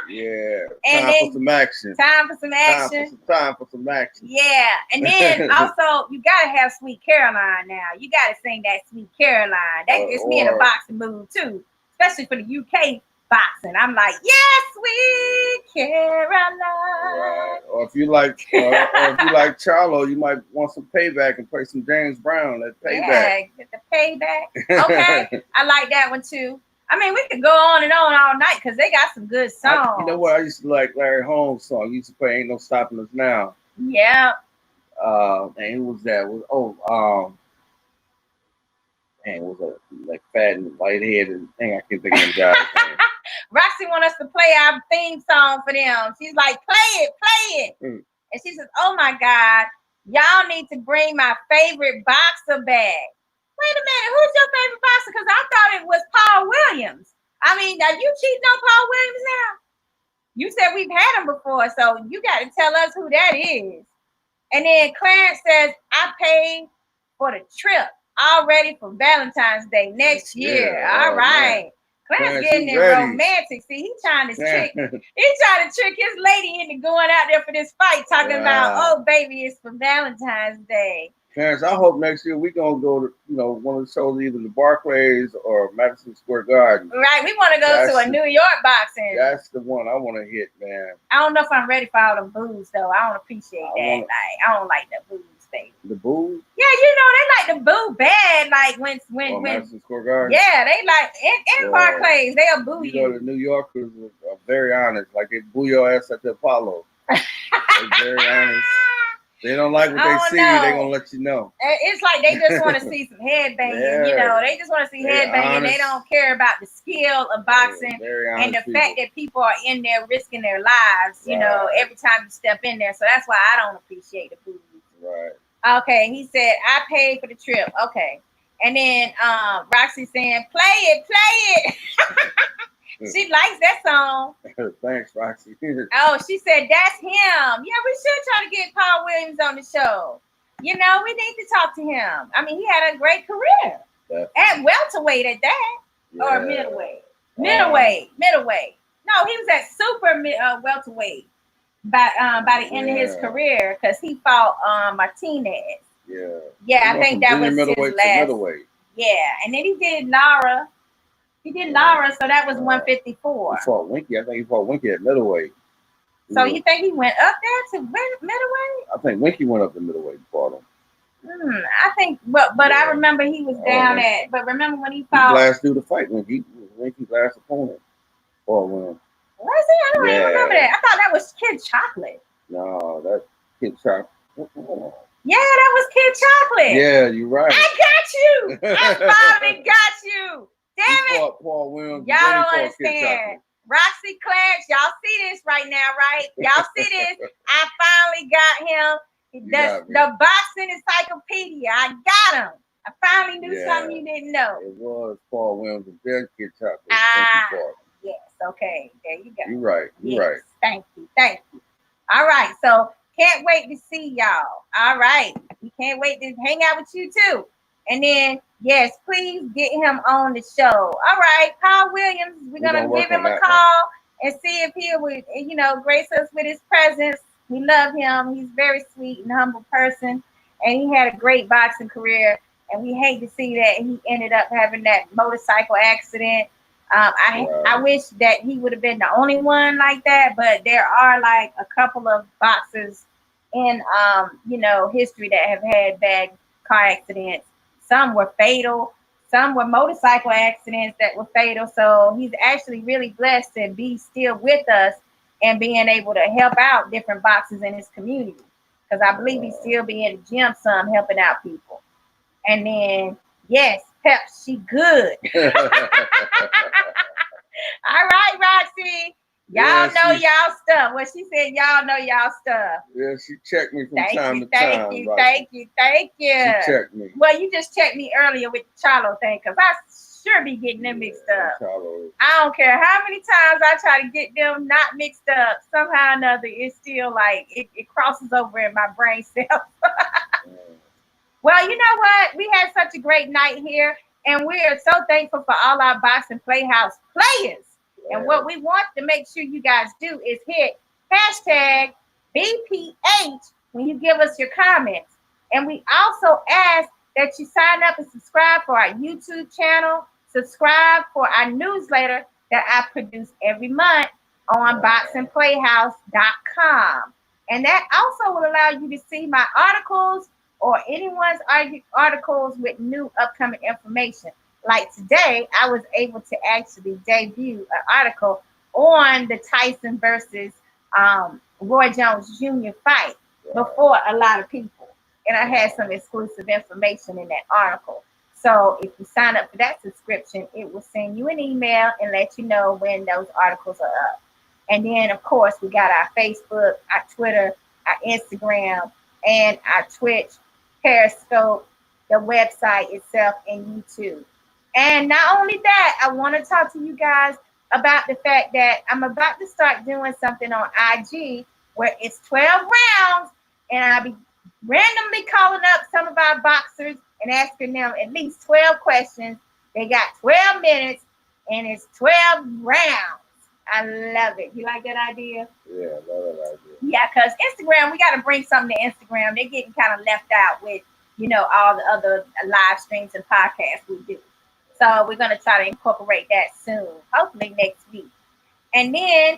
Yeah. Time for some action. Time for some action. Time for some action. Yeah. And then also, you got to have Sweet Caroline now. You got to sing that Sweet Caroline. That gets me in a boxing mood, too. Especially for the UK boxing. I'm like, yes, Sweet Caroline. Right. Or if you like Charlo, you might want some payback and play some James Brown. That payback. Yeah, get the payback. Okay. I like that one, too. I mean, we could go on and on all night because they got some good songs. You know what? I used to like Larry Holmes' song. He used to play "Ain't No Stopping Us Now." Yeah. And who was that? Man, was a like fat and lightheaded thing. I can't think of the guy's name. Roxy want us to play our theme song for them. She's like, play it. And she says, oh my God, y'all need to bring my favorite boxer back. Wait a minute, who's your favorite boxer? Because I thought it was Paul Williams. I mean, are you cheating on Paul Williams now? You said we've had him before, so you got to tell us who that is. And then Clarence says, I paid for the trip already for Valentine's Day next year. Yeah, all right. Man. Clarence getting it romantic. See, he's trying to trick his lady into going out there for this fight, talking about, oh, baby, it's for Valentine's Day. Clarence, I hope next year we're going to go to, one of the shows, either the Barclays or Madison Square Garden. Right. We want to go to a New York boxing. That's the one I want to hit, man. I don't know if I'm ready for all the booze, though. I don't appreciate that. I don't like the booze, baby. The booze? Yeah, they like the boo bad. Like when Madison Square Garden? Yeah, they like in Barclays. They'll boo you. The New Yorkers are very honest. Like they boo your ass at the Apollo. They're very honest. They don't like what they see. They're going to let you know. It's like they just want to see some headbanging. They just want to see headbanging. They don't care about the skill of boxing and the fact that people are in there risking their lives, every time you step in there. So that's why I don't appreciate the booze. Right. Okay, he said, I paid for the trip. Okay. And then Roxy saying, play it. She likes that song. Thanks, Roxy. Oh, she said, that's him. Yeah, we should try to get Paul Williams on the show. We need to talk to him. I mean, he had a great career. At welterweight at that. Yeah. Or middleweight. Middleweight. No, he was at super welterweight by the end of his career because he fought Martinez. Yeah. Yeah, I think that was his last. Middleweight. Yeah, and then he did Lara. So that was 154. He fought Winky. I think he fought Winky at middleweight. So you think he went up there to middleweight? I think Winky went up to middleweight and fought him. I think, but I remember he was down at. But remember when he fought? Last dude to fight Winky's last opponent. Was he? I don't even remember that. I thought that was Kid Chocolate. No, that's Kid Chocolate. Yeah, that was Kid Chocolate. Yeah, you're right. I got you. I finally got you. Damn it. Paul Williams. Y'all don't understand. Roxy, Clarence, y'all see this right now, right? Y'all see this? I finally got him. The boxing encyclopedia. I got him. I finally knew something you didn't know. It was Paul Williams and then Kid Chocolate. Yes, okay. There you go. You're right. You're right. Thank you. All right, so can't wait to see y'all. All right. We can't wait to hang out with you too. And then, yes, please get him on the show. All right, Paul Williams, we're going to give him a call and see if he would, grace us with his presence. We love him. He's a very sweet and humble person. And he had a great boxing career. And we hate to see that he ended up having that motorcycle accident. I wish that he would have been the only one like that. But there are like a couple of boxers in, history that have had bad car accidents. Some were fatal. Some were motorcycle accidents that were fatal. So he's actually really blessed to be still with us and being able to help out different boxers in his community. Because I believe he's still be in the gym some helping out people. And then, yes, Pep, she good. All right, Roxy. Y'all know y'all stuff. Well, she said y'all know y'all stuff. Yeah, she checked me from time to time. Thank you. She checked me. Well, you just checked me earlier with the Charlo thing because I sure be getting them mixed up. Charlo. I don't care how many times I try to get them not mixed up. Somehow or another, it's still like it crosses over in my brain cells. Well, you know what? We had such a great night here, and we are so thankful for all our Boxing Playhouse players. And what we want to make sure you guys do is hit hashtag BPH when you give us your comments. And we also ask that you sign up and subscribe for our YouTube channel, subscribe for our newsletter that I produce every month on boxingplayhouse.com. And that also will allow you to see my articles or anyone's articles with new upcoming information. like today, I was able to actually debut an article on the Tyson versus Roy Jones Jr. fight before a lot of people. And I had some exclusive information in that article. So if you sign up for that subscription, it will send you an email and let you know when those articles are up. And then, of course, we got our Facebook, our Twitter, our Instagram, and our Twitch, Periscope, the website itself, and YouTube. And not only that, I want to talk to you guys about the fact that I'm about to start doing something on IG where it's 12 rounds, and I'll be randomly calling up some of our boxers and asking them at least 12 questions. They got 12 minutes, and it's 12 rounds. I love it. You like that idea? Yeah, I love that idea. Yeah, because Instagram, we got to bring something to Instagram. They're getting kind of left out with, all the other live streams and podcasts we do. So we're going to try to incorporate that soon, hopefully next week. And then,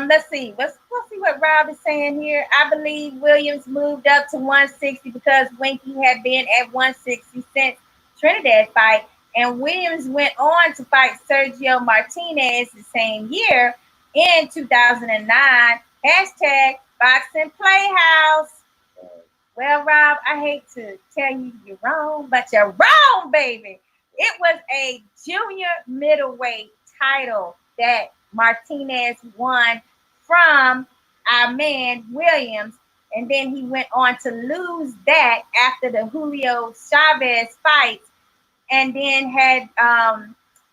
let's see what Rob is saying here. I believe Williams moved up to 160 because Winky had been at 160 since Trinidad fight. And Williams went on to fight Sergio Martinez the same year in 2009. Hashtag Boxing Playhouse. Well, Rob, I hate to tell you you're wrong, but you're wrong, baby. It was a junior middleweight title that Martinez won from our man Williams. And then he went on to lose that after the Julio Chavez fight. And then had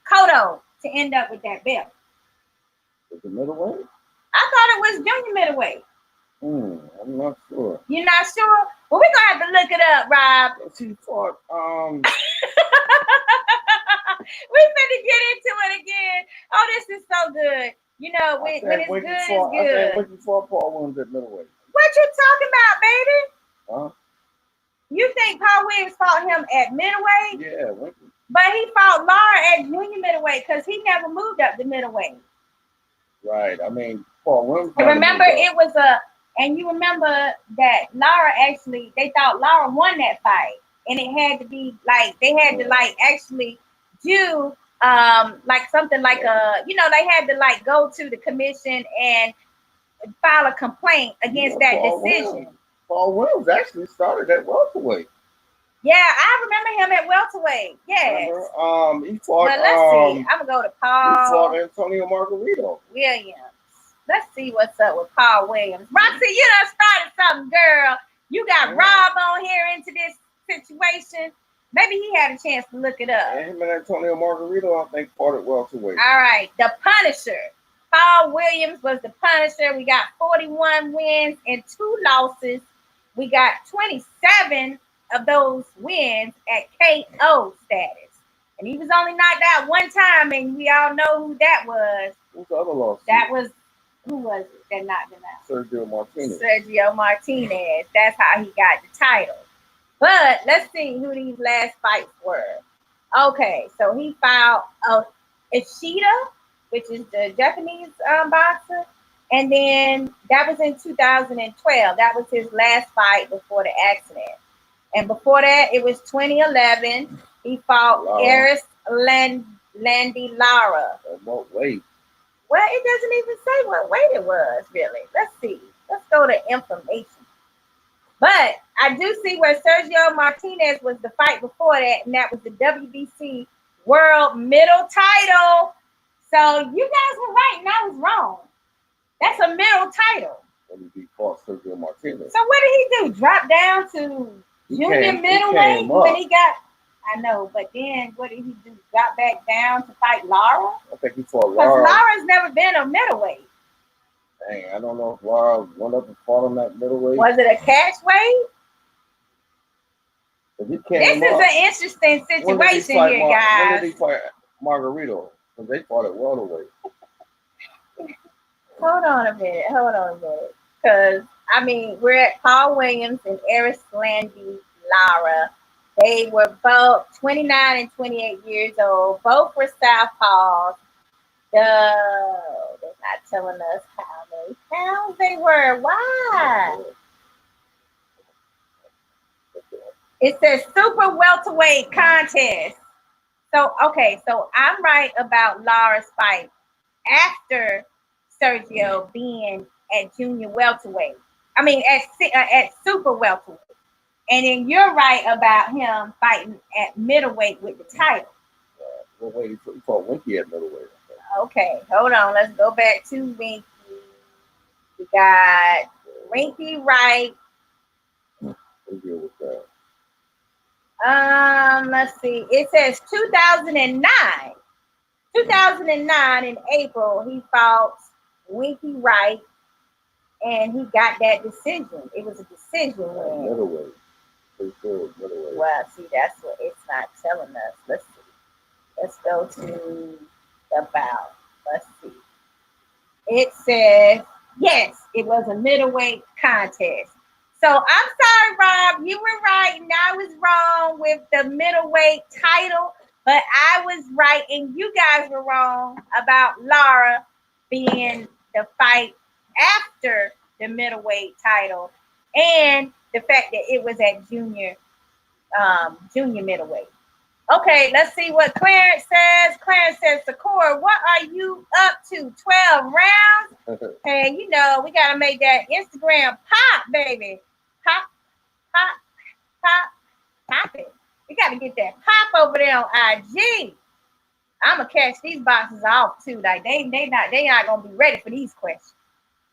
Cotto to end up with that belt. Is it middleweight? I thought it was junior middleweight. I'm not sure. You're not sure? Well, we're gonna have to look it up, Rob. She fought. We finna get into it again. Oh, this is so good. When it's good, it's good. I think Winky fought Paul Williams at middleweight. What you talking about, baby? Huh? You think Paul Williams fought him at middleweight? Yeah, Winky. But he fought Lara at junior middleweight because he never moved up to middleweight. Right. I mean, Paul Williams. And remember, and you remember that Lara actually, they thought Lara won that fight. And it had to be they had to actually do something like they had to go to the commission and file a complaint against that decision. Paul Williams actually started at welterweight. Yeah, I remember him at welterweight. Yes. He fought. But let's see. I'm gonna go to Paul. He fought Antonio Margarito. Williams. Let's see what's up with Paul Williams. Roxy, you done started something, girl. You got Rob on here into this situation. Maybe he had a chance to look it up. And him and Antonio Margarito, I think, fought at welterweight. All right, the Punisher. Paul Williams was the Punisher. We got 41 wins and 2 losses. We got 27 of those wins at KO status. And he was only knocked out one time, and we all know who that was. Who's the other loss? Who was it that knocked him out? Sergio Martinez. Sergio Martinez. That's how he got the title. But let's see who these last fights were. Okay, so he fought Ishida, which is the Japanese boxer. And then that was in 2012. That was his last fight before the accident. And before that, it was 2011. He fought Eris Landy Lara. At what weight? Well, it doesn't even say what weight it was, really. Let's see. Let's go to information. But I do see where Sergio Martinez was the fight before that, and that was the WBC World Middle title. So you guys were right, and I was wrong. That's a middle title. When he fought Sergio Martinez. So what did he do? Drop down to junior middleweight when he got... I know, but then what did he do? Got back down to fight Lara? I think he fought Lara. Because Lara's never been a middleweight. Dang, I don't know if Lara went up and fought on that middleweight. Was it a catch weight? This is an interesting situation here, guys. When did he fight Margarito? Because they fought at welterweight. Hold on a minute. Because, we're at Paul Williams and Eris Landy Lara. They were both 29 and 28 years old. Both were southpaws. They're not telling us how many pounds they were. Why? It says super welterweight contest. So okay, so I'm right about Lara's fight after Sergio being at junior welterweight. I mean at super welterweight. And then you're right about him fighting at middleweight with the title. Well, wait, he fought Winky at middleweight. Okay, hold on. Let's go back to Winky. We got Winky right. What deal with that? Let's see. It says 2009. 2009 in April, he fought Winky Wright, and he got that decision. It was a decision win. Middleweight. Middleweight. Well, see, that's what it's not telling us. Let's see. Let's go to the bout. Let's see. It says, yes, it was a middleweight contest. So I'm sorry, Rob. You were right, and I was wrong with the middleweight title. But I was right, and you guys were wrong about Lara being the fight after the middleweight title, and the fact that it was at junior middleweight. Okay, let's see what Clarence says. Clarence says, Sakura, what are you up to? 12 rounds? Hey, you know, we got to make that Instagram pop, baby. Pop, pop, pop, pop it. We got to get that pop over there on IG. I'm gonna catch these boxes off too. Like they not gonna be ready for these questions.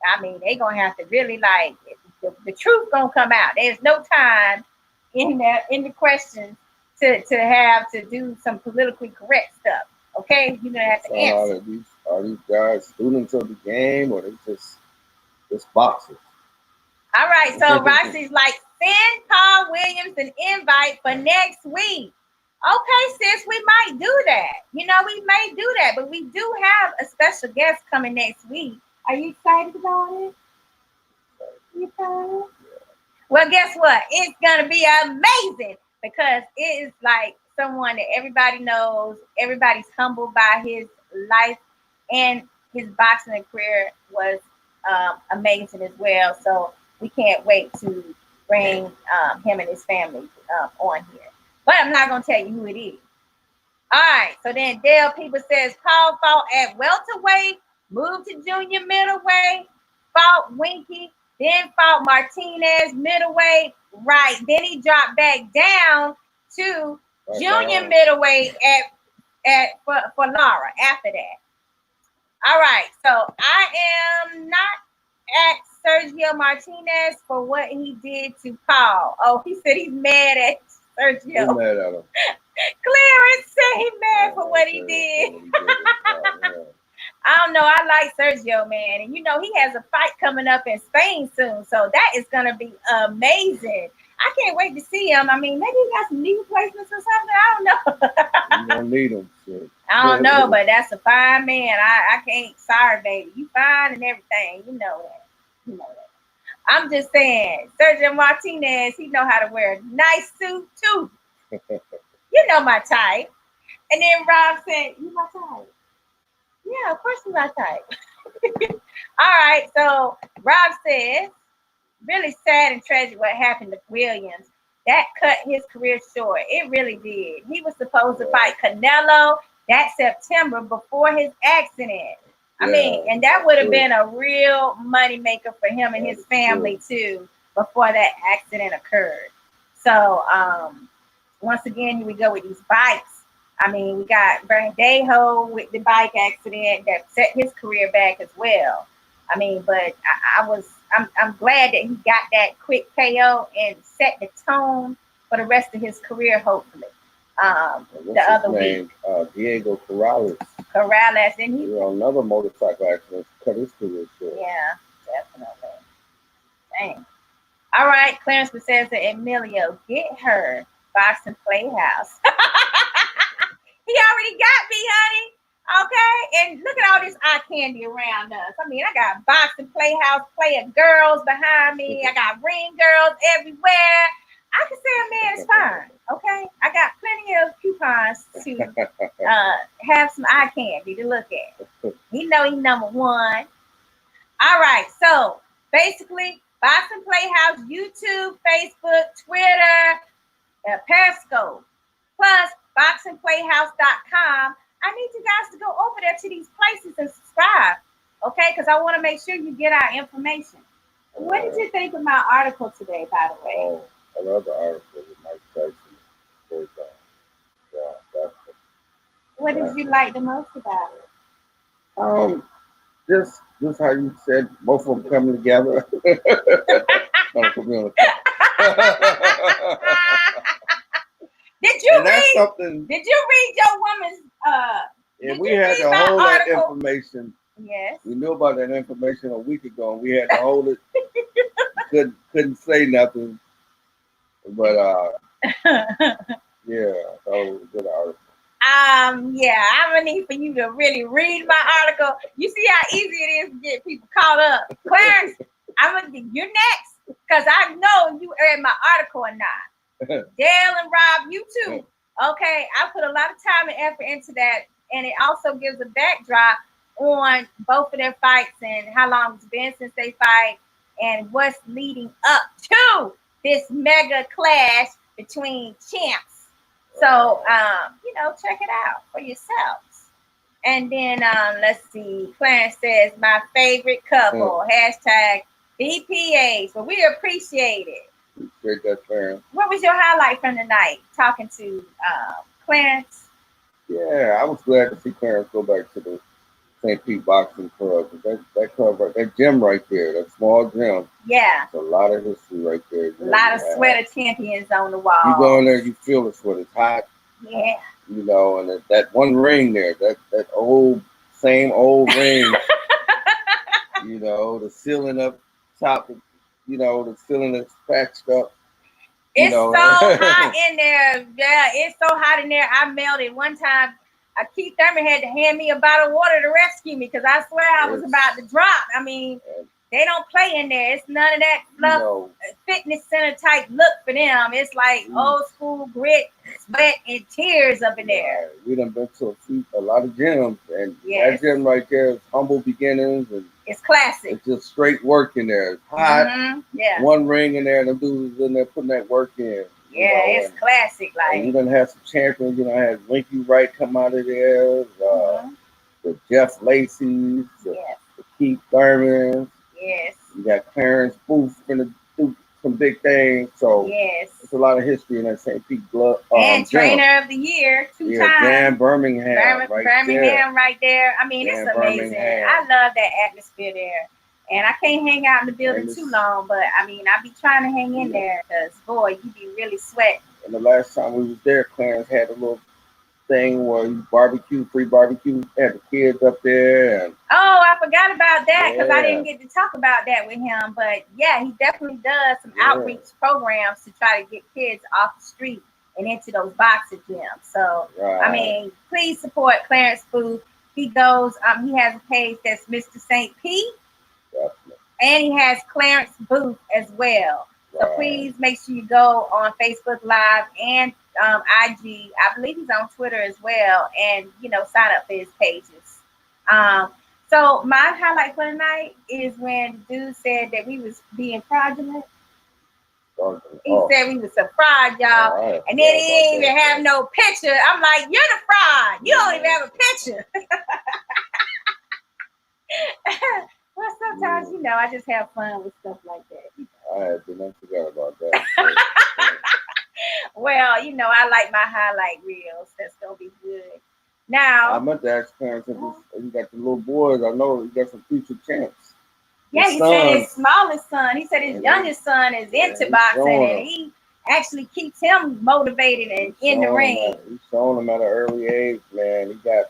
I mean, they gonna have to really like the truth gonna come out. There's no time in the questions to have to do some politically correct stuff. Okay, you're gonna have to answer. Are these guys students of the game, or they just boxers? All right, so Roxy's like, send Paul Williams an invite for next week. Okay, sis, we might do that. You know, we may do that, but we do have a special guest coming next week. Are you excited about it? You excited? Well, guess what? It's gonna be amazing because it is like someone that everybody knows. Everybody's humbled by his life, and his boxing career was amazing as well. So we can't wait to bring him and his family on here. But I'm not going to tell you who it is. All right. So then Dale People says, Paul fought at welterweight, moved to junior middleweight, fought Winky, then fought Martinez middleweight. Right. Then he dropped back down to junior middleweight for Lara after that. All right. So I am not at Sergio Martinez for what he did to Paul. Oh, he said he's mad at Sergio. He's mad at him. Clarence said he's mad for what he did. I don't know. I like Sergio, man. And you know, he has a fight coming up in Spain soon. So that is going to be amazing. I can't wait to see him. I mean, maybe he got some knee replacements or something. I don't know. You don't need him. Shit. I don't know, but that's a fine man. I can't. Sorry, baby. You fine and everything. You know that. You know that. I'm just saying, Sergio Martinez, he know how to wear a nice suit too. You know my type. And then Rob said, you my type. Yeah, of course you my type. All right, so Rob says, really sad and tragic what happened to Williams. That cut his career short. It really did. He was supposed to fight Canelo that September before his accident. I mean, and that would have been a real money maker for him and his family too before that accident occurred. So once again, here we go with these bikes. I mean, we got Verdejo with the bike accident that set his career back as well. I mean, but I'm glad that he got that quick KO and set the tone for the rest of his career, hopefully. The other week, Diego Corrales, and he on another motorcycle accident, cut his career short. Yeah, definitely. Dang. All right, Clarence says to Emilio, get her Boxing Playhouse. He already got me, honey. Okay, and look at all this eye candy around us. I mean, I got Boxing Playhouse player girls behind me. I got ring girls everywhere. I can say a man is fine. Okay, I got plenty of coupons to have some eye candy to look at. You know he's number one. All right, so basically, Boxing Playhouse, YouTube, Facebook, Twitter, Periscope. Plus, boxingplayhouse.com. I need you guys to go over there to these places and subscribe, okay? Because I want to make sure you get our information. What did you think of my article today, by the way? Oh, I love the article with Mike Tyson. Yeah, that's What did you like the most about it? just how you said, both of them coming together. Don't put me on the top. Did you And that's read? something. Did you read your woman's? And Did we you had read to my hold that article? information. Yes. We knew about that information a week ago, and we had to hold it. couldn't say nothing. But yeah, I thought it was a good article. Yeah, I'm gonna need for you to really read my article. You see how easy it is to get people caught up. Clarence, you're next, because I know you read my article or not. Dale and Rob, you too. Okay, I put a lot of time and effort into that, and it also gives a backdrop on both of their fights and how long it's been since they fight and what's leading up to this mega clash between champs. So, check it out for yourselves. And then let's see. Clarence says, my favorite couple, hashtag BPAs. Well, we appreciate it. Appreciate that, Clarence. What was your highlight from the night? Talking to Clarence? Yeah, I was glad to see Clarence go back to the St. Pete Boxing Club. That club, that gym right there, that small gym. Yeah. It's a lot of history right there. A lot of sweater champions on the wall. You go in there, you feel the sweat. It's hot. Yeah. And that one ring there, that same old ring. The ceiling up top, the ceiling is patched up. It's so hot in there. Yeah, it's so hot in there. I melted one time. Keith Thurman had to hand me a bottle of water to rescue me because I swear I was about to drop. I mean, they don't play in there. It's none of that fluff, fitness center type look for them. It's like old school grit, sweat, and tears up in there. We done been to a lot of gyms, and that gym right there is humble beginnings, and it's classic. It's just straight work in there. It's hot. Mm-hmm. Yeah. One ring in there, and the dudes in there putting that work in. It's classic. Like, you done had some champions. I had Winky Wright come out of there. The Jeff Lacey's, the Keith Thurmans. Yes. You got Clarence Booth finna do some big things. So there's a lot of history in that St. Pete Glove. And Trainer of the Year 2 times. Dan Birmingham. Right there. I mean, it's amazing. I love that atmosphere there. And I can't hang out in the building too long, but I mean, I be trying to hang in there because, boy, you be really sweating. And the last time we was there, Clarence had a little thing where he free barbecue, had the kids up there. And I forgot about that because I didn't get to talk about that with him. But yeah, he definitely does some outreach programs to try to get kids off the street and into those boxing gyms. So, I mean, please support Clarence Booth. He goes, he has a page that's Mr. St. Pete. Definitely. And he has Clarence Booth as well. So please make sure you go on Facebook Live and IG. I believe he's on Twitter as well. And, sign up for his pages. So my highlight for the night is when the dude said that we was being fraudulent. He said we was a fraud, y'all. And then he didn't even have no picture. I'm like, you're the fraud. You don't even have a picture. Well, sometimes, I just have fun with stuff like that. I didn't forget about that. Well, I like my highlight reels. That's going to be good. Now, I meant to ask Clarence if you got the little boys. I know you got some future champs. Yeah, he said his smallest son. He said his youngest son is into boxing, and he actually keeps him motivated and in the ring. He's showing him at an early age, man. He got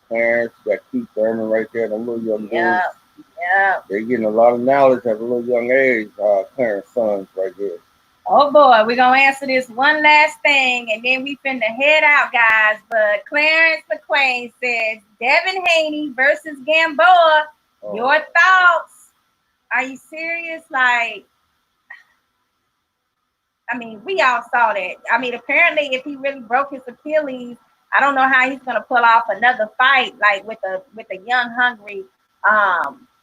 Clarence, you got Keith Thurman right there, the little young dudes. Yeah. They're getting a lot of knowledge at a little young age, Clarence sons right there. Oh boy, we're gonna answer this one last thing and then we finna head out, guys. But Clarence McQueen says Devin Haney versus Gamboa. Your thoughts? Are you serious? Like, I mean, we all saw that. I mean, apparently if he really broke his Achilles, I don't know how he's gonna pull off another fight like with a young, hungry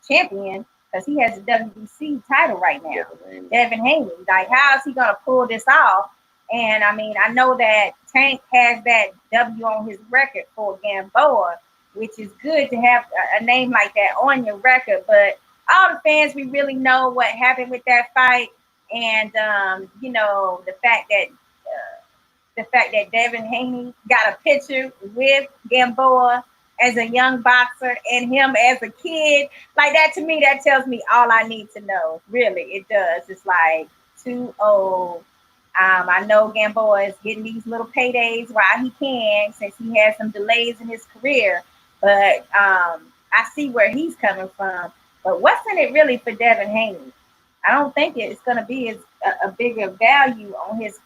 champion, because he has the WBC title right now. Devin Haney. Like, how is he gonna pull this off? And I mean, I know that Tank has that W on his record for Gamboa, which is good to have a name like that on your record. But all the fans, we really know what happened with that fight, and you know, the fact that Devin Haney got a picture with Gamboa as a young boxer and him as a kid, like that, to me, that tells me all I need to know. Really, it does. It's like too old. I know Gamboa is getting these little paydays while he can, since he has some delays in his career. But I see where he's coming from. But what's in it really for Devin Haney? I don't think it's going to be as a bigger value on his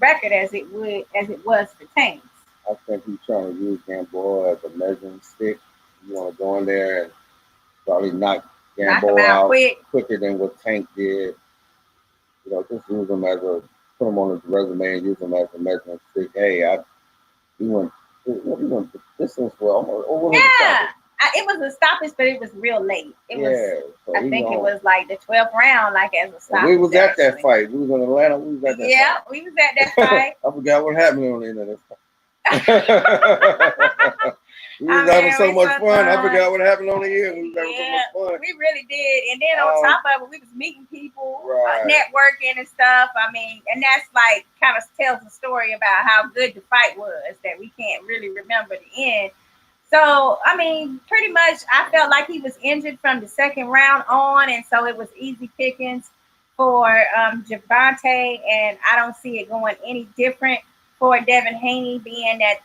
record as it was for Tank. I think he's trying to use Gamboa as a measuring stick. You want to go in there and probably knock Gamboa out quicker than what Tank did. You know, just use him as a, put him on his resume and use him as a measuring stick. Hey, we went the distance for almost. Yeah, it was a stoppage, but it was real late. It was. So I think it was like the 12th round, like as a stoppage. We was at that fight. We was in Atlanta. We was at that fight. Yeah, we was at that fight. I forgot what happened on the end of this fight. We was having so much fun. I forgot what happened on the end. We was having so much fun. We really did. And then on top of it, we was meeting people, networking and stuff. I mean, and that's like kind of tells a story about how good the fight was that we can't really remember the end. So, I mean, pretty much I felt like he was injured from the second round on, and so it was easy pickings for Javante, and I don't see it going any different for Devin Haney, being that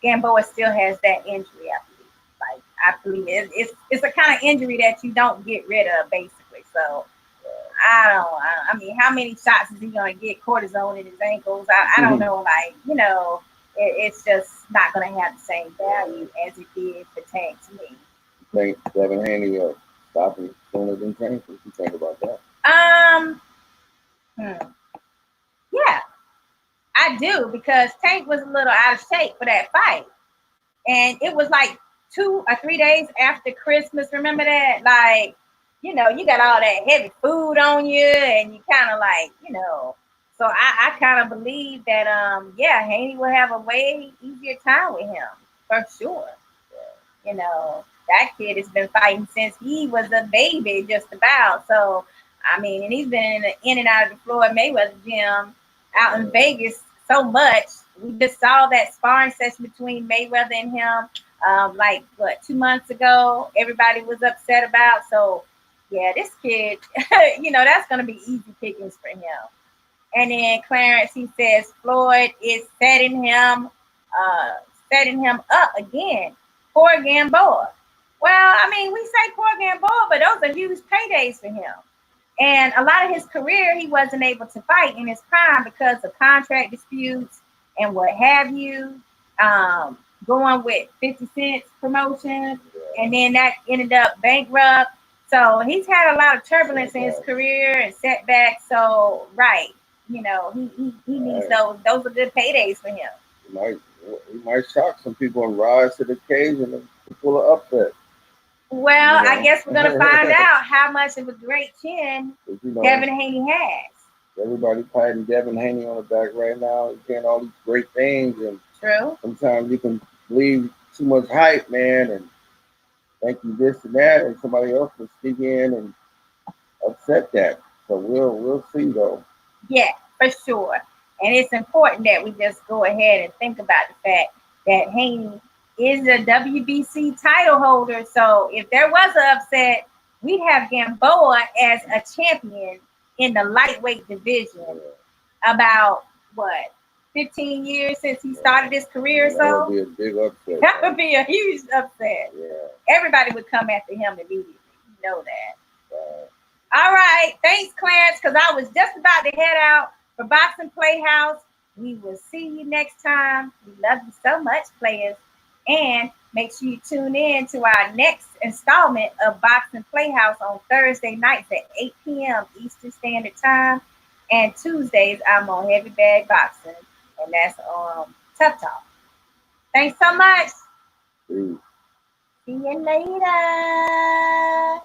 Gamboa still has that injury. I believe it's a kind of injury that you don't get rid of, basically. So I mean, how many shots is he going to get? Cortisone in his ankles? I don't know. Like, you know, it's just not going to have the same value as it did for Tank to me. You think Devin Haney will stop him sooner than Tank? What you think about that? Yeah. I do, because Tank was a little out of shape for that fight. And it was like 2 or 3 days after Christmas. Remember that? Like, you know, you got all that heavy food on you, and you kind of like, you know. So I kind of believe that, Haney will have a way easier time with him, for sure. You know, that kid has been fighting since he was a baby, just about. So, I mean, and he's been in and out of the Floyd Mayweather gym out in Vegas so much. We just saw that sparring session between Mayweather and him, 2 months ago. Everybody was upset about. So, yeah, this kid, you know, that's going to be easy pickings for him. And then Clarence, he says Floyd is setting him up again for Gamboa. Well, I mean, we say for Gamboa, but those are huge paydays for him. And a lot of his career, he wasn't able to fight in his prime because of contract disputes and what have you. Going with 50 Cent's promotion, and then that ended up bankrupt. So he's had a lot of turbulence in his career and setbacks. So, you know, he needs those. Those are good paydays for him. He might shock some people and rise to the occasion and pull an upset. Well, I guess we're going to find out how much of a great chin Devin Haney has. Everybody patting Devin Haney on the back right now. He's getting all these great things. And true. Sometimes you can believe too much hype, man, and think you this and that, and somebody else will sneak in and upset that. So we'll see, though. Yeah, for sure. And it's important that we just go ahead and think about the fact that Haney is a WBC title holder. So if there was an upset, we'd have Gamboa as a champion in the lightweight division. About 15 years since he started his career. That would be a big upset. That would be a huge upset. Yeah. Everybody would come after him immediately. You know that. All right. Thanks, Clarence, because I was just about to head out for Boxing Playhouse. We will see you next time. We love you so much, players. And make sure you tune in to our next installment of Boxing Playhouse on Thursday nights at 8 p.m. Eastern Standard Time. And Tuesdays, I'm on Heavy Bag Boxing. And that's Tough Talk. Thanks so much. See you later.